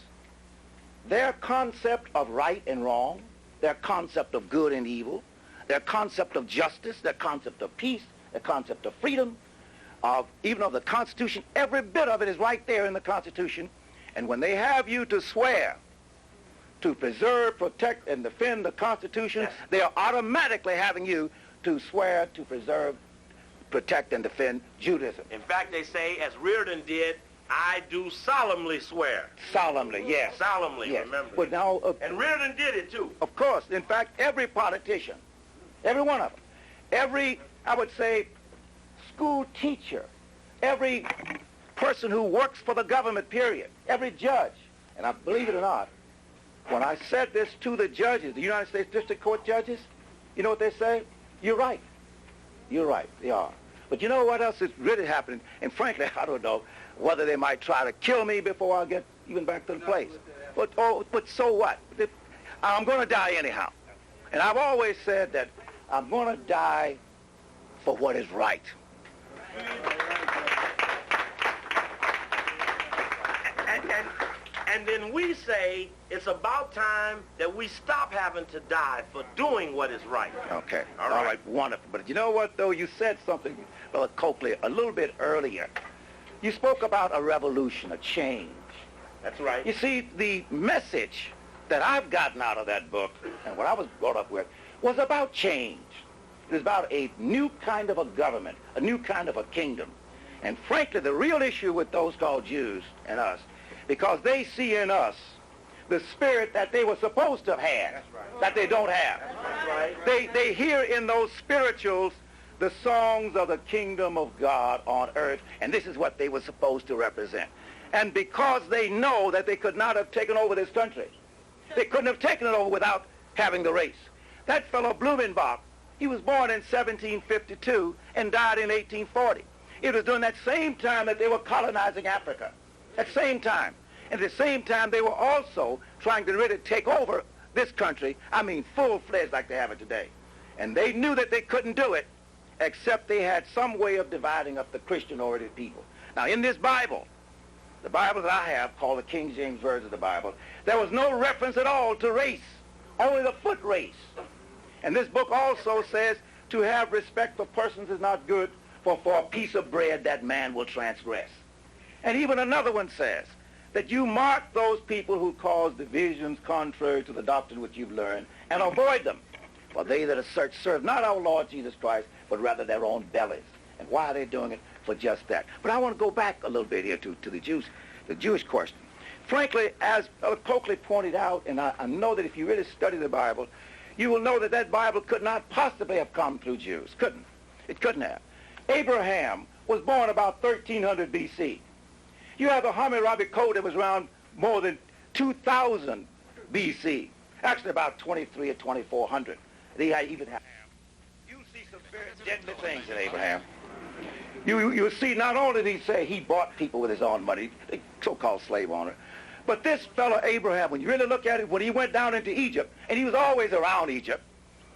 Their concept of right and wrong, their concept of good and evil, their concept of justice, their concept of peace, their concept of freedom, even of the Constitution, every bit of it is right there in the Constitution. And when they have you to swear to preserve, protect, and defend the Constitution, they are automatically having you to swear to preserve, protect and defend Judaism. In fact, they say, as Reardon did, I do solemnly swear. Solemnly, yes. Solemnly, Yes. remember. But now, And Reardon did it, too. of course, in fact, every politician, every one of them, every, I would say, school teacher, every person who works for the government, period, every judge, and I believe it or not, when I said this to the judges, the United States District Court judges, you know what they say? You're right. You're right. They are. But you know what else is really happening? And frankly, I don't know whether they might try to kill me before I get even back to the place. But so what? I'm going to die anyhow. And I've always said that I'm going to die for what is right. And then we say it's about time that we stop having to die for doing what is right. Okay. All All right. right. Wonderful. But you know what, though? You said something, Brother Coakley, a little bit earlier. You spoke about a revolution, a change. That's right. You see, the message that I've gotten out of that book, and what I was brought up with, was about change. It was about a new kind of a government, a new kind of a kingdom. And frankly, the real issue with those called Jews and us, because they see in us the spirit that they were supposed to have had, that they don't have. That's right. They hear in those spirituals the songs of the kingdom of God on earth, and this is what they were supposed to represent. And because they know that they could not have taken over this country, they couldn't have taken it over without having the race. That fellow Blumenbach, he was born in 1752 and died in 1840. It was during that same time that they were colonizing Africa. At the same time. And at the same time, they were also trying to really take over this country, I mean full-fledged like they have it today. And they knew that they couldn't do it except they had some way of dividing up the Christian-oriented people. Now, in this Bible, the Bible that I have, called the King James Version of the Bible, there was no reference at all to race, only the foot race. And this book also says to have respect for persons is not good, for a piece of bread that man will transgress. And even another one says that you mark those people who cause divisions contrary to the doctrine which you've learned and avoid them. For they that assert serve not our Lord Jesus Christ, but rather their own bellies. And why are they doing it? For just that. But I want to go back a little bit here to the Jewish question. Frankly, as Coakley pointed out, and I know that if you really study the Bible, you will know that that Bible could not possibly have come through Jews. Couldn't. It couldn't have. Abraham was born about 1300 B.C. You have the Hammurabi Code that was around more than 2000 B.C. Actually about 23 or 2400. They even have. You see some very deadly things in Abraham. You see, not only did he say he bought people with his own money, the so-called slave owner, but this fellow Abraham, when you really look at it, when he went down into Egypt, and he was always around Egypt,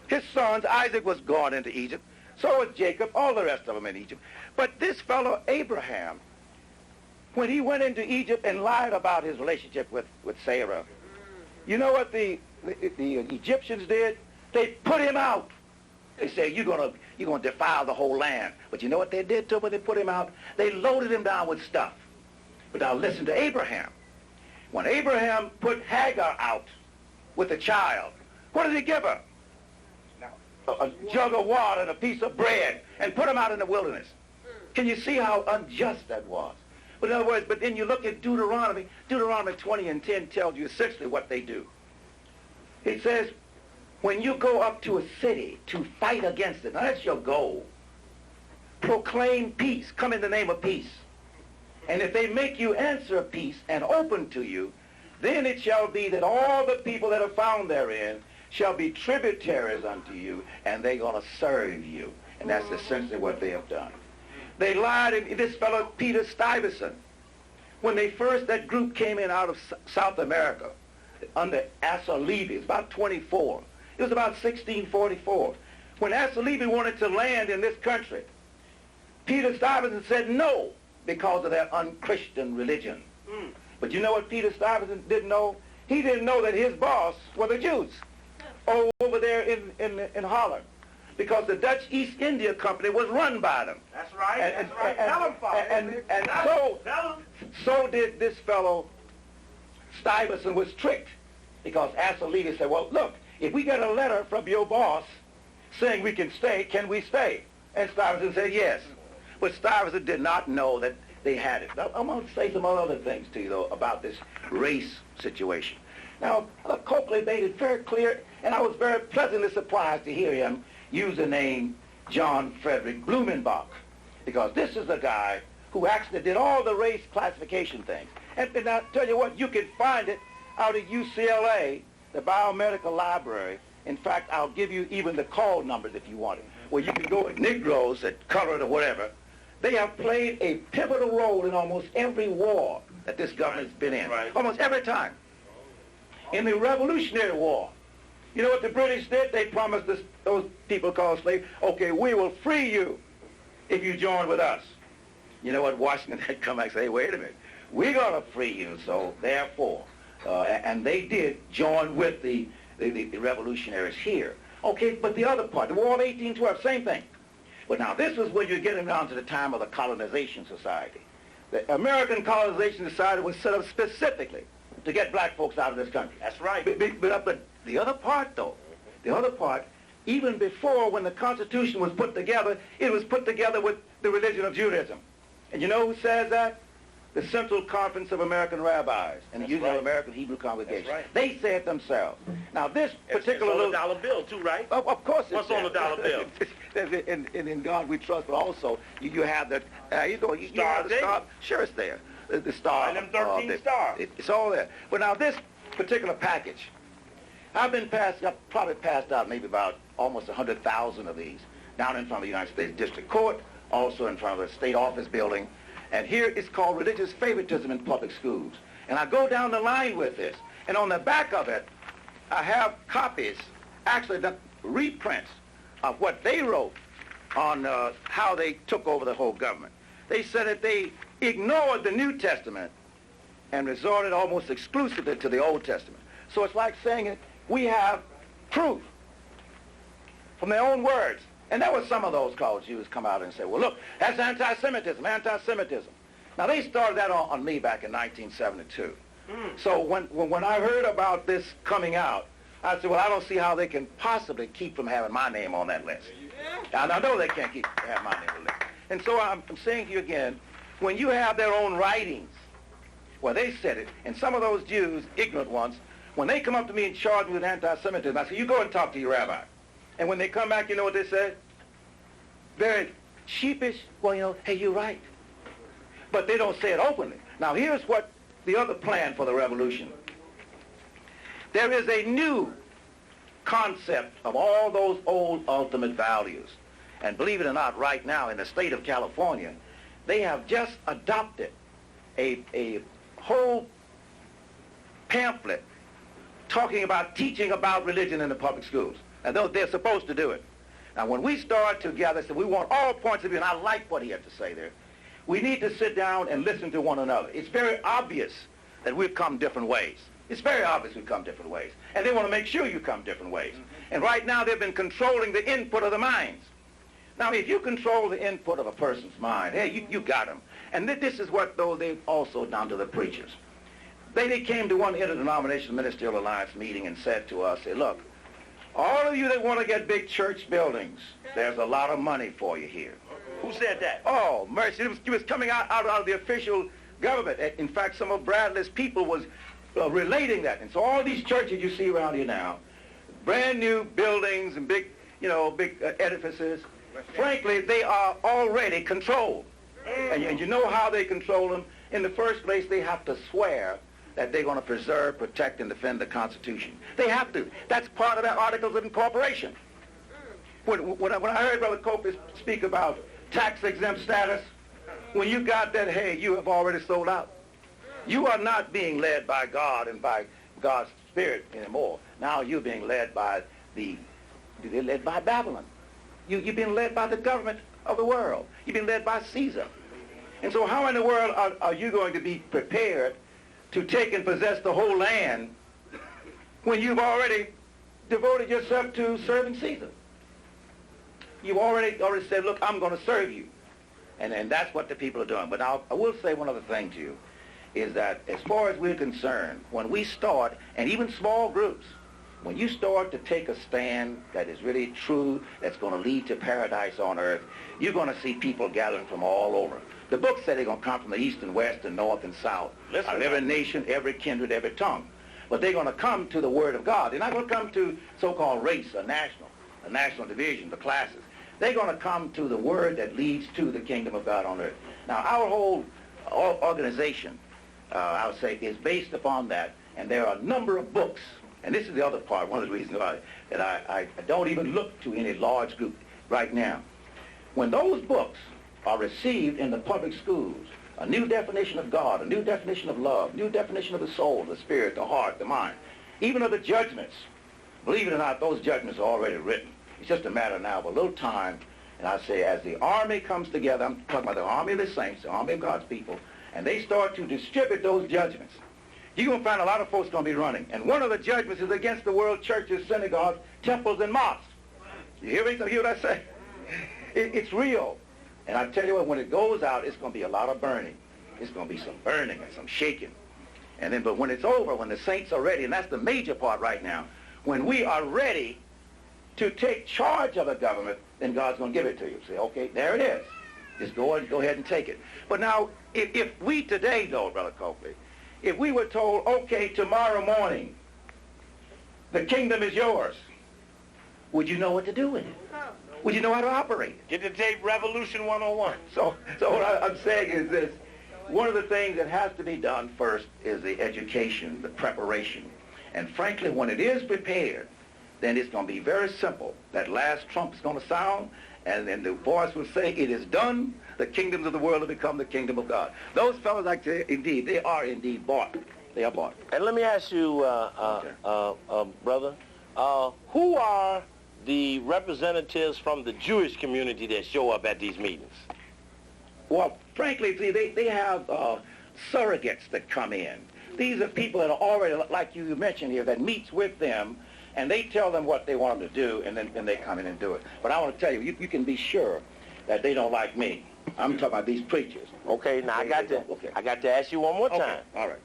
his sons, Isaac was gone into Egypt, so was Jacob, all the rest of them in Egypt. But this fellow Abraham, when he went into Egypt and lied about his relationship with Sarah, you know what the Egyptians did? They put him out. They say, you're gonna defile the whole land. But you know what they did to him when they put him out? They loaded him down with stuff. But now listen to Abraham. When Abraham put Hagar out with a child, what did he give her? A jug of water and a piece of bread, and put him out in the wilderness. Can you see how unjust that was? But in other words, but then you look at Deuteronomy 20 and 10 tells you essentially what they do. It says, when you go up to a city to fight against it, now that's your goal, proclaim peace, come in the name of peace. And if they make you answer peace and open to you, then it shall be that all the people that are found therein shall be tributaries unto you, and they're going to serve you. And that's essentially what they have done. They lied in this fellow Peter Stuyvesant. When that group came in out of South America under Asa Levy, it's about 24. It was about 1644. When Asa Levy wanted to land in this country, Peter Stuyvesant said no because of their unchristian religion. But you know what Peter Stuyvesant didn't know? He didn't know that his boss were the Jews over there in Holland, because the Dutch East India Company was run by them. That's right. And, That's right. Tell him, Father. And so did this fellow Stuyvesant was tricked, because Asa Levy said, well, look, if we get a letter from your boss saying we can stay, can we stay? And Stuyvesant said yes. But Stuyvesant did not know that they had it. Now, I'm going to say some other things to you, though, about this race situation. Now, Copley made it very clear, and I was very pleasantly surprised to hear him use the name John Frederick Blumenbach, because this is the guy who actually did all the race classification things. And I'll tell you what, you can find it out at UCLA, the Biomedical Library. In fact, I'll give you even the call numbers if you want it, where you can go at Negroes, at colored or whatever. They have played a pivotal role in almost every war that this government's been in, almost every time. In the Revolutionary War, you know what the British did? They promised those people called slaves, okay, we will free you if you join with us. You know what Washington had come back and say, hey, wait a minute, we're going to free you, so therefore. And they did join with the revolutionaries here. Okay, but the other part, the War of 1812, same thing. But now this is where you're getting down to the time of the Colonization Society. The American Colonization Society was set up specifically to get black folks out of this country. That's right. But the other part, though, the other part, even before when the Constitution was put together, it was put together with the religion of Judaism. And you know who says that? The Central Conference of American Rabbis and the Union of American Hebrew Congregations. Right. They say it themselves. Now this particular it's on the dollar bill too, right? Of course it's What's on the dollar bill? and in God we trust, but also you have that, you have the star. Sure, it's there. The star. And them 13 stars. It's all there. But now this particular package, I've probably passed out maybe about almost 100,000 of these down in front of the United States District Court, also in front of the State Office Building. And here it's called Religious Favoritism in Public Schools. And I go down the line with this. And on the back of it, I have copies, actually the reprints of what they wrote on how they took over the whole government. They said that they ignored the New Testament and resorted almost exclusively to the Old Testament. So it's like saying it, we have proof from their own words. And there were some of those called Jews come out and say, well, look, that's anti-Semitism, anti-Semitism. Now, they started that on me back in 1972. So when I heard about this coming out, I said, well, I don't see how they can possibly keep from having my name on that list. And I know they can't keep having my name on the list. And so I'm saying to you again, when you have their own writings, well, they said it, and some of those Jews, ignorant ones, when they come up to me and charge me with anti-Semitism, I say, you go and talk to your rabbi. And when they come back, you know what they say? Very sheepish. Well, hey, you're right. But they don't say it openly. Now, here's what the other plan for the revolution. There is a new concept of all those old ultimate values. And believe it or not, right now in the state of California, they have just adopted a whole pamphlet talking about teaching about religion in the public schools. And they're supposed to do it. Now, when we start together, so we want all points of view, and I like what he had to say there, we need to sit down and listen to one another. It's very obvious that we've come different ways. It's very obvious we've come different ways. And they want to make sure you come different ways. And right now, they've been controlling the input of the minds. Now, if you control the input of a person's mind, hey, you got them. And this is what, though, they've also done to the preachers. They came to one interdenominational ministerial alliance meeting and said to us, say, look, all of you that want to get big church buildings, there's a lot of money for you here. Who said that? Oh, mercy. It was coming out of the official government. In fact, some of Bradley's people was relating that. And so all these churches you see around here now, brand new buildings and big edifices, frankly, they are already controlled. And you know how they control them? In the first place, they have to swear that they're going to preserve, protect, and defend the Constitution. They have to. That's part of their Articles of Incorporation. When I heard Brother Copley speak about tax-exempt status, when you got that, hey, you have already sold out. You are not being led by God and by God's Spirit anymore. Now you're being led by Babylon. You've been led by the government of the world. You've been led by Caesar. And so how in the world are you going to be prepared to take and possess the whole land when you've already devoted yourself to serving Caesar? You've already said, look, I'm going to serve you. And that's what the people are doing. But now, I will say one other thing to you, is that as far as we're concerned, when we start, and even small groups, when you start to take a stand that is really true, that's going to lead to paradise on earth, you're going to see people gathering from all over. The book said they're going to come from the east and west and north and south, out of every nation, every kindred, every tongue. But they're going to come to the Word of God. They're not going to come to so-called race or national division, the classes. They're going to come to the Word that leads to the kingdom of God on earth. Now, our whole organization, I would say, is based upon that, and there are a number of books. And this is the other part, one of the reasons why that I don't even look to any large group right now. When those books are received in the public schools, a new definition of God, a new definition of love, new definition of the soul, the spirit, the heart, the mind, even of the judgments. Believe it or not, those judgments are already written. It's just a matter now of a little time, and I say as the army comes together, I'm talking about the army of the saints, the army of God's people, and they start to distribute those judgments, you're going to find a lot of folks going to be running. And one of the judgments is against the world churches, synagogues, temples, and mosques. You hear me? You hear what I say? It's real. And I tell you what, when it goes out, it's going to be a lot of burning. It's going to be some burning and some shaking. And then, but when it's over, when the saints are ready, and that's the major part right now, when we are ready to take charge of the government, then God's going to give it to you. Say, okay, there it is. Just go ahead and take it. But now, if we today, though, Brother Copley, if we were told, okay, tomorrow morning, the kingdom is yours, would you know what to do with it? Would you know how to operate it? Get the tape Revolution 101. So what I'm saying is this. One of the things that has to be done first is the education, the preparation. And frankly, when it is prepared, then it's going to be very simple. That last trump is going to sound, and then the voice will say, it is done. The kingdoms of the world have become the kingdom of God. Those fellows, like indeed, they are indeed bought. They are bought. And let me ask you, brother, who are the representatives from the Jewish community that show up at these meetings? Well, frankly, see, they have surrogates that come in. These are people that are already, like you mentioned here, that meets with them, and they tell them what they want them to do, and then they come in and do it. But I want to tell you, you can be sure that they don't like me. I'm talking about these preachers. Okay, now I got to ask you one more time. Okay, all right.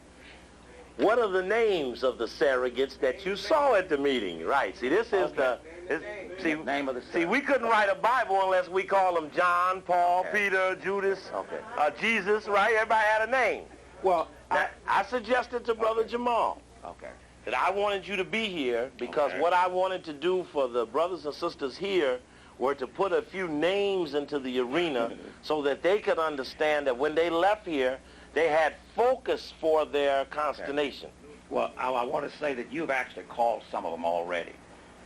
What are the names of the surrogates that you saw at the meeting? Right. See, this is name of the see, we couldn't write a Bible unless we call them John, Paul, Peter, Judas, Jesus. Right? Everybody had a name. Well, I suggested to Brother Jamal that I wanted you to be here because what I wanted to do for the brothers and sisters here were to put a few names into the arena so that they could understand that when they left here, they had focus for their consternation. Well, I want to say that you've actually called some of them already,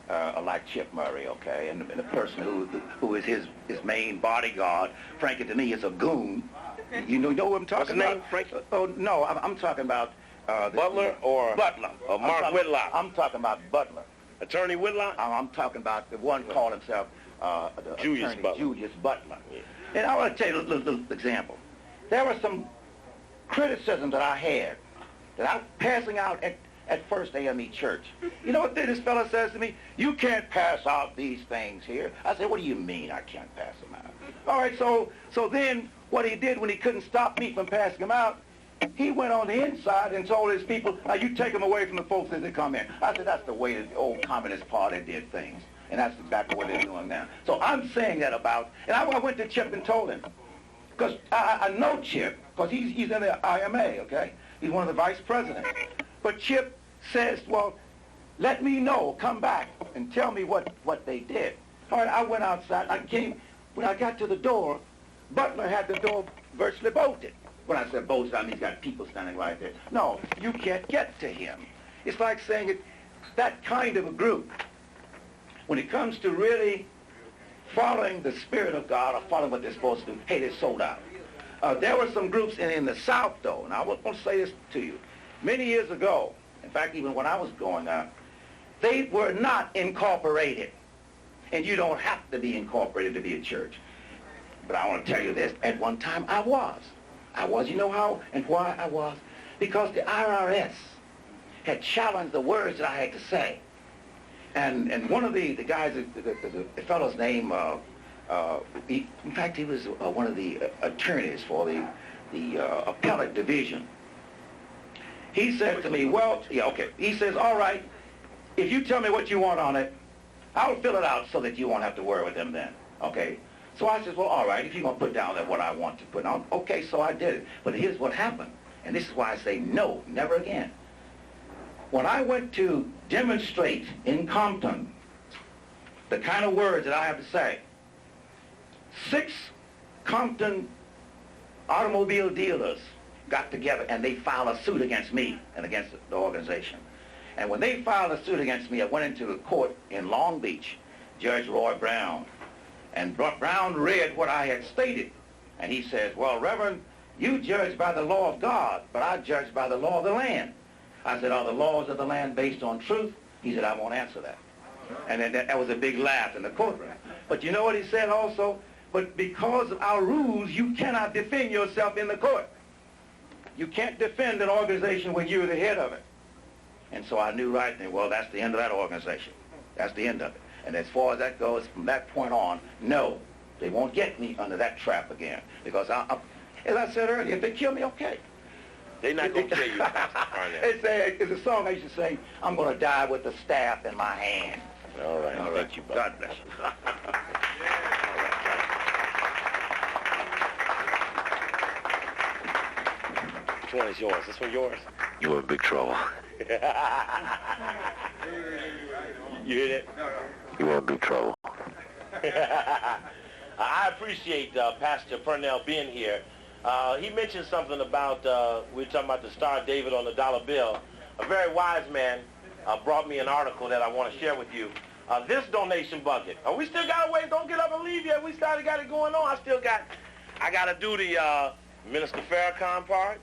like Chip Murray, okay, and the person who is his main bodyguard. Frankly, to me, is a goon. You know who I'm talking about? What's his name, Frank? Oh, no, I'm talking about... Butler or... Butler. Or Mark Whitlock? I'm talking about Butler. Attorney Whitlock? I'm talking about the one called himself Julius Butler. Julius Butler. Yeah. And I want to tell you a little example. There were some criticism that I had that I'm passing out at First AME Church. You know what this fellow says to me? You can't pass out these things here. I said, what do you mean I can't pass them out? All right, so then what he did when he couldn't stop me from passing them out, he went on the inside and told his people, now you take them away from the folks as they come in. I said, that's the way the old Communist Party did things. And that's exactly what they're doing now. So I'm saying that about, and I went to Chip and told him, because I know Chip, because he's in the IMA, okay? He's one of the vice presidents. But Chip says, well, let me know, come back and tell me what they did. All right, I went outside. When I got to the door, Butler had the door virtually bolted. When I said bolted, I mean he's got people standing right there. No, you can't get to him. It's like saying that kind of a group, when it comes to really following the Spirit of God or following what they're supposed to do, hey, they're sold out. There were some groups in the South, though, and I want to say this to you. Many years ago, in fact, even when I was growing up, they were not incorporated. And you don't have to be incorporated to be a church. But I want to tell you this, at one time I was. You know how and why I was? Because the IRS had challenged the words that I had to say. And one of the guys, the fellow's name, in fact, he was one of the attorneys for the appellate division. He said to me, well, he says, all right, if you tell me what you want on it, I'll fill it out so that you won't have to worry with them then, okay? So I said, well, all right, if you're going to put down that what I want to put down, okay, so I did it. But here's what happened, and this is why I say no, never again. When I went to demonstrate in Compton the kind of words that I have to say, 6 Compton automobile dealers got together and they filed a suit against me and against the organization. And when they filed a suit against me, I went into the court in Long Beach, Judge Roy Brown. And Brown read what I had stated. And he says, well, Reverend, you judge by the law of God, but I judge by the law of the land. I said, are the laws of the land based on truth? He said, I won't answer that. And then that was a big laugh in the courtroom. But you know what he said also? But because of our rules, you cannot defend yourself in the court. You can't defend an organization when you're the head of it. And so I knew right then, well, that's the end of that organization. That's the end of it. And as far as that goes, from that point on, no, they won't get me under that trap again. Because, as I said earlier, if they kill me, okay. They're not going to kill you, Pastor Parnell. It's a song I used to sing, I'm going to die with the staff in my hand. All right. All right. Thank you, brother. God bless you. Which one is yours? This one yours? You're in big trouble. You hear that? You're in big trouble. I appreciate Pastor Purnell being here. He mentioned something about, we were talking about the Star of David on the dollar bill. A very wise man brought me an article that I want to share with you. This donation bucket. We still got to wait. Don't get up and leave yet. We got it going on. I got to do the Minister Farrakhan part.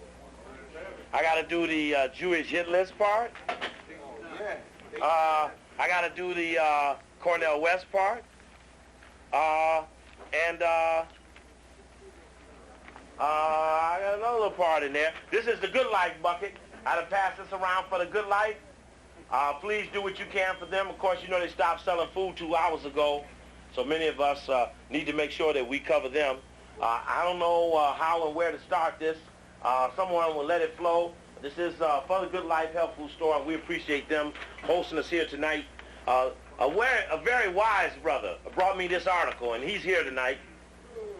I got to do the Jewish hit list part. I got to do the Cornel West part. And I got another little part in there. This is the Good Life bucket. I done passed this around for the Good Life. Please do what you can for them. Of course, you know they stopped selling food 2 hours ago, so many of us need to make sure that we cover them. I don't know how and where to start this. Someone will let it flow. This is for the Good Life Health Food Store, and we appreciate them hosting us here tonight. A very wise brother brought me this article, and he's here tonight.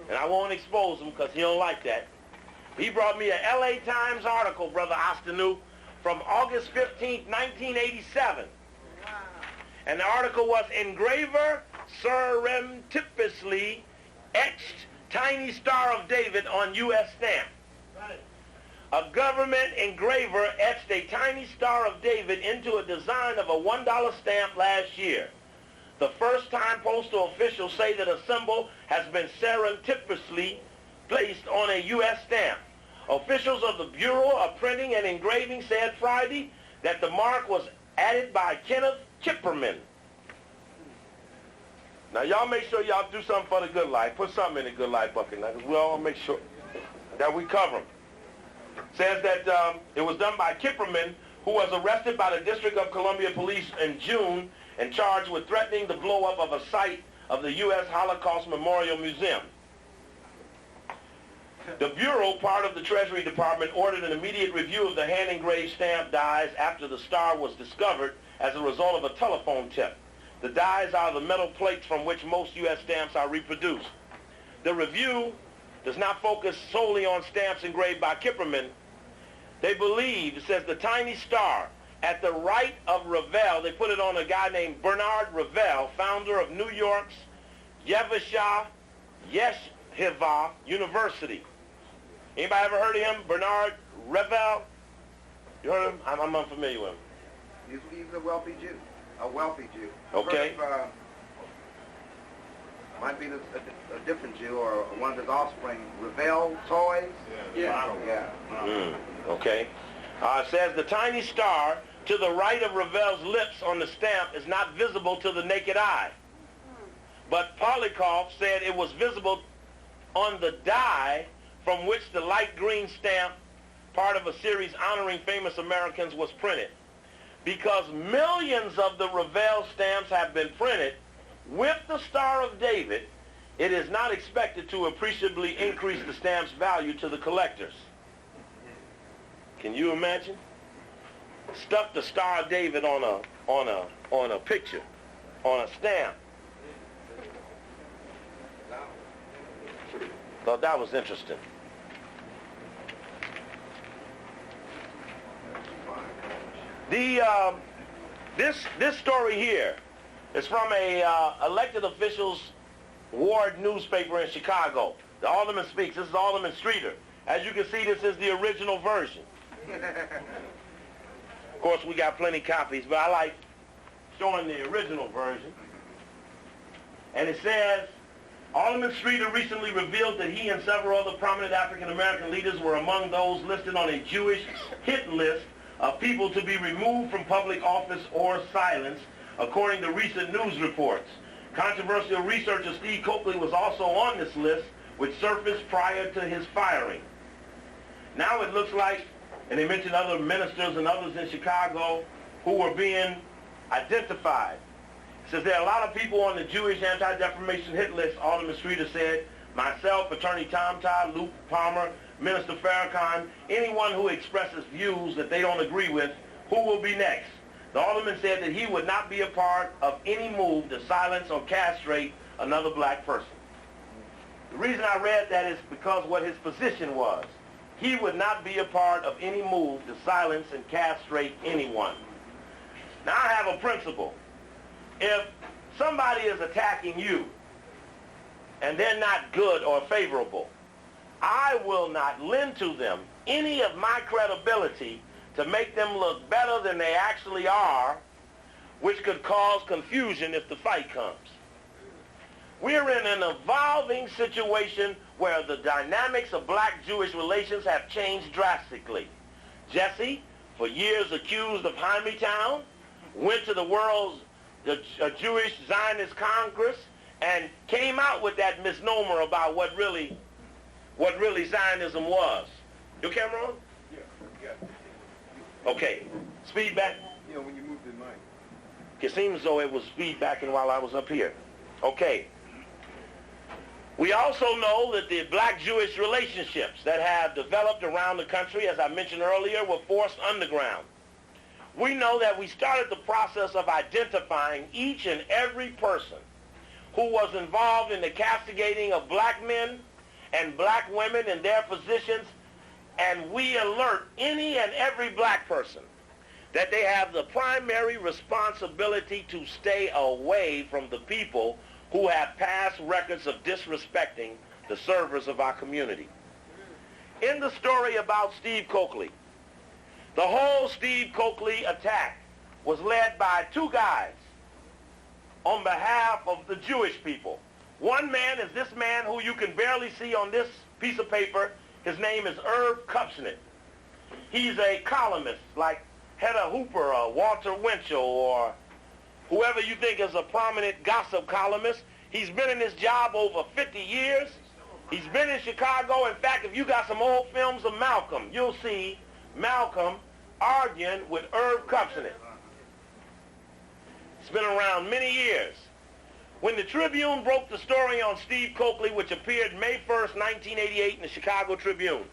And I won't expose him because he don't like that. He brought me a LA Times article, Brother Ostanu, from August 15th, 1987. Wow. And the article was Engraver Surreptitiously Etched Tiny Star of David on U.S. Stamp. Right. A government engraver etched a tiny Star of David into a design of a $1 stamp last year. The first time postal officials say that a symbol has been surreptitiously placed on a U.S. stamp. Officials of the Bureau of Printing and Engraving said Friday that the mark was added by Kenneth Chipperman. Now, y'all make sure y'all do something for the Good Life. Put something in the Good Life bucket now, because we all make sure that we cover them. Says that it was done by Kipperman, who was arrested by the District of Columbia Police in June and charged with threatening the blow-up of a site of the U.S. Holocaust Memorial Museum. The Bureau, part of the Treasury Department, ordered an immediate review of the hand-engraved stamp dies after the star was discovered as a result of a telephone tip. The dies are the metal plates from which most U.S. stamps are reproduced. The review does not focus solely on stamps engraved by Kipperman. They believe, it says, the tiny star at the right of Revelle, they put it on a guy named Bernard Revelle, founder of New York's Yeshiva University. Anybody ever heard of him, Bernard Revelle? You heard of him? I'm unfamiliar with him. He's a wealthy Jew. A wealthy Jew. Okay. Might be a different Jew or one of his offspring. Revelle Toys? Yeah. Okay. It says the tiny star to the right of Revelle's lips on the stamp is not visible to the naked eye. But Polikoff said it was visible on the die from which the light green stamp, part of a series honoring famous Americans, was printed. Because millions of the Revelle stamps have been printed with the Star of David, it is not expected to appreciably increase the stamp's value to the collectors. Can you imagine? Stuck the Star of David on a on a picture, on a stamp. Thought that was interesting. This story here is from a elected official's ward newspaper in Chicago. The Alderman Speaks. This is Alderman Streeter. As you can see, this is the original version. Of course, we got plenty copies, but I like showing the original version. And it says, Alderman Streeter recently revealed that he and several other prominent African-American leaders were among those listed on a Jewish hit list of people to be removed from public office or silenced, according to recent news reports. Controversial researcher Steve Coakley was also on this list, which surfaced prior to his firing. Now it looks like, and they mentioned other ministers and others in Chicago who were being identified. It says there are a lot of people on the Jewish anti-defamation hit list, Alderman Streeter said. Myself, Attorney Tom Todd, Luke Palmer, Minister Farrakhan, anyone who expresses views that they don't agree with, who will be next? The Alderman said that he would not be a part of any move to silence or castrate another black person. The reason I read that is because what his position was. He would not be a part of any move to silence and castrate anyone. Now I have a principle. If somebody is attacking you and they're not good or favorable, I will not lend to them any of my credibility to make them look better than they actually are, which could cause confusion if the fight comes. We're in an evolving situation where the dynamics of black-Jewish relations have changed drastically. Jesse, for years accused of Hymietown, went to the world's Jewish Zionist Congress and came out with that misnomer about what really Zionism was. You okay, Cameron? Yeah. Okay. Speed back. Yeah, when you moved the mic. It seems as though it was speed backing while I was up here. Okay. We also know that the black-Jewish relationships that have developed around the country, as I mentioned earlier, were forced underground. We know that we started the process of identifying each and every person who was involved in the castigating of black men and black women in their positions, and we alert any and every black person that they have the primary responsibility to stay away from the people who have past records of disrespecting the servers of our community. In the story about Steve Coakley, the whole Steve Coakley attack was led by two guys on behalf of the Jewish people. One man is this man who you can barely see on this piece of paper. His name is Irv Kupcinet. He's a columnist like Hedda Hooper or Walter Winchell or whoever you think is a prominent gossip columnist. He's been in this job over 50 years. He's been in Chicago. In fact, if you got some old films of Malcolm, you'll see Malcolm arguing with Irv Kupcinet. It's been around many years. When the Tribune broke the story on Steve Coakley, which appeared May 1st, 1988 in the Chicago Tribune,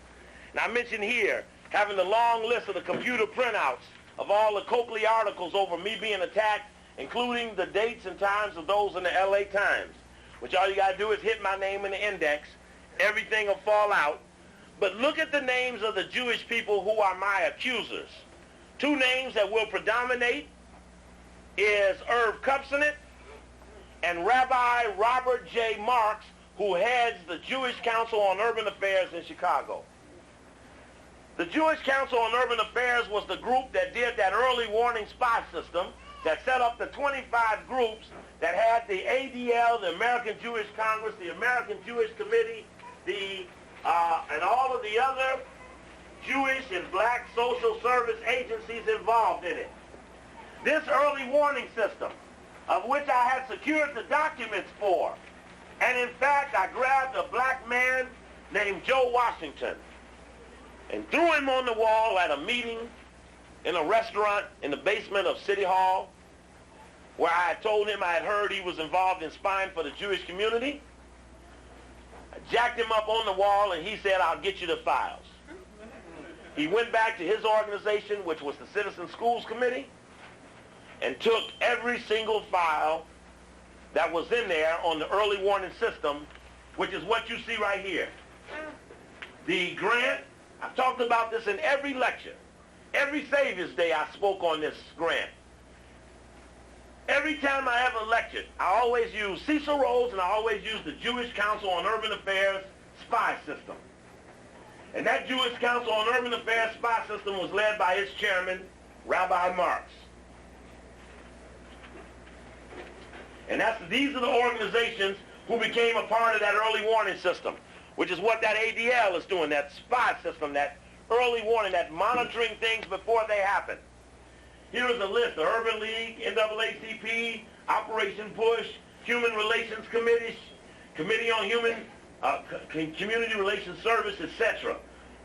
and I mentioned here having the long list of the computer printouts of all the Coakley articles over me being attacked, including the dates and times of those in the LA Times, which all you got to do is hit my name in the index. Everything will fall out. But look at the names of the Jewish people who are my accusers. Two names that will predominate is Irv Kupcinet and Rabbi Robert J. Marks, who heads the Jewish Council on Urban Affairs in Chicago. The Jewish Council on Urban Affairs was the group that did that early warning spy system that set up the 25 groups that had the ADL, the American Jewish Congress, the American Jewish Committee, and all of the other Jewish and black social service agencies involved in it. This early warning system, of which I had secured the documents for, and in fact I grabbed a black man named Joe Washington and threw him on the wall at a meeting in a restaurant in the basement of City Hall, where I had told him I had heard he was involved in spying for the Jewish community. I jacked him up on the wall and he said, "I'll get you the files." He went back to his organization, which was the Citizen Schools Committee, and took every single file that was in there on the early warning system, which is what you see right here. The grant, I've talked about this in every lecture. Every Savior's Day I spoke on this grant. Every time I ever lectured, I always use Cecil Rhodes and I always use the Jewish Council on Urban Affairs spy system. And that Jewish Council on Urban Affairs spy system was led by its chairman, Rabbi Marks. And these are the organizations who became a part of that early warning system, which is what that ADL is doing, that spy system, that early warning, that monitoring things before they happen. Here is a list: the Urban League, NAACP, Operation Push, Human Relations Committee, Committee on Human Community Relations Service, etc.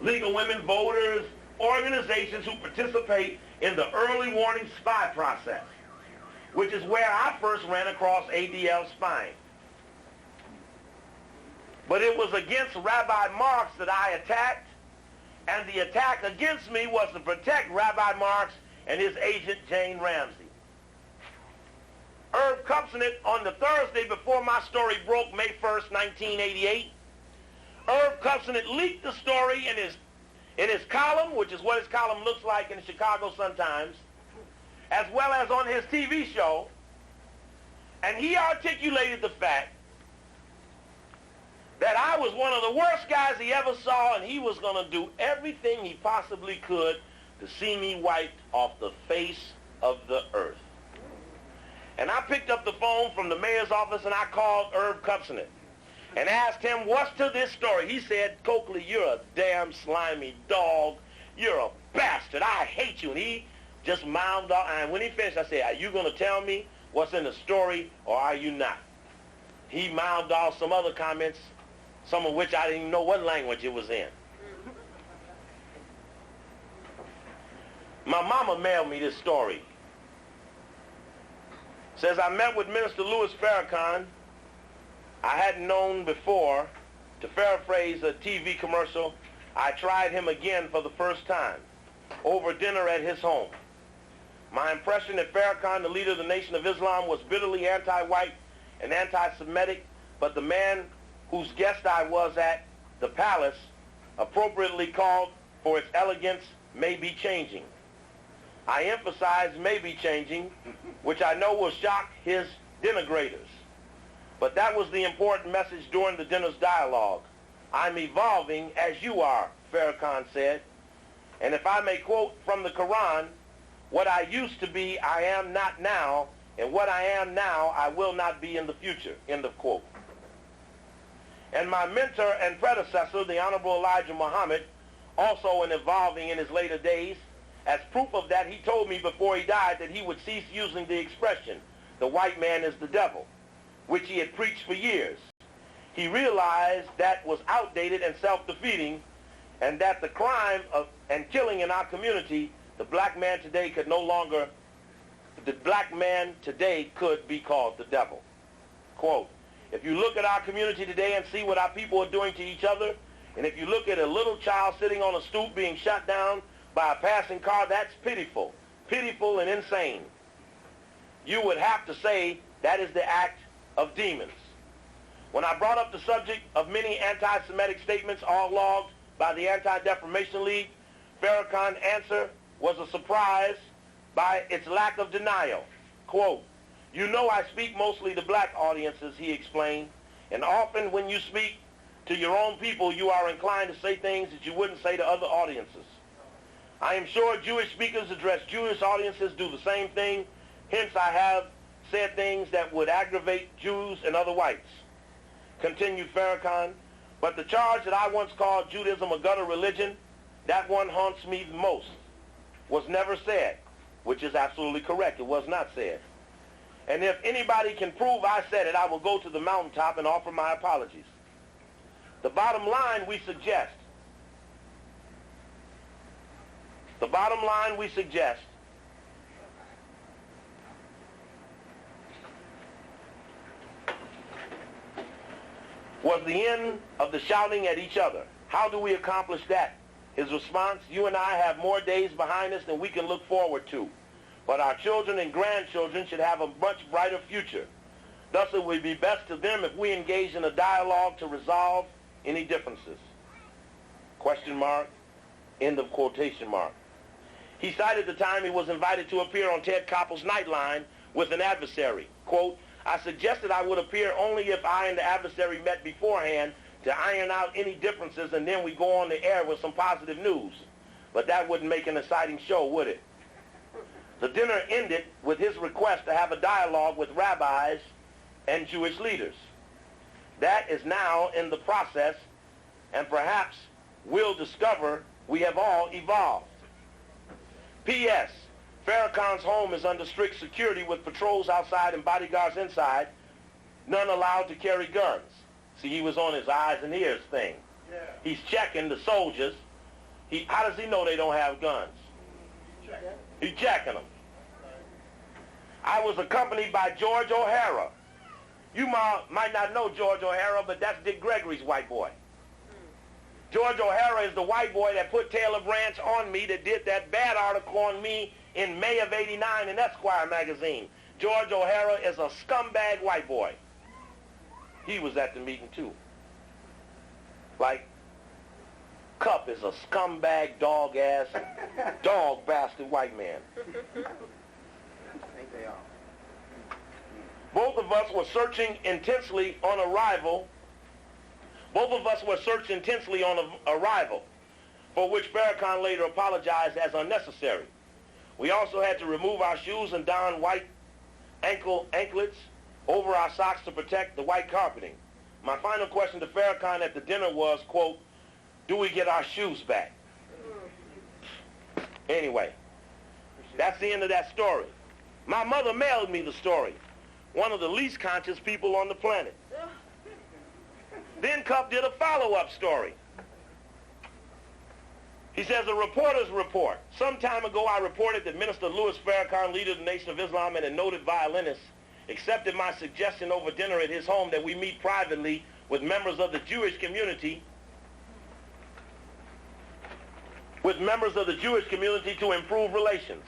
League of Women Voters, organizations who participate in the early warning spy process, which is where I first ran across ADL spying. But it was against Rabbi Marks that I attacked, and the attack against me was to protect Rabbi Marks and his agent, Jane Ramsey. Irv Kupcinet, on the Thursday before my story broke, May 1st, 1988, Irv Kupcinet leaked the story in his column, which is what his column looks like in the Chicago Sun-Times, as well as on his TV show, and he articulated the fact that I was one of the worst guys he ever saw, and he was going to do everything he possibly could to see me wiped off the face of the earth. And I picked up the phone from the mayor's office and I called Irv Kupcinet and asked him, what's to this story? He said, Coakley, you're a damn slimy dog. You're a bastard. I hate you. And he just mouthed off. And when he finished, I said, are you going to tell me what's in the story or are you not? He mouthed off some other comments, some of which I didn't even know what language it was in. My mama mailed me this story. Says, I met with Minister Louis Farrakhan. I hadn't known before. To paraphrase a TV commercial, I tried him again for the first time, over dinner at his home. My impression that Farrakhan, the leader of the Nation of Islam, was bitterly anti-white and anti-Semitic, but the man whose guest I was at the palace, appropriately called for its elegance, may be changing. I emphasize may be changing, which I know will shock his denigrators. But that was the important message during the dinner's dialogue. I'm evolving as you are, Farrakhan said. And if I may quote from the Quran, what I used to be, I am not now, and what I am now, I will not be in the future, end of quote. And my mentor and predecessor, the Honorable Elijah Muhammad, also in evolving in his later days, as proof of that, he told me before he died that he would cease using the expression, the white man is the devil, which he had preached for years. He realized that was outdated and self-defeating, and that the crime of and killing in our community, the black man today could be called the devil. Quote, if you look at our community today and see what our people are doing to each other, and if you look at a little child sitting on a stoop being shot down by a passing car, that's pitiful and insane. You would have to say that is the act of demons. When I brought up the subject of many anti-Semitic statements, all logged by the Anti-Defamation League, Farrakhan's answer was a surprise by its lack of denial. Quote, you know I speak mostly to black audiences, he explained, and often when you speak to your own people, you are inclined to say things that you wouldn't say to other audiences. I am sure Jewish speakers address Jewish audiences do the same thing. Hence, I have said things that would aggravate Jews and other whites. Continued Farrakhan, but the charge that I once called Judaism a gutter religion, that one haunts me the most, was never said, which is absolutely correct. It was not said. And if anybody can prove I said it, I will go to the mountaintop and offer my apologies. The bottom line we suggest was the end of the shouting at each other. How do we accomplish that? His response, you and I have more days behind us than we can look forward to. but our children and grandchildren should have a much brighter future. Thus, it would be best to them if we engage in a dialogue to resolve any differences. Question mark, end of quotation mark. He cited the time he was invited to appear on Ted Koppel's Nightline with an adversary. Quote, I suggested I would appear only if I and the adversary met beforehand to iron out any differences, and then we go on the air with some positive news. But that wouldn't make an exciting show, would it? The dinner ended with his request to have a dialogue with rabbis and Jewish leaders. That is now in the process, and perhaps we'll discover we have all evolved. P.S. Farrakhan's home is under strict security with patrols outside and bodyguards inside, none allowed to carry guns. See, he was on his eyes and ears thing. Yeah. He's checking the soldiers. How does he know they don't have guns? He's checking them. I was accompanied by George O'Hara. You might not know George O'Hara, but that's Dick Gregory's white boy. George O'Hara is the white boy that put Taylor Branch on me, that did that bad article on me in May of '89 in Esquire magazine. George O'Hara is a scumbag white boy. He was at the meeting too. Like, Cup is a scumbag, dog-ass, dog bastard white man. I think they are. Both of us were searching intensely on arrival. Both of us were searched intensely on arrival, for which Farrakhan later apologized as unnecessary. We also had to remove our shoes and don white anklets over our socks to protect the white carpeting. My final question to Farrakhan at the dinner was, quote, do we get our shoes back? Anyway, that's the end of that story. My mother mailed me the story, one of the least conscious people on the planet. Then Cup did a follow-up story. He says, a reporter's report. Some time ago, I reported that Minister Louis Farrakhan, leader of the Nation of Islam and a noted violinist, accepted my suggestion over dinner at his home that we meet privately with members of the Jewish community, to improve relations.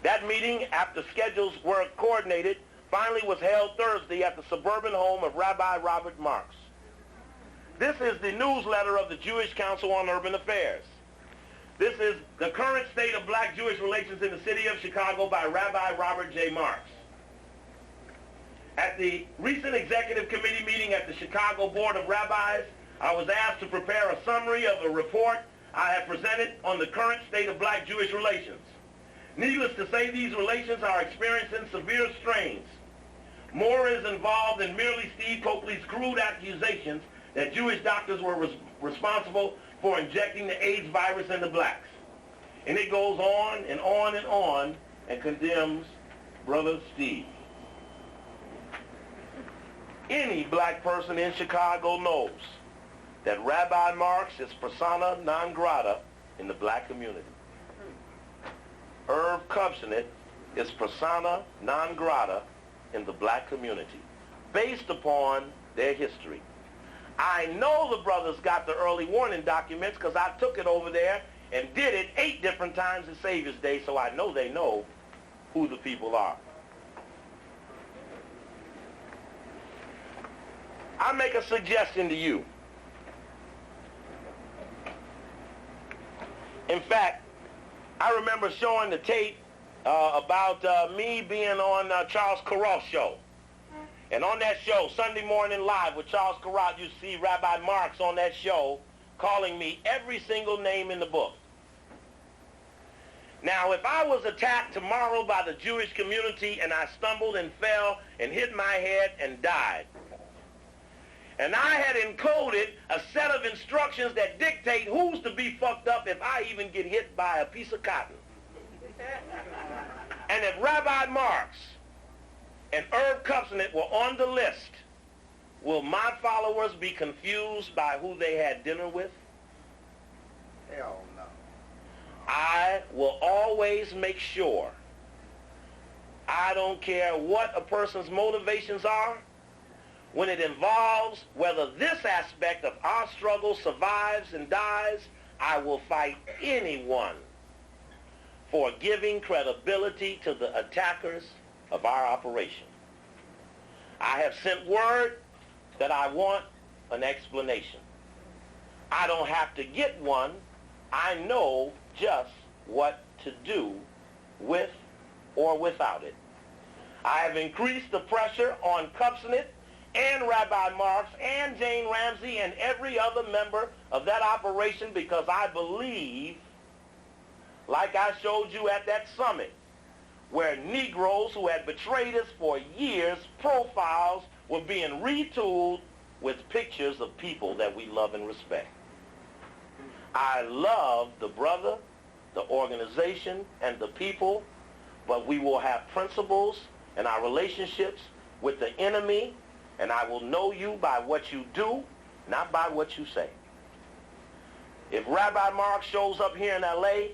That meeting, after schedules were coordinated, finally was held Thursday at the suburban home of Rabbi Robert Marks. This is the newsletter of the Jewish Council on Urban Affairs. This is the current state of black-Jewish relations in the city of Chicago by Rabbi Robert J. Marks. At the recent executive committee meeting at the Chicago Board of Rabbis, I was asked to prepare a summary of a report I have presented on the current state of black-Jewish relations. Needless to say, these relations are experiencing severe strains. More is involved than merely Steve Coakley's crude accusations that Jewish doctors were responsible for injecting the AIDS virus into blacks. And it goes on and on and on and condemns Brother Steve. Any black person in Chicago knows that Rabbi Marks is persona non grata in the black community. Irv Kupcinet is persona non grata in the black community, based upon their history. I know the brothers got the early warning documents because I took it over there and did it 8 different times at Savior's Day, so I know they know who the people are. I make a suggestion to you. In fact, I remember showing the tape about me being on Charles Kurrof's show. And on that show, Sunday Morning Live with Charles Kurrof, you see Rabbi Marks on that show calling me every single name in the book. Now, if I was attacked tomorrow by the Jewish community and I stumbled and fell and hit my head and died, and I had encoded a set of instructions that dictate who's to be fucked up if I even get hit by a piece of cotton, and if Rabbi Marks and Irv Kupcinet were on the list, will my followers be confused by who they had dinner with? Hell no. I will always make sure, I don't care what a person's motivations are, when it involves whether this aspect of our struggle survives and dies, I will fight anyone for giving credibility to the attackers of our operation. I have sent word that I want an explanation. I don't have to get one. I know just what to do with or without it. I have increased the pressure on Kupcinet and Rabbi Marks and Jane Ramsey and every other member of that operation because I believe, like I showed you at that summit, where Negroes who had betrayed us for years, profiles were being retooled with pictures of people that we love and respect. I love the brother, the organization, and the people, but we will have principles in our relationships with the enemy, and I will know you by what you do, not by what you say. If Rabbi Mark shows up here in L.A.,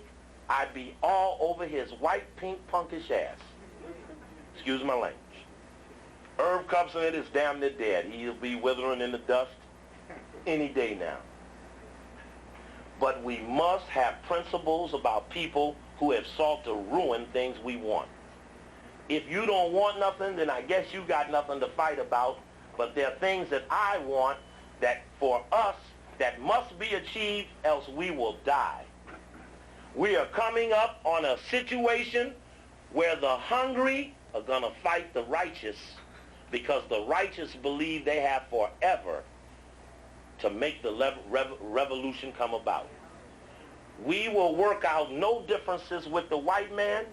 I'd be all over his white, pink, punkish ass. Excuse my language. Irv Kupcinet is damn near dead. He'll be withering in the dust any day now. But we must have principles about people who have sought to ruin things we want. If you don't want nothing, then I guess you got nothing to fight about. But there are things that I want that for us that must be achieved, else we will die. We are coming up on a situation where the hungry are going to fight the righteous because the righteous believe they have forever to make the revolution come about. We will work out no differences with the white man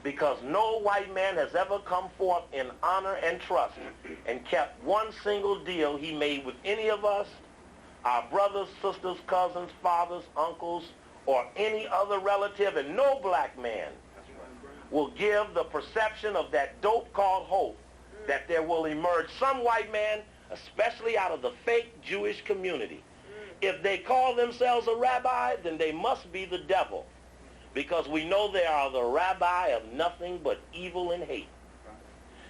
because no white man has ever come forth in honor and trust and kept one single deal he made with any of us, our brothers, sisters, cousins, fathers, uncles, or any other relative, and no black man will give the perception of that dope called hope that there will emerge some white man, especially out of the fake Jewish community. If they call themselves a rabbi, then they must be the devil, because we know they are the rabbi of nothing but evil and hate.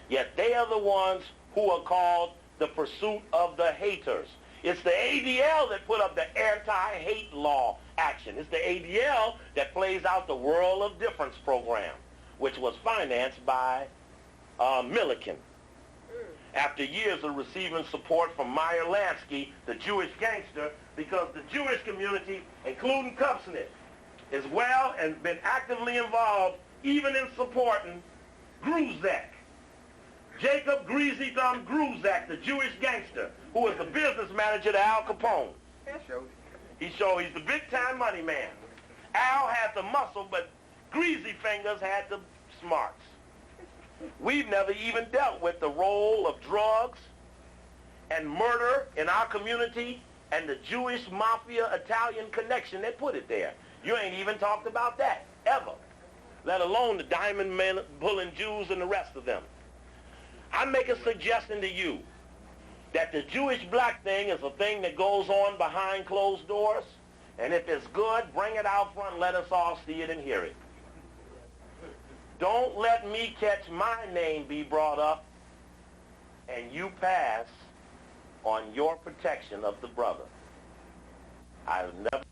Yet they are the ones who are called the pursuit of the haters. It's the ADL that put up the anti-hate law action. It's the ADL that plays out the World of Difference program, which was financed by Milliken. After years of receiving support from Meyer Lansky, the Jewish gangster, because the Jewish community, including Kupcinet, is well and been actively involved even in supporting Gruzak. Jacob Greasy Thumb Gruzak, the Jewish gangster, who was the business manager to Al Capone. He's the big-time money man. Al had the muscle, but Greasy Fingers had the smarts. We've never even dealt with the role of drugs and murder in our community and the Jewish mafia Italian connection that put it there. You ain't even talked about that, ever, let alone the diamond men pulling Jews and the rest of them. I make a suggestion to you that the Jewish black thing is a thing that goes on behind closed doors, and if it's good, bring it out front and let us all see it and hear it. Don't let me catch my name be brought up and you pass on your protection of the brother. I've never